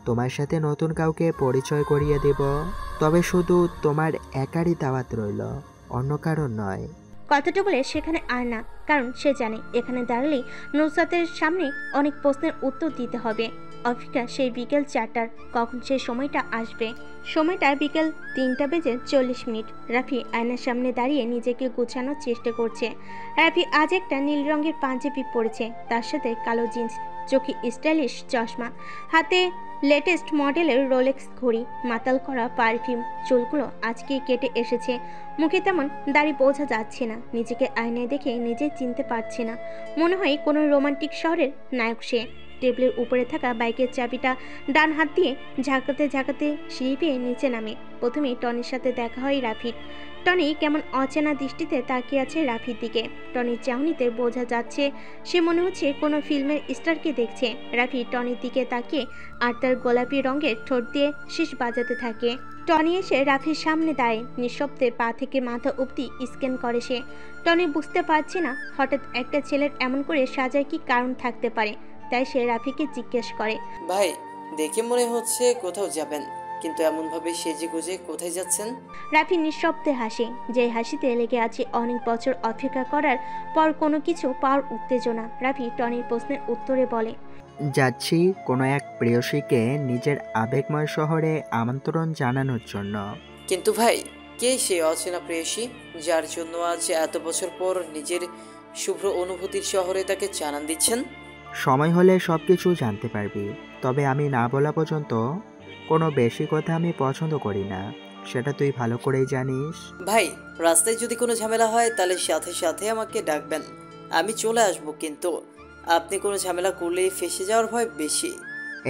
C: তোমার সাথে নতুন কাউকে পরিচয় করিয়ে দেব, তবে শুধু তোমার একারই দাওয়াত রইল, অন্য কারণ নয়।
A: কথাটা বলে সেখানে আর না, কারণ সে জানে এখানে দাঁড়ালেই নুসরাতের সামনে অনেক প্রশ্নের উত্তর দিতে হবে। অপেক্ষা সেই বিকেল 4টার, কখন সেই সময়টা আসবে। সময়টা বিকেল 3:40। রাফি আয়নার সামনে দাঁড়িয়ে নিজেকে গোছানোর চেষ্টা করছে। রাফি আজ একটা নীল রঙের পাঞ্জাবি পরেছে, তার সাথে কালো জিন্স, চোখে স্টাইলিশ চশমা, হাতে লেটেস্ট মডেলের রোলেক্স ঘড়ি, মাতাল করা পারফিউম, চুলগুলো আজকেই কেটে এসেছে। মুখে তেমন দাড়ি বোঝা যাচ্ছে না। নিজেকে আয়নায় দেখে নিজে চিনতে পারছে না। মনে হয় কোনো রোমান্টিক শহরের নায়ক সে। টেবিলের উপরে থাকা বাইকের চাবিটা ডান হাত দিয়ে ঝাঁকাতে ঝাঁকাতে সিঁড়ি পেয়ে নিচে নামে। প্রথমে টনির সাথে দেখা হয় রাফির। টনি কেমন অচেনা দৃষ্টিতে তাকিয়ে আছে রাফির দিকে। টনির চাহনিতে বোঝা যাচ্ছে সে মনে হচ্ছে কোনো ফিল্মের স্টারকে দেখছে। রাফি টনির দিকে তাকিয়ে আর তার গোলাপি রঙের ঠোঁট দিয়ে শীষ বাজাতে থাকে। টনি এসে রাফির সামনে দাঁড়ায়, নিঃশব্দে পা থেকে মাথা অবধি স্ক্যান করে সে। টনি বুঝতে পারছে না হঠাৎ একটা ছেলের এমন করে সাজায় কি কারণ থাকতে পারে, তাই সে রাফিকে জিজ্ঞেস করে,
B: ভাই দেখে মনে হচ্ছে কোথাও যাবেন, কিন্তু এমনভাবে সেজে গুজে কোথায় যাচ্ছেন?
A: রাফি নিঃশব্দে হাসে, যে হাসিতে লেগে আছে অনেক বছর অপেক্ষা করার পর কোনো কিছু পাওয়ার উত্তেজনা। রাফি টনির প্রশ্নের উত্তরে বলে,
C: যাচ্ছি কোনো এক প্রেয়সীকে নিজের আবেগময় শহরে আমন্ত্রণ জানানোর জন্য।
B: কিন্তু ভাই, কে সে অচেনা প্রেয়সী যার জন্য আজ এত বছর পর নিজের শুভ্র অনুভূতির শহরে তাকে জানান দিচ্ছেন?
C: সময় হলে সব কিছু জানতে পারবি, তবে আমি না বলা পর্যন্ত কোনো বেশি কথা আমি পছন্দ করি না, সেটা তুই ভালো করেই জানিস।
B: ভাই, রাস্তায় যদি কোনো ঝামেলা হয় তাহলে সাথে সাথে আমাকে ডাকবেন, আমি চলে আসবো, কিন্তু আপনি কোনো ঝামেলা করলেই ফেসে যাওয়ার ভয় বেশি।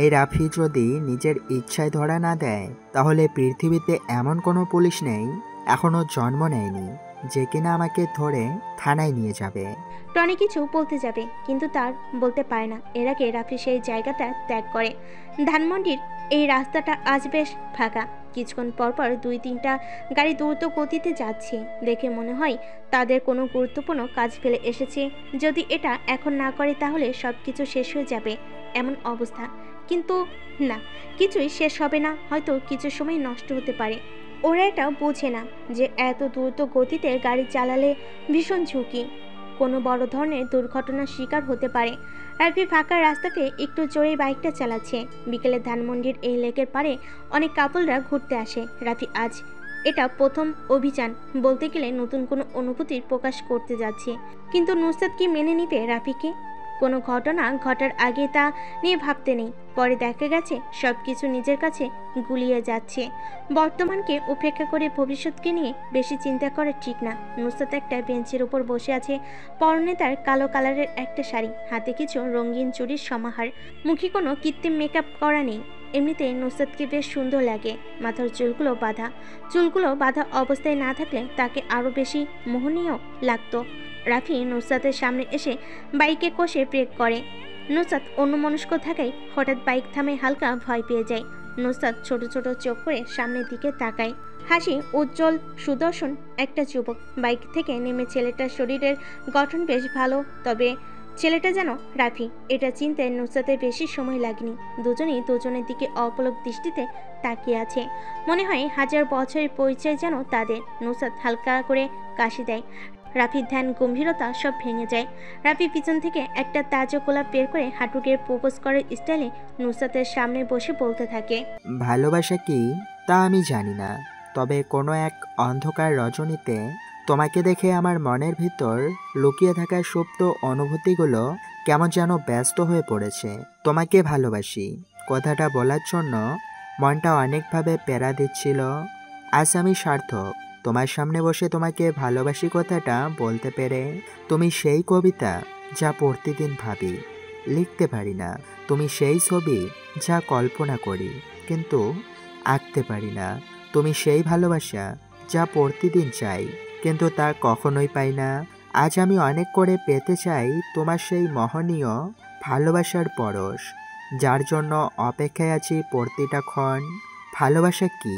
C: এই রাফি যদি নিজের ইচ্ছায় ধরা না দেয়, তাহলে পৃথিবীতে এমন কোনো পুলিশ নেই, এখনো জন্ম নেয়নি, যে কিনা আমাকে ধরে থানায় নিয়ে যাবে।
A: টনি কিছু বলতে যাবে, কিন্তু তার বলতে পারে না। এর আগে রাফি সেই জায়গাটা ত্যাগ করে। ধানমন্ডির এই রাস্তাটা আজ বেশ ফাঁকা। কিছুক্ষণ পরপর 2-3টা গাড়ি দ্রুত গতিতে যাচ্ছে। দেখে মনে হয় তাদের কোনো গুরুত্বপূর্ণ কাজ ফেলে এসেছে। যদি এটা এখন না করে তাহলে সব কিছু শেষ হয়ে যাবে এমন অবস্থা। কিন্তু না, কিছুই শেষ হবে না, হয়তো কিছু সময় নষ্ট হতে পারে। ওরা এটা বোঝে না যে এত দ্রুত গতিতে গাড়ি চালালে ভীষণ ঝুঁকি, কোনো বড় ধরনের দুর্ঘটনার শিকার হতে পারে। রাফি ফাঁকা রাস্তা পেয়ে একটু জোরেই বাইকটা চালাচ্ছে। বিকেলে ধানমন্ডির এই লেকের পাড়ে অনেক কাপলরা ঘুরতে আসে। রাফি আজ এটা প্রথম অভিযান, বলতে গেলে নতুন কোনো অনুভূতির প্রকাশ করতে যাচ্ছে। কিন্তু নুসরাত কি মেনে নিবে রাফিকে? কোনো ঘটনা ঘটার আগে তা নিয়ে ভাবতে নেই, পরে দেখা গেছে সব কিছু নিজের কাছে গুলিয়ে যাচ্ছে। বর্তমানকে উপেক্ষা করে ভবিষ্যৎকে নিয়ে বেশি চিন্তা করা ঠিক না। নুসরাত একটা বেঞ্চের উপর বসে আছে, পরনে তার কালো কালারের একটা শাড়ি, হাতে কিছু রঙিন চুড়ির সমাহার, মুখে কোনো কৃত্রিম মেকআপ করা নেই। এমনিতে নুসরাতকে বেশ সুন্দর লাগে। মাথার চুলগুলো বাঁধা অবস্থায় না থাকলে তাকে আরও বেশি মোহনীয় লাগতো। রাফি নুসরাতের সামনে এসে বাইকে কষে ব্রেক করে। নুসরাত অন্যমনস্ক থাকায় হঠাৎ বাইক থামে, হালকা ভয় পেয়ে যায়। নুসরাত ছোট ছোট চোখ করে সামনের দিকে তাকায়। হাসি উজ্জ্বল সুদর্শন একটা যুবক বাইক থেকে নেমে। ছেলেটার শরীরের গঠন বেশ ভালো, তবে ছেলেটা যেন রাফি এটা চিনতে নুসরাতের বেশি সময় লাগেনি। দুজনেই দুজনের দিকে অপলক দৃষ্টিতে তাকিয়ে আছে। মনে হয় হাজার বছরের পরিচয় যেন তাদের। নুসরাত হালকা করে কাশি দেয়। রাফির ধ্যান গম্ভীরতা সব ভেঙে যায়। রাফি পিছন থেকে একটা তাজা গোলাপ বের করে হাঁটুকে প্রপোজ করার স্টাইলে নুসরাতের সামনে বসে বলতে থাকে,
C: ভালোবাসা কি তা আমি জানি না, তবে কোনো এক অন্ধকার রজনীতে তোমাকে দেখে আমার মনের ভিতর লুকিয়ে থাকা সুপ্ত অনুভূতিগুলো কেমন যেন ব্যস্ত হয়ে পড়েছে। তোমাকে ভালোবাসি কথাটা বলার জন্য মনটা অনেকভাবে প্যারা দিচ্ছিল। আজ আমি সার্থক, তোমার সামনে বসে তোমাকে ভালোবাসি কথাটা বলতে পেরে। তুমি সেই কবিতা যা প্রতিদিন ভাবি, লিখতে পারি না। তুমি সেই ছবি যা কল্পনা করি কিন্তু আঁকতে পারি না। তুমি সেই ভালোবাসা যা প্রতিদিন চাই কিন্তু তা কখনোই পাই না। আজ আমি অনেক করে পেতে চাই তোমার সেই মহনীয় ভালোবাসার পরশ, যার জন্য অপেক্ষায় আছি প্রতিটা ক্ষণ। ভালোবাসা কি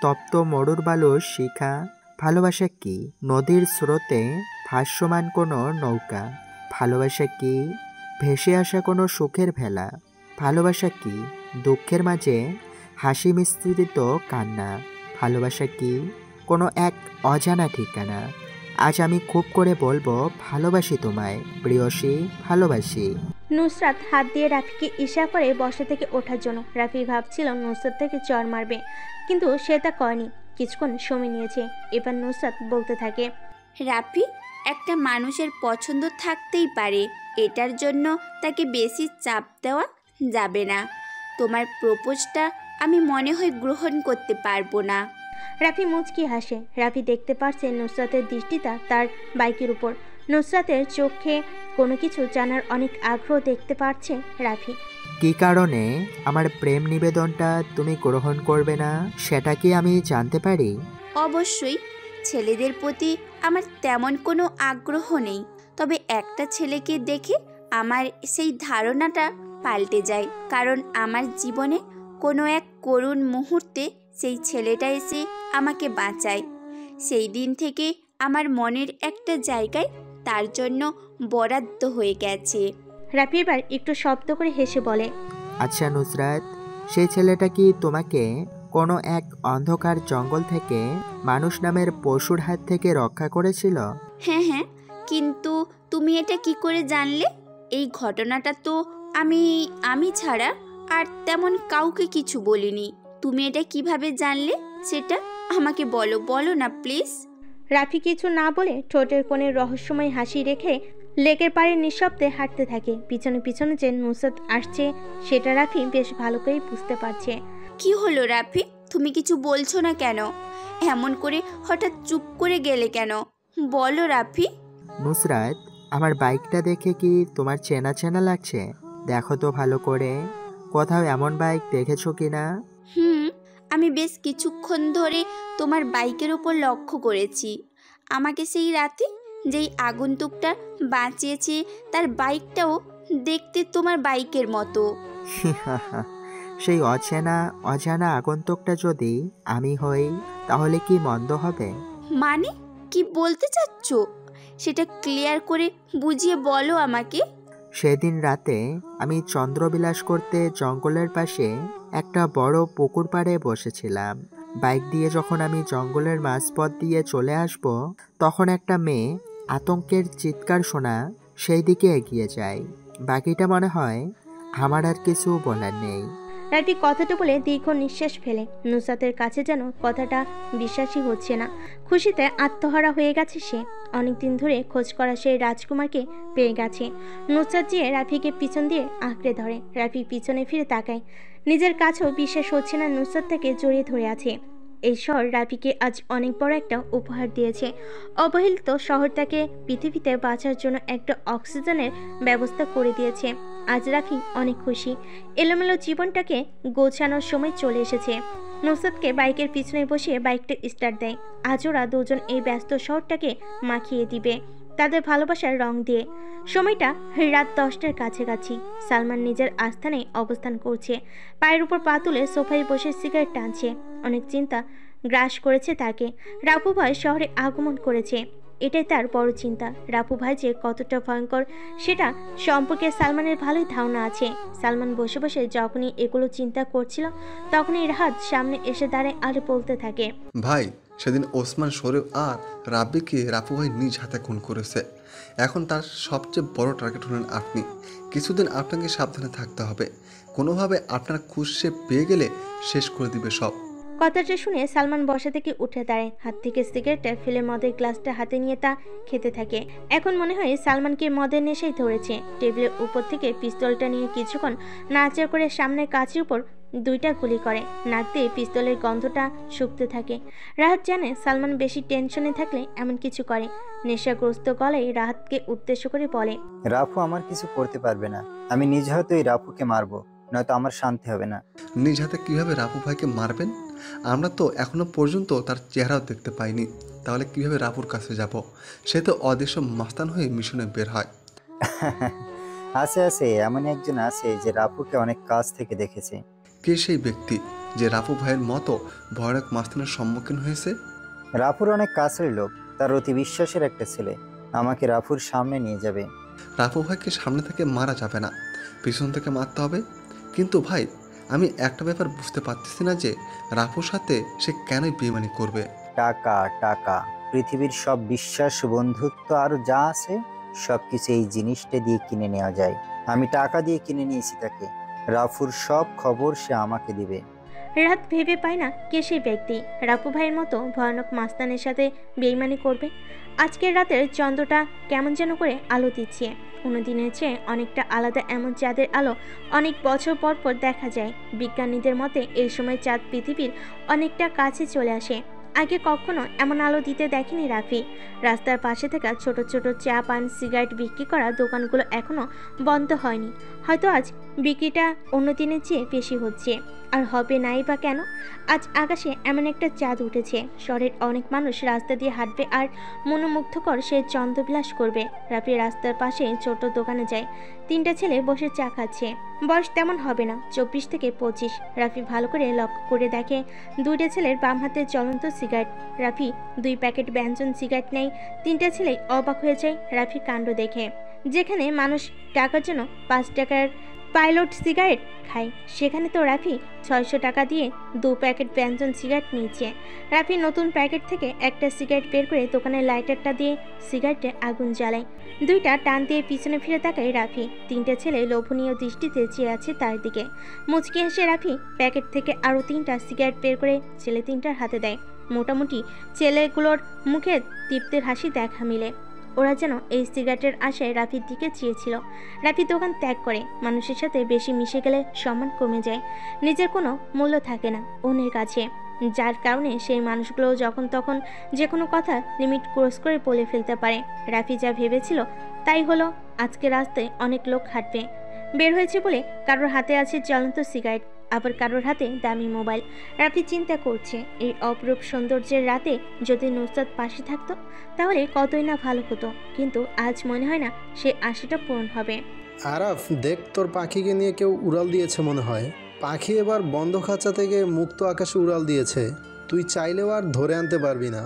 C: তপ্ত মরুর বালুর শিখা? ভালোবাসা কি নদীর স্রোতে ভাসমান কোনো নৌকা? ভালোবাসা কি ভেসে আসা কোনো সুখের ভেলা? ভালোবাসা কি দুঃখের মাঝে হাসি মিশ্রিত কান্না? ভালোবাসা কি কোনো এক অজানা ঠিকানা? আজ আমি খুব করে বলবো ভালোবাসি তোমায় প্রিয়সী, ভালোবাসি।
A: নুসরাত হাত দিয়ে রাফিকে ইশারা করে বসা থেকে ওঠার জন্য। রাফি ভাবছিল নুসরাত থেকে চড় মারবে, কিন্তু সে তা করেনি। কিছুক্ষণ সময় নিয়েছে। এবার নুসরাত বলতে থাকে,
F: রাফি, একটা মানুষের পছন্দ থাকতেই পারে, এটার জন্য তাকে বেশি চাপ দেওয়া যাবে না। তোমার প্রপোজটা আমি মনে হয় গ্রহণ করতে পারবো না।
A: রাফি মুচকি হাসে। রাফি দেখতে পারছে নুসরাতের দৃষ্টিটা তার বাইকের উপর। নুসরাতের চোখে কোনো কিছু জানার অনেক আগ্রহ দেখতে পাচ্ছে রাফি।
C: কী কারণে আমার প্রেম নিবেদনটা তুমি গ্রহণ করবে না সেটা কি আমি জানতে পারি?
F: অবশ্যই, ছেলেদের প্রতি আমার তেমন কোনো আগ্রহ নেই, তবে একটা ছেলেকে দেখে আমার সেই ধারণাটা পাল্টে যায়। কারণ আমার জীবনে কোনো এক করুণ মুহূর্তে সেই ছেলেটা এসে আমাকে বাঁচায়। সেই দিন থেকে আমার মনের একটা জায়গায় তার জন্য বরাদ্দ হয়ে গেছে।
A: রাফি এবার একটু শব্দ করে হেসে বলে,
C: আচ্ছা নুসরাত, সেই ছেলেটা কি তোমাকে কোনো এক অন্ধকার জঙ্গল থেকে মানুষ নামের পশুর হাত থেকে রক্ষা করেছিল?
F: হ্যাঁ হ্যাঁ, কিন্তু তুমি এটা কি করে জানলে? এই ঘটনাটা তো আমি ছাড়া আর তেমন কাউকে কিছু বলিনি। তুমি এটা কিভাবে জানলে সেটা আমাকে বলো না প্লিজ।
A: রাফি কিছু না বলে ঠোঁটের কোণে রহস্যময় হাসি রেখে লেকের পাড়ে নিঃশব্দে হাঁটতে থাকে। পিছনে পিছনে যে নুসরাত আসছে সেটা রাফি বেশ ভালো করেই বুঝতে পারছে।
F: কি হলো রাফি, তুমি কিছু বলছো না কেন? এমন করে হঠাৎ চুপ করে গেলে কেন? বলো রাফি।
C: নুসরাত, আমার বাইকটা দেখে কি তোমার চেনা চেনা লাগছে? দেখো তো ভালো করে, কোথাও এমন বাইক দেখেছো কিনা?
F: আমি বেশ কিছুক্ষণ ধরে তোমার বাইকের ওপর লক্ষ্য করেছি। আমাকে সেই রাতে যেই আগন্তুকটা বাঁচিয়েছে তার বাইকটাও দেখতে তোমার বাইকের মতো।
C: সেই অজানা আগন্তুকটা যদি আমি হই তাহলে কি মন্দ হবে?
F: মানে কি বলতে চাচ্ছ? সেটা ক্লিয়ার করে বুঝিয়ে বলো আমাকে।
C: সেদিন রাতে আমি চন্দ্রবিলাস করতে জঙ্গলের পাশে একটা বড় পুকুর পাড়ে বসেছিলাম। বাইক দিয়ে যখন আমি জঙ্গলের মাঝপথ দিয়ে চলে আসব, তখন একটা মেয়ে আতঙ্কের চিৎকার শোনা সেই দিকে এগিয়ে যায়। বাকিটা মনে হয় আমার আর কিছু বলার নেই।
A: রাফি কথাটা বলে দীর্ঘ নিঃশ্বাস ফেলে। নুসরাতের কাছে যেন কথাটা বিশ্বাসই হচ্ছে না। খুশিতে আত্মহারা হয়ে গেছে সে। অনেকদিন ধরে খোঁজ করা সেই রাজকুমারকে পেয়ে গেছে। নুসরাত যেয়ে রাফিকে পিছন দিয়ে আঁকড়ে ধরে। রাফি পিছনে ফিরে তাকায়। নিজের কাছেও বিশ্বাস হচ্ছে না নুসরাত তাকে জড়িয়ে ধরে আছে। এই শহর রাফিকে আজ অনেক বড় একটা উপহার দিয়েছে। অবহেলিত শহর তাকে পৃথিবীতে বাঁচার জন্য একটা অক্সিজেনের ব্যবস্থা করে দিয়েছে। আজ রাফি অনেক খুশি। এলোমেলো জীবনটাকে গোছানোর সময় চলে এসেছে। নুসরাতকে বাইকের পিছনে বসিয়ে বাইকটা স্টার্ট দেয়। আজ ওরা দুজন এই ব্যস্ত শহরটাকে মাখিয়ে দিবে তাদের ভালোবাসার রং দিয়ে। সময়টা রাত 10টার কাছাকাছি। সালমান নিজের আস্থানে অবস্থান করছে। পায়ের উপর পা তুলে সোফায় বসে সিগারেট টানছে। অনেক চিন্তা গ্রাস করেছে তাকে। রাপু ভাই শহরে আগমন করেছে, এটাই তার বড় চিন্তা। রাপু ভাই যে কতটা ভয়ঙ্কর সেটা সম্পর্কে সালমানের ভালোই ধারণা আছে। সালমান বসে বসে যখনই এগুলো চিন্তা করছিল, তখনই রাহাত সামনে এসে দাঁড়ায় আর বলতে থাকে,
P: ভাই সেদিন ওসমান শরীফ আর রাব্বিকে রাপু ভাই নিজ হাতে খুন করেছে। এখন তার সবচেয়ে বড় টার্গেট হলেন আপনি। কিছুদিন আপনাকে সাবধানে থাকতে হবে। কোনোভাবে আপনার খুশ সে পেয়ে গেলে শেষ করে দিবে সব।
A: কথাটা শুনে সালমান বসা থেকে উঠে দাঁড়ায়। হাত থেকে সিগারেটটা ফেলে মদের গ্লাসটা হাতে নিয়ে তা খেতে থাকে। এখন মনে হয় সালমানকে মদের নেশাই ধরেছে। টেবিলের উপর থেকে পিস্তলটা নিয়ে কিছুক্ষণ নাড়াচাড়া করে সামনের কাচের উপর 2টা গুলি করে। নাক দিয়ে পিস্তলের গন্ধটা শুকতে থাকে। রাহাত জানে সালমান বেশি টেনশনে থাকলে এমন কিছু করে। নেশাগ্রস্ত গলায় রাহাতকে উদ্দেশ্য করে বলে,
Q: রাফু আমার কিছু করতে পারবে না। আমি নিজ হাতে ওই রাফুকে মারবো, নয়তো আমার শান্তি হবে না।
P: নিজ হাতে কিভাবে রাপু ভাইকে মারবেন? আমরা তো এখনো পর্যন্ত তার চেহারাও দেখতে পাইনি। তাহলে কিভাবে রাপুর কাছে যাব? সে তো অদৃশ্য মাস্তান হয়ে মিশনে বের হয়।
Q: আছে এমন একজন আছে যে রাফুকে অনেক কাছ থেকে দেখেছে।
P: কে সেই ব্যক্তি যে রাপু ভাইয়ের মতো ভয়ানক মাস্তানের সম্মুখীন হয়েছে?
Q: রাফুর অনেক কাছের লোক, তার অতি বিশ্বাসের একটা ছেলে। আমাকে রাফুর সামনে নিয়ে যাবে।
P: রাপু ভাইকে সামনে থেকে মারা যাবে না, পিছন থেকে মারতে হবে। কিন্তু ভাই, আমি একটা ব্যাপার বুঝতে পারতেছি না যে রাপুর সাথে সে কেনই বেইমানি করবে।
Q: টাকা পৃথিবীর সব বিশ্বাস, বন্ধুত্ব আর যা আছে সবকিছু এই জিনিসটা দিয়ে কিনে নেওয়া যায়। আমি টাকা দিয়ে কিনে নিয়েছি তাকে। রাফুর সব খবর সে আমাকে দিবে।
A: রাত ভেবে পায় না কে সেই ব্যক্তি রাপু ভাইয়ের মতো ভয়ানক মাস্তানের সাথে বেইমানি করবে। আজকের রাতের চন্দ্রটা কেমন যেন করে আলো দিচ্ছে। অন্যদিনের চেয়ে অনেকটা আলাদা। এমন চাঁদের আলো অনেক বছর পর পর দেখা যায়। বিজ্ঞানীদের মতে এই সময় চাঁদ পৃথিবীর অনেকটা কাছে চলে আসে। আগে কখনো এমন আলো দিতে দেখেনি রাফি। রাস্তার পাশে থাকা ছোট ছোট চা, পান, সিগারেট বিক্রি করা দোকানগুলো এখনো বন্ধ হয়নি। হয়তো আজ বিক্রিটা অন্য দিনের চেয়ে বেশি হচ্ছে। আর হবে নাই বা কেন? আজ আকাশে এমন একটা চাঁদ উঠেছে। শহরের অনেক মানুষ রাস্তা দিয়ে হাঁটবে আর মনোমুগ্ধকর সে চন্দ্রবিলাস করবে। রাফি রাস্তার পাশে ছোট দোকানে যায়। 3টা ছেলে বসে চা খাচ্ছে। বয়স তেমন হবে না, 24 থেকে 25। রাফি ভালো করে লক্ষ্য করে দেখে 2টা ছেলের বাম হাতে জ্বলন্ত সিগারেট। রাফি 2 প্যাকেট ব্যঞ্জন সিগারেট নেয়। 3টা ছেলেই অবাক হয়ে যায় রাফির কাণ্ড দেখে। যেখানে মানুষ টাকার জন্য 5 টাকার পাইলট সিগারেট খায়, সেখানে তো রাফি 600 টাকা দিয়ে 2 প্যাকেট ব্যঞ্জন সিগারেট নিয়েছে। রাফি নতুন প্যাকেট থেকে একটা সিগারেট বের করে দোকানের লাইটারটা দিয়ে সিগারেটে আগুন জ্বালায়। 2টা টান দিয়ে পিছনে ফিরে তাকায় রাফি। 3টে ছেলে লোভনীয় দৃষ্টিতে চেয়ে আছে তার দিকে। মুচকি হেসে রাফি প্যাকেট থেকে আরও 3টা সিগারেট বের করে ছেলে 3টার হাতে দেয়। মোটামুটি ছেলেগুলোর মুখে তৃপ্তির হাসি দেখা মিলে। ওরা যেন এই সিগারেটের আশায় রাফির দিকে চেয়েছিল। রাফি দোকান ত্যাগ করে। মানুষের সাথে বেশি মিশে গেলে সম্মান কমে যায়। নিজের কোনো মূল্য থাকে না অন্যের কাছে, যার কারণে সেই মানুষগুলো যখন তখন যে কোনো কথা লিমিট ক্রস করে বলে ফেলতে পারে। রাফি যা ভেবেছিল তাই হলো। আজকে রাস্তায় অনেক লোক হাঁটবে বের হয়েছে বলে কারোর হাতে আছে জ্বলন্ত সিগারেট, আবার কারোর হাতে দামি মোবাইল। রাফি চিন্তা করছে এই অপরূপ সৌন্দর্যের রাতে যদি নুসরাত পাশে থাকতো তাহলে কতই না ভালো হতো। কিন্তু আজ মনে হয় না সে আশাটা পূরণ হবে।
L: আরাফ, দেখ তোর পাখিকে নিয়ে কেউ উড়াল দিয়েছে মনে হয়। পাখি এবার বন্ধ খাঁচা থেকে মুক্ত আকাশে উড়াল দিয়েছে। তুই চাইলেও আর ধরে আনতে পারবি না।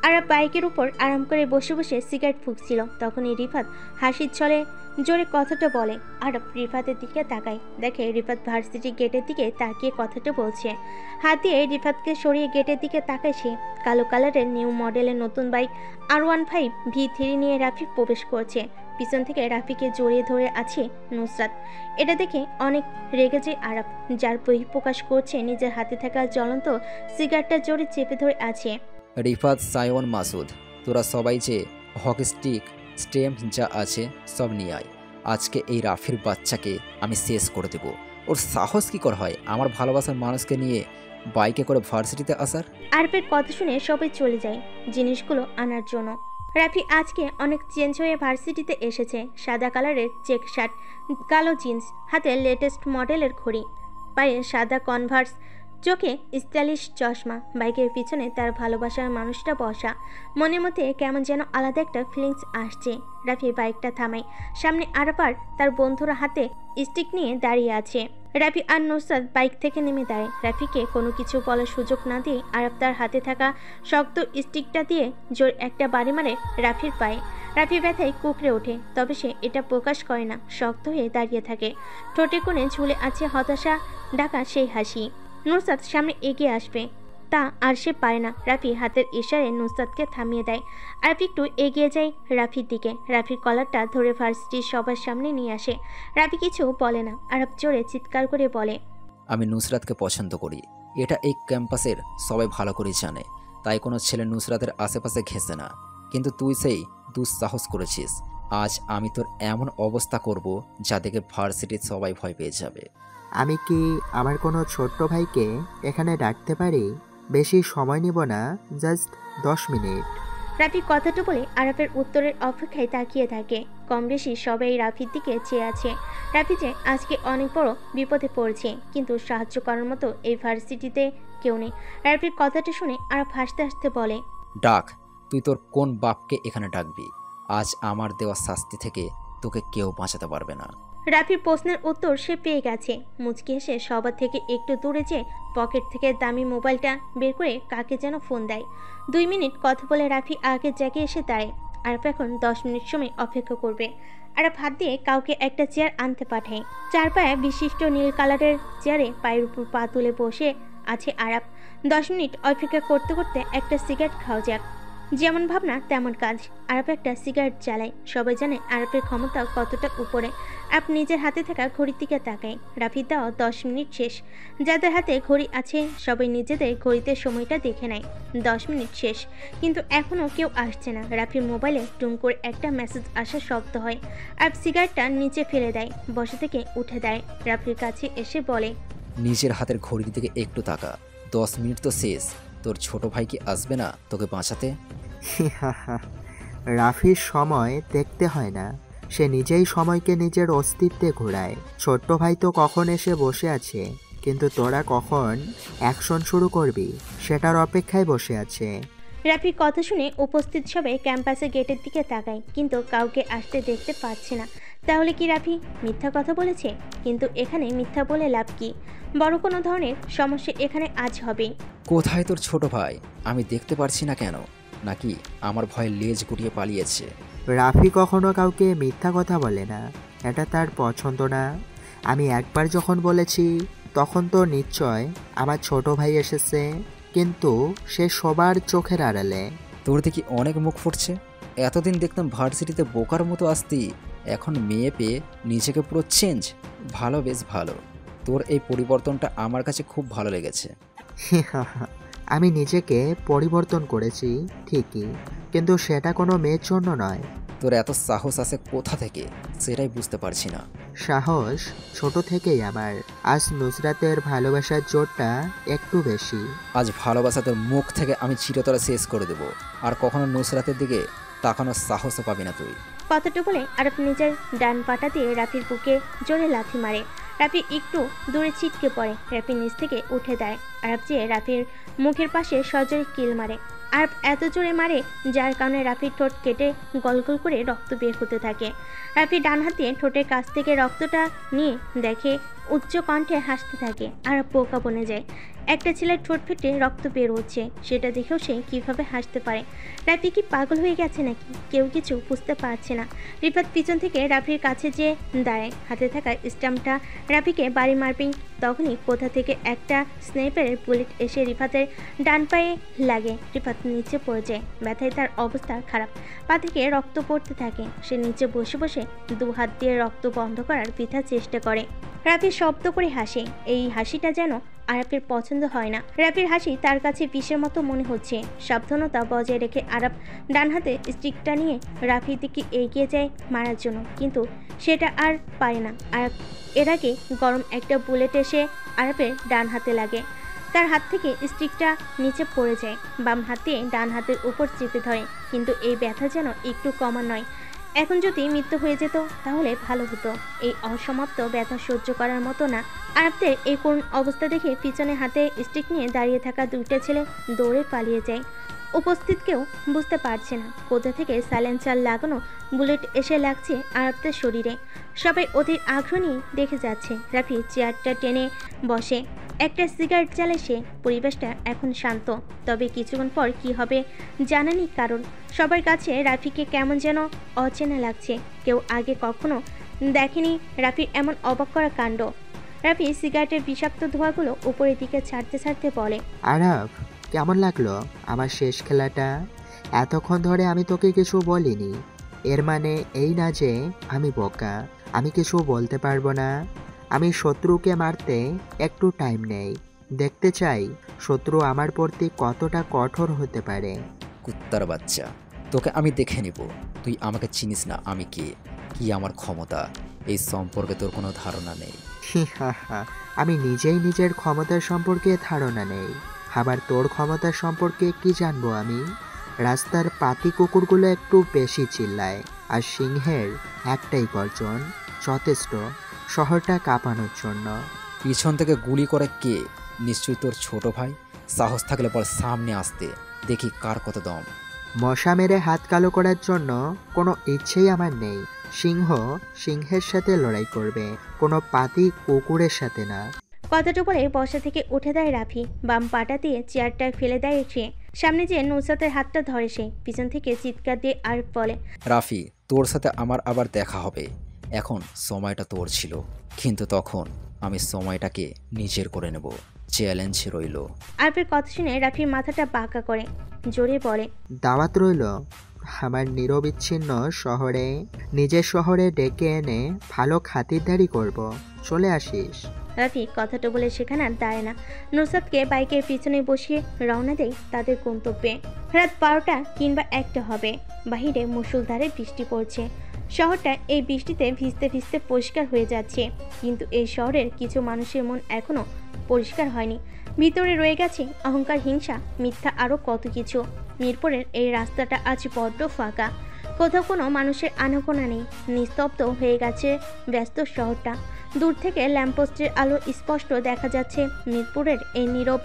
A: আরাফ বাইকের উপর আরাম করে বসে বসে সিগারেট ফুঁকছিল। তখনই রিফাত হাসির ছলে জোরে কথাটা বলে। আরাফ রিফাতের দিকে তাকায়, দেখে রিফাত ভার্সিটি গেটের দিকে তাকিয়ে কথাটা বলছে। হাত দিয়ে রিফাতকে সরিয়ে গেটের দিকে তাকায় সে। কালো কালারের নিউ মডেলের নতুন বাইক R15 V3 নিয়ে রাফি প্রবেশ করছে। পিছন থেকে রাফিকে জড়িয়ে ধরে আছে নুসরাত। এটা দেখে অনেক রেগে যায় আরাফ, যার বহিঃপ্রকাশ করছে নিজের হাতে থাকা জ্বলন্ত সিগারেটটা জোরে চেপে ধরে আছে।
G: রিফাত, সায়ন, মাসুদ, তোরা সবাই যে হকি স্টিক স্টেম্প যা আছে সব নিয়ে আয়। আজকে এই রাফির বাচ্চাকে আমি শেষ করে দেব। ওর সাহস কি করে হয় আমার ভালোবাসার মানুষকে নিয়ে বাইকে করে ভার্সিটিতে আসার?
A: আরফের কথা শুনে সবাই চলে যায় জিনিসগুলো আনার জন্য। রাফি আজকে অনেক চেঞ্জ হয়ে ভার্সিটিতে এসেছে। সাদা কালারের চেক শার্ট, কালো জিন্স, হাতে লেটেস্ট মডেলের ঘড়ি, পায়ে সাদা কনভার্স, চোখে স্টাইলিশ চশমা। বাইকের পিছনে তার ভালোবাসার মানুষটা বসা। মনের মধ্যে কেমন যেন আলাদা একটা ফিলিংস আসছে। রাফি বাইকটা থামায়। সামনে আরাফ আর তার বন্ধুরা হাতে স্টিক নিয়ে দাঁড়িয়ে আছে। রাফি আর নুসরাত বাইক থেকে নেমে দাঁড়ায়। রাফিকে কোনো কিছু বলার সুযোগ না দিয়ে আরাফ তার হাতে থাকা শক্ত স্টিকটা দিয়ে জোর একটা বাড়ি মারে রাফির পায়ে। রাফি ব্যথায় কুঁকড়ে ওঠে, তবে সে এটা প্রকাশ করে না, শক্ত হয়ে দাঁড়িয়ে থাকে। ঠোঁটে কোণে ঝুলে আছে হতাশা ঢাকা সেই হাসি। নুসরাত সামনে এগিয়ে আসবে, তা আর সে পারে না। রাফি হাতের ইশারায় নুসরাতকে থামিয়ে দেয়। আরাফ একটু এগিয়ে যায় রাফির দিকে। রাফির কলারটা ধরে ভার্সিটির সবার সামনে নিয়ে আসে। রাফি কিছু বলে না। আরাফ জোরে চিৎকার করে বলে,
G: আমি নুসরাতকে পছন্দ করি। এটা এই ক্যাম্পাসের সবাই ভালো করে জানে, তাই কোনো ছেলে নুসরাতের আশেপাশে ঘেঁষে না। কিন্তু তুই সেই দুঃসাহস করেছিস। আজ আমি তোর এমন অবস্থা করব যা দেখে ভার্সিটির সবাই ভয় পেয়ে যাবে।
C: আমি কি আমার কোনো ছোট্ট ভাইকে এখানে ডাকতে পারি? বেশি সময় নিব না, জাস্ট 10 মিনিট।
A: রাফি কথাটা বলে আরাফের উত্তরের অপেক্ষায় তাকিয়ে থাকে। কম বেশি সবাই রাফির দিকে চেয়ে আছে। রাফি যে আজকে অনেক বড় বিপদে পড়ছে, কিন্তু সাহায্য করার মতো এই ভার্সিটিতে কেউ নেই। রাফির কথাটা শুনে আরাফ হাসতে হাসতে বলে,
G: ডাক, তুই তোর কোন বাপকে এখানে ডাকবি? আজ আমার দেওয়া শাস্তি থেকে তোকে কেউ বাঁচাতে পারবে না।
A: রাফির প্রশ্নের উত্তর সে পেয়ে গেছে। মুচকি হেসে সবার থেকে একটু দূরে যেয়ে পকেট থেকে দামি মোবাইলটা বের করে কাকে যেন ফোন দেয়। 2 মিনিট কথা বলে রাফি আগের জায়গায় এসে দাঁড়ায়। আরাফ এখন 10 মিনিট সময় অপেক্ষা করবে। আরাফ হাত দিয়ে কাউকে একটা চেয়ার আনতে পাঠায়। 4 পায়ে বিশিষ্ট নীল কালারের চেয়ারে পায়ের উপর পা তুলে বসে আছে আরাফ। 10 মিনিট অপেক্ষা করতে করতে একটা সিগারেট খাওয়া যাক। যেমন ভাবনা তেমন কাজ। আরাফ একটা সিগারেট জ্বালায়। সবাই জানে আরাফের ক্ষমতা কতটা উপরে। আরাফ নিজের হাতে থাকা ঘড়ির দিকে তাকায়। রাফির দেওয়া 10 মিনিট শেষ। যাদের হাতে ঘড়ি আছে সবাই নিজেদের ঘড়িতে সময়টা দেখে নেয়। 10 মিনিট শেষ, কিন্তু এখনও কেউ আসছে না। রাফির মোবাইলে টুম করে একটা মেসেজ আসার শব্দ হয়। আরাফ সিগারেটটা নিচে ফেলে দেয়, বসা থেকে উঠে দেয়। রাফির কাছে এসে বলে,
G: নিজের হাতের ঘড়ির দিকে একটু তাকা। 10 মিনিট তো শেষ। তোর ছোট ভাই কি আসবে না তোকে বাঁচাতে?
C: রাফির সময় দেখতে হয় না, সে নিজেই সময়কে নিজের অস্তিত্বে ঘোরায়। ছোট্ট ভাই তো কখন এসে বসে আছে, কিন্তু তোরা কখন অ্যাকশন শুরু করবি সেটার অপেক্ষায় বসে আছে।
A: রাফির কথা শুনে উপস্থিত সবাই ক্যাম্পাসের গেটের দিকে তাকায়, কিন্তু কাউকে আসতে দেখতে পাচ্ছে না। তাহলে কি রাফি মিথ্যা কথা বলেছে? কিন্তু এখানে মিথ্যা বলে লাভ কি? বড় কোনো ধরনের সমস্যা এখানে আজ হবে।
G: কোথায় তোর ছোট ভাই? আমি দেখতে পারছি না কেন? নাকি আমার ভয়ে লেজ গুটিয়ে পালিয়েছে?
C: রাফি কখনো কাউকে মিথ্যা কথা বলে না, এটা তার পছন্দ না। আমি একবার যখন বলেছি তখন তো নিশ্চয় আমার ছোট ভাই এসেছে, কিন্তু সে সবার চোখের আড়ালে।
G: তোর দেখি অনেক মুখ ফুটছে। এতদিন দেখতাম ভার্সিটিতে বোকার মতো আসতি, এখন মেয়ে পেয়ে নিজেকে পুরো চেঞ্জ। ভালো, বেশ ভালো। তোর এই পরিবর্তনটা আমার কাছে খুব ভালো লেগেছে।
C: আমি নিজেকে পরিবর্তন করেছি ঠিকই, কিন্তু সেটা কোনো মেয়ের জন্য নয়।
G: তোর এত সাহস আছে কোথা থেকে সেটাই বুঝতে পারছি না।
C: সাহস ছোট থেকেই আমার। আজ নুসরাতের ভালোবাসার জোরটা একটু বেশি।
G: আজ ভালোবাসা তোর মুখ থেকে আমি চিরতরে শেষ করে দেব। আর কখনো নুসরাতের দিকে তাকানোর সাহসও পাবি না তুই।
A: কথাটা বলে আরাফ নিজের ডান পাটা দিয়ে রাফির বুকে জোরে লাথি মারে। রাফি একটু দূরে ছিটকে পড়ে। রাফি নিচ থেকে উঠে দেয়। আরাফ যেয়ে রাফির মুখের পাশে সজোরে কিল মারে। আর এত জোরে মারে যার কারণে রাফির ঠোঁট কেটে গলগল করে রক্ত বের হতে থাকে। রাফি ডান হাতে ঠোঁটের কাছ থেকে রক্তটা নিয়ে দেখে, উচ্চ কণ্ঠে হাসতে থাকে আর বোকা বনে যায়। একটা ছেলের ঠোঁট ফেটে রক্ত বের হচ্ছে, সেটা দেখেও সে কিভাবে হাসতে পারে? রাফি কি পাগল হয়ে গেছে নাকি? কেউ কিছু বুঝতে পারছে না। রিফাত পিছন থেকে রাফির কাছে যে দাঁড়ায়, হাতে থাকা স্টাম্পটা রাফিকে বাড়ি মারবেন, তখনই কোথা থেকে একটা স্নাইপারের বুলেট এসে রিফাতের ডান পায়ে লাগে। রিফাত নিচে পড়ে যায়, ব্যথায় তার অবস্থা খারাপ, পা থেকে রক্ত পড়তে থাকে। সে নিচে বসে বসে দু হাত দিয়ে রক্ত বন্ধ করার বৃথা চেষ্টা করে। রাফি শব্দ করে হাসে, এই হাসিটা যেন আরাফের পছন্দ হয় না। রাফির হাসি তার কাছে বিষের মতো মনে হচ্ছে। সাবধানতা বজায় রেখে আরাফ ডান হাতে স্টিকটা নিয়ে রাফির দিকে এগিয়ে যায় মারার জন্য, কিন্তু সেটা আর পারে না। আর এর আগে গরম একটা বুলেট এসে আরাফের ডান হাতে লাগে, তার হাত থেকে স্টিকটা নিচে পড়ে যায়। বাম হাতে ডান হাতের উপর চেপে ধরে, কিন্তু এই ব্যথা যেন একটু কমার নয়। এখন যদি মৃত্যু হয়ে যেত তাহলে ভালো হতো। এই অসমাপ্ত ব্যথা সহ্য করার মতো না। আরাফদের এই করুণ অবস্থা দেখে পিছনে হাতে স্টিক নিয়ে দাঁড়িয়ে থাকা দুইটা ছেলে দৌড়ে পালিয়ে যায়। উপস্থিত কেউ বুঝতে পারছে না কোথা থেকে সাইলেন্সার লাগানো বুলেট এসে লাগছে আরাফদের শরীরে। সবাই অধীর আগ্রহ নিয়ে দেখে যাচ্ছে। রাফি চেয়ারটা টেনে বসে, একটা সিগারেট জ্বালে সে। পরিবেশটা এখন শান্ত, তবে কিছুক্ষণ পর কি হবে জানানি কারণ সবার কাছে রাফিকে কেমন যেন অচেনা লাগছে। কেউ আগে কখনো দেখেনি রাফির এমন অবাক করা কাণ্ড। রাফি সিগারেটের বিষাক্ত ধোঁয়াগুলো উপরের দিকে ছাড়তে ছাড়তে বলে,
C: আরাফ, কেমন লাগলো আমার শেষ খেলাটা? এতক্ষণ ধরে আমি তোকে কিছু বলিনি, এর মানে এই না যে আমি বোকা, আমি কিছু বলতে পারবো না। আমি শত্রুকে মারতে একটু টাইম নেই, দেখতে চাই শত্রু আমার প্রতি কতটা কঠোর হতে পারে।
G: কুত্তার বাচ্চা, তোকে আমি দেখে নিব। তুই আমাকে চিনিস না, আমি কে, কি আমার ক্ষমতা, এই সম্পর্কে তোর কোনো ধারণা নেই।
C: আমি নিজেই নিজের ক্ষমতার সম্পর্কে ধারণা নেই, আবার তোর ক্ষমতার সম্পর্কে কি জানবো আমি? রাস্তার পাতি কুকুরগুলো একটু বেশি চিল্লায়, আর সিংহের একটাই গর্জন যথেষ্ট শহরটা কাঁপানোর জন্য।
G: পিছন থেকে গুলি করে কে? নিশ্চয়ই তোর ছোট ভাই। সাহস থাকলে পর সামনে আসতে, দেখি কার কত দম।
C: মশা মেরে হাত কালো করার জন্য কোনো ইচ্ছেই আমার নেই। সিংহ সিংহের সাথে লড়াই করবে, কোনো পাতি কুকুরের সাথে না।
A: কথাটা বলে বসা থেকে উঠে দেয় রাফি, বাম পাটা দিয়ে চেয়ারটা ফেলে দেয় সে। সামনে যে নুসরাতের হাতটা ধরে সে, পিছন থেকে চিৎকার দিয়ে আরফ বলে,
G: রাফি, তোর সাথে আমার আবার দেখা হবে। এখন সময়টা তোর ছিল, কিন্তু তখন আমি সময়টাকে নিজের করে নেব। চ্যালেঞ্জ রইল।
A: আরফের কথা শুনে রাফির মাথাটা বাঁকা করে জোরে বলে,
C: দাওয়াত রইল আমার নিরবিচ্ছিন্ন শহরে, নিজের শহরে ডেকে এনে ভালো খাতিরদারি করব, চলে আসিস।
A: রাফি কথাটা বলে সেখানে আর দাঁড়ায় না, নুসরাতকে বাইকের পিছনে বসিয়ে রওনা দেয় তাদের গন্তব্যে। রাত 12টা কিংবা 1টা হবে। বাহিরে মুষলধারে বৃষ্টি পড়ছে। শহরটা এই বৃষ্টিতে ভিজতে ভিজতে পরিষ্কার হয়ে যাচ্ছে, কিন্তু এই শহরের কিছু মানুষের মন এখনো পরিষ্কার হয়নি। ভিতরে রয়ে গেছে অহংকার, হিংসা, মিথ্যা, আরও কত কিছু। মিরপুরের এই রাস্তাটা আজ বড্ড ফাঁকা, কোথাও কোনো মানুষের আনাগোনা নেই। নিস্তব্ধ হয়ে গেছে ব্যস্ত শহরটা। দূর থেকে ল্যাম্পপোস্টের আলো স্পষ্ট দেখা যাচ্ছে। মিরপুরের এই নীরব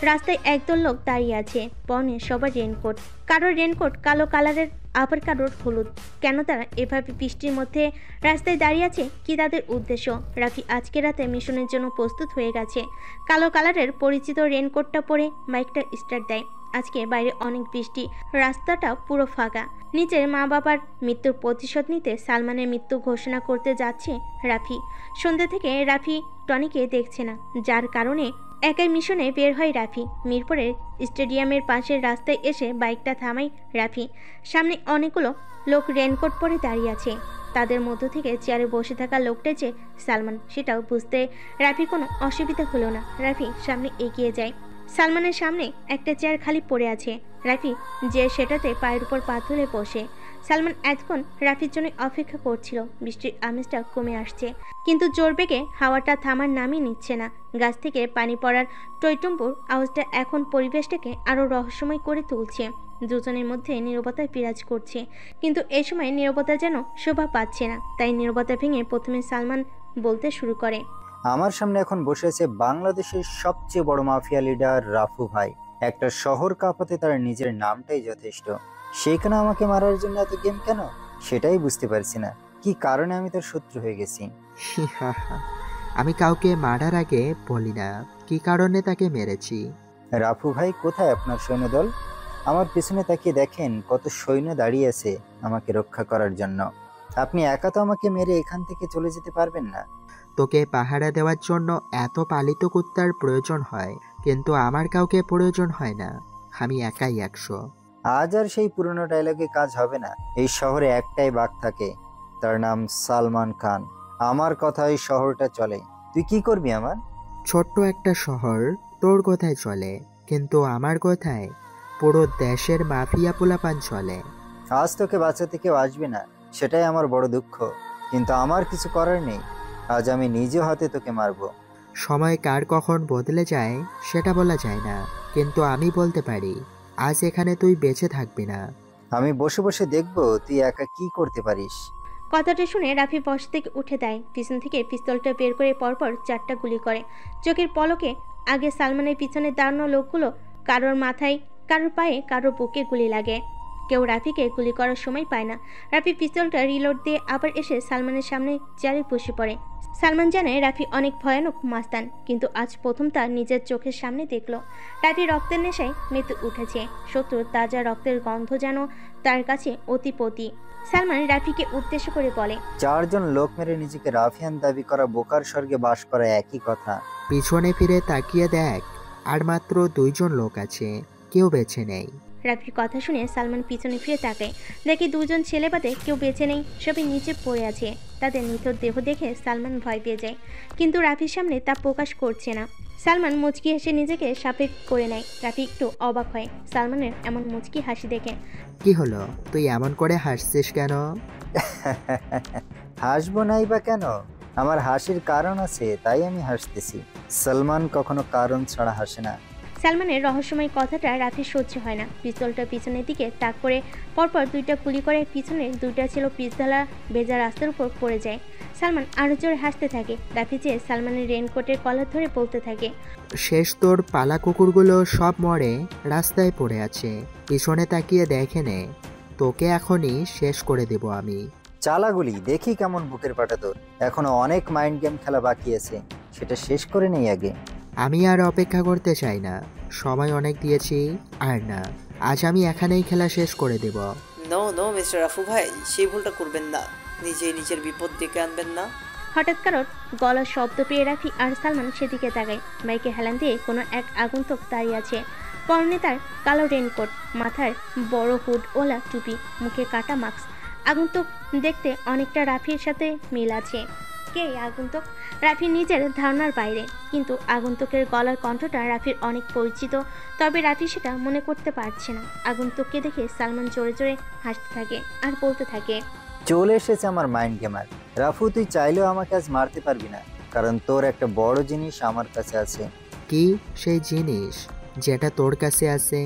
A: রাস্তায় একদল লোক দাঁড়িয়ে আছে, পরনে সবার রেনকোট। কারোর রেনকোট কালো কালারের, আবার কারোর হলুদ। কেন তারা এভাবে বৃষ্টির মধ্যে রাস্তায় দাঁড়িয়ে আছে? কি তাদের উদ্দেশ্য? রাফি আজকে রাতে মিশনের জন্য প্রস্তুত হয়ে গেছে। কালো কালারের পরিচিত রেনকোটটা পরে বাইকটা স্টার্ট দেয়। আজকে বাইরে অনেক বৃষ্টি, রাস্তাটা পুরো ফাঁকা। নিজের মা বাবার মৃত্যুর প্রতিশোধ নিতে সালমানের মৃত্যু ঘোষণা করতে যাচ্ছে রাফি। সন্ধ্যা থেকে রাফি টনিকে দেখছে না, যার কারণে একাই মিশনে বের হয় রাফি। মিরপুরের স্টেডিয়ামের পাশের রাস্তায় এসে বাইকটা থামায় রাফি। সামনে অনেকগুলো লোক রেনকোট পরে দাঁড়িয়ে আছে। তাদের মধ্য থেকে চেয়ারে বসে থাকা লোকটা যে সালমান, সেটাও বুঝতে রাফি কোনো অসুবিধা হলো না। রাফি সামনে এগিয়ে যায়। সালমানের সামনে একটা চেয়ার খালি পড়ে আছে। রাফি যে সেটাতে পায়ের উপর পা তুলে বসে। সালমান এতক্ষণ রাফির জন্য অপেক্ষা করছিল। বৃষ্টির আমেজটা কমে আসছে, কিন্তু জোর বেগে হাওয়াটা থামার নামই নিচ্ছে না। গাছ থেকে পানি পড়ার টইটুম্বুর আওয়াজটা এখন পরিবেশটাকে আরও রহস্যময় করে তুলছে। দুজনের মধ্যে নীরবতা বিরাজ করছে, কিন্তু এই সময় নীরবতা যেন শোভা পাচ্ছে না। তাই নীরবতা ভেঙে প্রথমে সালমান বলতে শুরু করে,
Q: আমার সামনে এখন বসে আছে বাংলাদেশের সবচেয়ে বড় মাফিয়া লিডার রাফু ভাই। একটা শহর কাঁপাতে তার নিজের নামটাই যথেষ্ট। সেখানে আমাকে মারার জন্য এত গেম কেন সেটাই বুঝতে পারছি না। কি কারণে আমি তার শত্রু হয়ে গেছি?
C: আমি কাউকে মারার আগে বলি না কি কারণে তাকে মেরেছি।
Q: রাফু ভাই, কোথায় আপনার সৈন্যদল? আমার পিছনে তাকিয়ে দেখেন কত সৈন্য দাঁড়িয়ে আছে আমাকে রক্ষা করার জন্য। আপনি একা তো আমাকে মেরে এখান থেকে চলে যেতে পারবেন না।
C: তোকে পাহারা দেওয়ার জন্য এত পালিত কুত্তার প্রয়োজন হয়, কিন্তু আমার কাউকে প্রয়োজন হয় না। আমি একাই 100।
Q: আজ আর সেই পুরনো ডায়লগে কাজ হবে না। এই শহরে একটাই বাঘ থাকে, তার নাম সালমান খান। আমার কথাই শহরটা চলে। তুই কি করবি আমার?
C: ছোট্ট একটা শহর তোর কথায় চলে, কিন্তু আমার কথায় পুরো দেশের মাফিয়া পোলাপান চলে।
Q: আজ তোকে বাঁচাতে কেউ আসবে না, সেটাই আমার বড় দুঃখ। কিন্তু আমার কিছু করার নেই। আজ আমি নিজ হাতে তোকে মারবো।
C: সময় কার কখন বদলে যায় সেটা বলা যায় না, কিন্তু আমি বলতে পারি আজ এখানে তুই বেঁচে থাকবি না।
Q: আমি বসে বসে দেখবো তুই একা কি করতে পারিস।
A: কথাটা শুনে রাফি বস থেকে উঠে দেয়, পিছন থেকে পিস্তলটা বের করে পরপর 4টা গুলি করে। চোখের পলকে আগে সালমানের পিছনে দাঁড়ানো লোকগুলো কারোর মাথায়, কারোর পায়ে, কারোর বুকে গুলি লাগে। কেউ রাফিকে গুলি করার সময় পায় না। রাফি পিস্তলটা রিলোড দিয়ে আবার এসে সালমানের সামনে জারি বসে পড়ে। সালমান জানে রাফি অনেক ভয়ানক মাস্তান, কিন্তু আজ প্রথম তার নিজের চোখের সামনে দেখল রাফি রক্তের নেশায় মেতে উঠেছে। শত্রুর তাজা রক্তের গন্ধ যেন তার কাছে অতিপতি। সালমান রাফিকে উদ্দেশ্য করে বলে,
Q: 4 জন লোক মেরে নিজেকে রাফিয়ান দাবি করা বোকার স্বর্গে বাস করা একই কথা।
C: পিছনে ফিরে তাকিয়ে দেখ, আর মাত্র 2 জন লোক আছে, কেউ বেঁচে নেই।
A: রাফির কথা শুনে সালমান পিছনে ফিরে তাকায়, দেখে 2 জন ছেলে বাদে কেউ বেঁচে নেই, সবাই নিচে পড়ে আছে। তাদের নিথর দেহ দেখে সালমান ভয় পেয়ে যায়, কিন্তু রাফির সামনে তা প্রকাশ করছে না। সালমান মুচকি হেসে নিজেকে সাপেক্ষ করে নেয়। রাফি একটু অবাক হয় সালমানের এমন মুচকি হাসি দেখে।
C: কি হলো, তুই এমন করে হাসছিস কেন?
Q: হাসবো নাই বা কেন? আমার হাসির কারণ আছে, তাই আমি হাসতেছি। সালমান কখনো কারণ ছাড়া হাসে না।
A: সালমানের রহস্যময় কথাটা রাফির সহ্য হয় না। পিস্তলটা পিছনের দিকে তাক করে পরপর 2টা গুলি করে পিছনের 2টা ছিল পিস্তলা ভেজা রাস্তার উপর পড়ে যায়। সালমান আরো জোরে হাসতে থাকে। রাফি চেয়ে সালমানের রেনকোটের কলার ধরে বলতে থাকে,
C: শেষ তোর পালা কুকুরগুলো সব মরে রাস্তায় পড়ে আছে, পিছনে তাকিয়ে দেখে নে, তোকে এখনই শেষ করে দেব আমি।
Q: চালাগুলি দেখি কেমন বুকের পাটা তোর। এখনো অনেক মাইন্ড গেম খেলা বাকি আছে, সেটা শেষ করে নেই আগে।
C: আমি আর অপেক্ষা করতে চাই না, সময় অনেক দিয়েছি। আর না, আজ আমি এখানেই খেলা শেষ করে দেব।
B: নো নো মিস্টার রাফু ভাই, সেই ভুলটা করবেন না। নিজের বিপদ ডেকে আনবেন না।
A: হঠাৎ কারোর গলার শব্দ পেয়ে রাফি আর সালমান সেদিকে তাকায়। বাইকে হেলান দিয়ে কোনো এক আগন্তুক দাঁড়িয়ে আছে। পরনে তার কালো রেনকোট, মাথার বড় হুড ওলা টুপি, মুখে কাটা মাস্ক। আগন্তুক দেখতে অনেকটা রাফির সাথে মিল আছে। কে আগন্তুক? রাফির নিজের ধারণার বাইরে, কিন্তু আগন্তুকের গলার কণ্ঠটা রাফির অনেক পরিচিত। তবে রাফি সেটা মনে করতে পারছে না। আগন্তুককে দেখে সালমান জোরে জোরে হাসতে থাকে আর বলতে থাকে,
Q: চলে এসেছে আমার মাইন্ড গেমার। রাফু, তুই চাইলেও আমাকে আজ মারতে পারবি না, কারণ তোর একটা বড় জিনিস আমার কাছে আছে।
C: কি সেই জিনিস যেটা তোর কাছে আছে?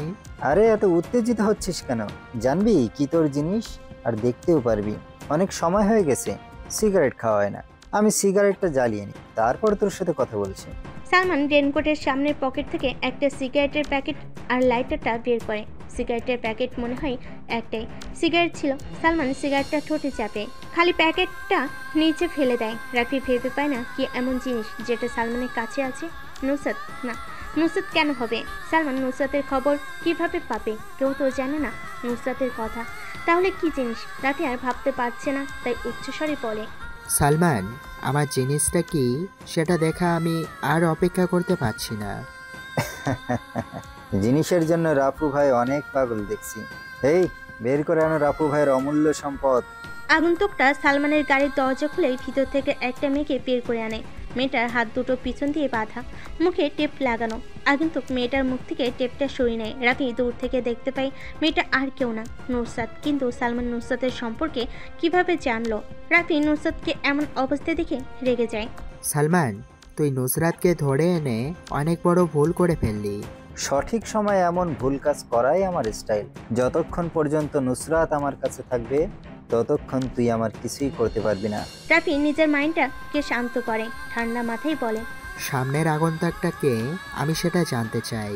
Q: আরে এত উত্তেজিত হচ্ছিস কেন? জানবি কি তোর জিনিস, আর দেখতেও পারবি। অনেক সময় হয়ে গেছে সিগারেট খাওয়া হয় না। আমি সিগারেটটা জ্বালিয়ে নিই, তারপর তোর সাথে কথা বলছি।
A: সালমান রেনকোটের সামনের পকেট থেকে একটা সিগারেটের প্যাকেট আর লাইটারটা বের করে। সিগারেটের প্যাকেট মনে হয় একটাই সিগারেট ছিল। সালমান সিগারেটটা ঠোঁটে চাপে, খালি প্যাকেটটা নিচে ফেলে দেয়। রাফি ভেবে পায় না কি এমন জিনিস যেটা সালমানের কাছে আছে। নুসরাত না, নুসরাত কেন হবে? সালমান নুসরাতের খবর কিভাবে পাবে? কেউ তো জানে না নুসরাতের কথা। তাহলে কি জিনিস? রাফি আর ভাবতে পারছে না, তাই উচ্চস্বরে বলে,
C: সালমান, আমার জিনিসটা কি সেটা দেখা আমি আর অপেক্ষা করতে পারছি না।
Q: জিনিসের জন্য রাফু ভাই অনেক পাগল দেখছি। এই বের করে আনো রাফু ভাইয়ের অমূল্য সম্পদ।
A: আগন্তুকটা সালমানের গাড়ির দরজা খুলে ভিতর থেকে একটা মেয়েকে বের করে আনে। মেয়েটার হাত দুটো পিছন দিয়ে বাঁধা, মুখে টেপ লাগানো। আগন্তুক মেয়েটার মুখ থেকে টেপটা সরিয়ে নেয়। রাফি দূর থেকে দেখতে পাই মেয়েটা আর কেউ না, নুসরাত। কিন্তু সালমান নুসরাতের সম্পর্কে কিভাবে জানলো? রাফি নুসরাতকে এমন অবস্থায় দেখে রেগে যায়।
C: সালমান, তুই নুসরাতকে ধরে এনে অনেক বড় ভুল করে ফেললি।
Q: সঠিক সময়ে এমন ভুল কাজ করাই আমার স্টাইল। যতক্ষণ পর্যন্ত নুসরাত আমার কাছে থাকবে ততক্ষণ তুই আমার কিছুই করতে পারবি না।
A: রাফি নিজের মাইন্ডটাকে শান্ত করে, ঠান্ডা মাথায় বলে,
C: সামনের আগন্তুকটা কে, আমি সেটা জানতে চাই।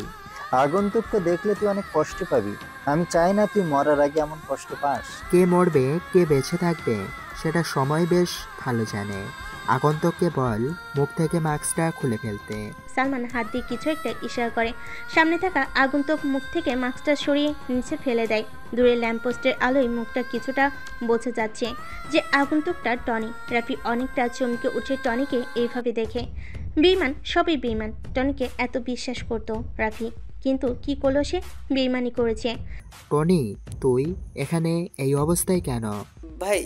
Q: আগন্তুককে দেখলে তুই অনেক কষ্ট পাবি। আমি চাই না তুই মরার আগে এমন কষ্ট পাস।
C: কে মরবে কে বেঁচে থাকবে সেটা সময় বেশ ভালো জানে। আগন্তুককে বল মুখ থেকে মাস্কটা খুলে ফেলতে।
A: সালমান হাত দিয়ে কিছু একটা ইশারা করে। সামনে থাকা আগন্তুক মুখ থেকে মাস্কটা সরিয়ে নিচে ফেলে দেয়। দূরে ল্যাম্পপোস্টের আলোয় মুখটা কিছুটা বোঝা যাচ্ছে যে আগন্তুকটা টনি। রাফি অনেকটা চমকে উঠে টনিকে এইভাবে দেখে। বেইমান, সবই বেইমান। টনিকে এত বিশ্বাস করতো রাফি, কিন্তু কি করলো সে? বেইমানি করেছে।
C: টনি, তুই এখানে এই অবস্থায় কেন?
B: ভাই,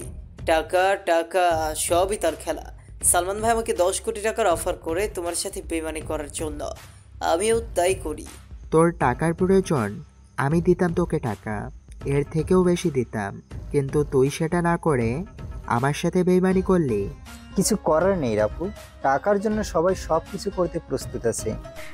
B: টাকা টাকা সবই তার খেলা। সালমান ভাই আমাকে 10 কোটি টাকার অফার করে তোমার সাথে বেইমানি করার জন্য, আমিও তাই করি।
C: তোর টাকার প্রয়োজন? আমি দিতাম তোকে টাকা, এর থেকেও বেশি দিতাম, কিন্তু তুই সেটা না করে আমার সাথে বেইমানি করলি।
Q: কিছু করার নেই রাপু, টাকার জন্য সবাই সব কিছু করতে প্রস্তুত আছে।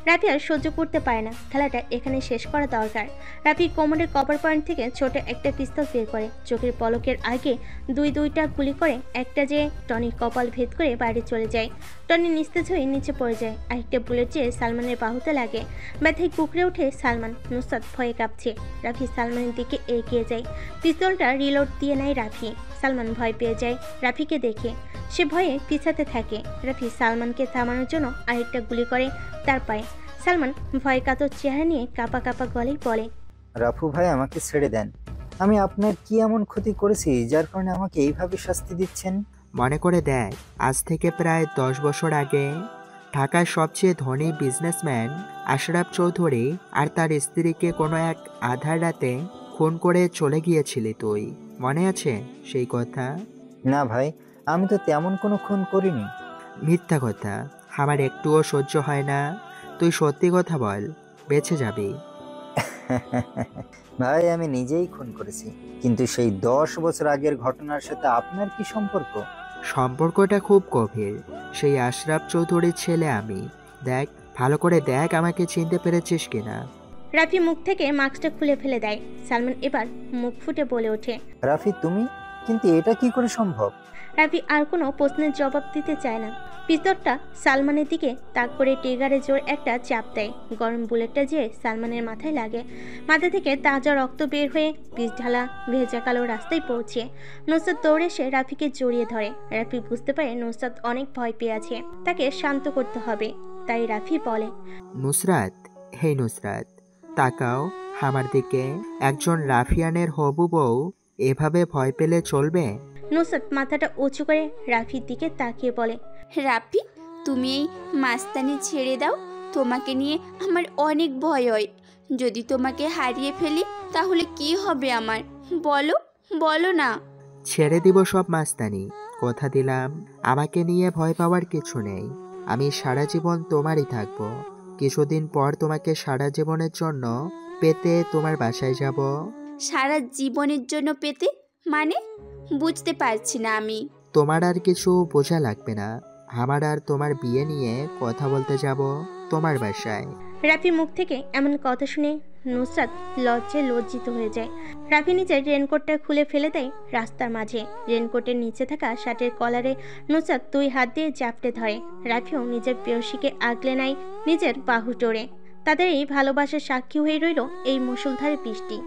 A: রাফি আর সহ্য করতে পারে না, খেলাটা এখানে শেষ করা দরকার। রাফি কোমরের কভার পয়েন্ট থেকে ছোট একটা পিস্তল বের করে, চোখের পলকের আগে দুইটা গুলি করে একটা যে টনির কপাল ভেদ করে বাইরে চলে যায়। টনি নিস্তেজ হয়ে নিচে পড়ে যায়। আরেকটা বুলেট যেয়ে সালমানের বাহুতে লাগে। ব্যথায় কুকড়ে ওঠে সালমান। নুসরাত ভয়ে কাঁপছে। রাফি সালমানের দিকে এগিয়ে যায়। পিস্তলটা রিলোড দিয়ে নেয় রাফি। সালমান ভয় পেয়ে যায় রাফিকে দেখে। সে ভয়ে পিছাতে থাকে। রাফি সালমানকে থামানোর জন্য আরেকটা গুলি করে তার পায়ে। সালমান ভয় কাতর চেহারা নিয়ে কাঁপা কাঁপা গলায় বলে,
Q: রাফু ভাই আমাকে ছেড়ে দেন। আমি আপনার কি এমন ক্ষতি করেছি যার কারণে আমাকে এইভাবে শাস্তি দিচ্ছেন?
C: মনে করে দেখ, আজ থেকে প্রায় 10 বছর আগে ঢাকার সবচেয়ে ধনী বিজনেসম্যান আশরাফ চৌধুরী আর তার স্ত্রীকে কোনো এক আধার রাতে খুন করে চলে গিয়েছিলি তুই, মনে আছে সেই কথা?
Q: না ভাই, আমি তো তেমন কোনো খুন করিনি।
C: মিথ্যা কথা, আমার একটুও সহ্য হয় না। তুই সত্যি কথা বল, বেঁচে যাবি।
Q: ভাই আমি নিজেই খুন করেছি, কিন্তু সেই 10 বছর আগের ঘটনার সাথে আপনার কি সম্পর্ক?
C: সম্পর্কটা খুব গভীর। সেই আশরাফ চৌধুরীর ছেলে আমি। দেখ, ভালো করে দেখ আমাকে চিনতে পেরেছিস কিনা।
A: রাফি মুখ থেকে মাস্কটা খুলে ফেলে দেয়। সালমান এবার মুখ ফুটে বলে ওঠে,
Q: রাফি তুমি? কিন্তু এটা কি করে সম্ভব?
A: রাফি আর কোনো প্রশ্নের জবাব দিতে চায় না। পিস্তলটা সালমানের দিকে তাক করে ট্রিগারে জোর একটা চাপ দেয়। গরম বুলেটটা যেয়ে সালমানের মাথায় লাগে। মাথা থেকে তাজা রক্ত বের হয়ে পিচ ঢালা ভেজা কালো রাস্তায় পৌঁছে। নুসরাত দৌড়ে এসে রাফিকে জড়িয়ে ধরে। রাফি বুঝতে পারে নুসরাত অনেক ভয় পেয়ে আছে, তাকে শান্ত করতে হবে। তাই রাফি বলে,
C: নুসরাত, হেই নুসরাত, তাকাও আমার দিকে। একজন রাফিয়ানের হবু বউ এভাবে ভয় পেলে চলবে?
A: নুসরাত মাথাটা উঁচু করে রাফির দিকে তাকিয়ে বলে,
F: রাফি তুমি এই মাস্তানি ছেড়ে দাও। তোমাকে নিয়ে আমার অনেক ভয় হয়। যদি তোমাকে হারিয়ে ফেলি তাহলে কি হবে আমার? বলো বলো না।
C: ছেড়ে দিব সব মাস্তানি, কথা দিলাম। আমাকে নিয়ে ভয় পাওয়ার কিছু নেই। আমি সারা জীবন তোমারই থাকবো। কিছুদিন পর তোমাকে সারা জীবনের জন্য পেতে তোমার বাসায় যাব।
F: সারা জীবনের জন্য পেতে মানে? বুঝতে পারছি না আমি।
C: তোমার আর কিছু বোঝা লাগবে না। আমার আর তোমার বিয়ে নিয়ে কথা বলতে যাব তোমার বাসায়।
A: রাফি মুখ থেকে এমন কথা শুনে নুসরাত লজ্জায় লজ্জিত হয়ে যায়। রাফি নিজের রেনকোটটা খুলে ফেলে দেয় রাস্তার মাঝে। রেনকোটের নিচে থাকা শার্টের কলারে নুসরাত 2 হাত দিয়ে জাপটে ধরে। রাফিও নিজের প্রেয়সীকে আগলে নেয় নিজের বাহু টোড়ে। তাদের এই ভালোবাসার সাক্ষী হয়ে রইল এই মুষলধারে বৃষ্টি।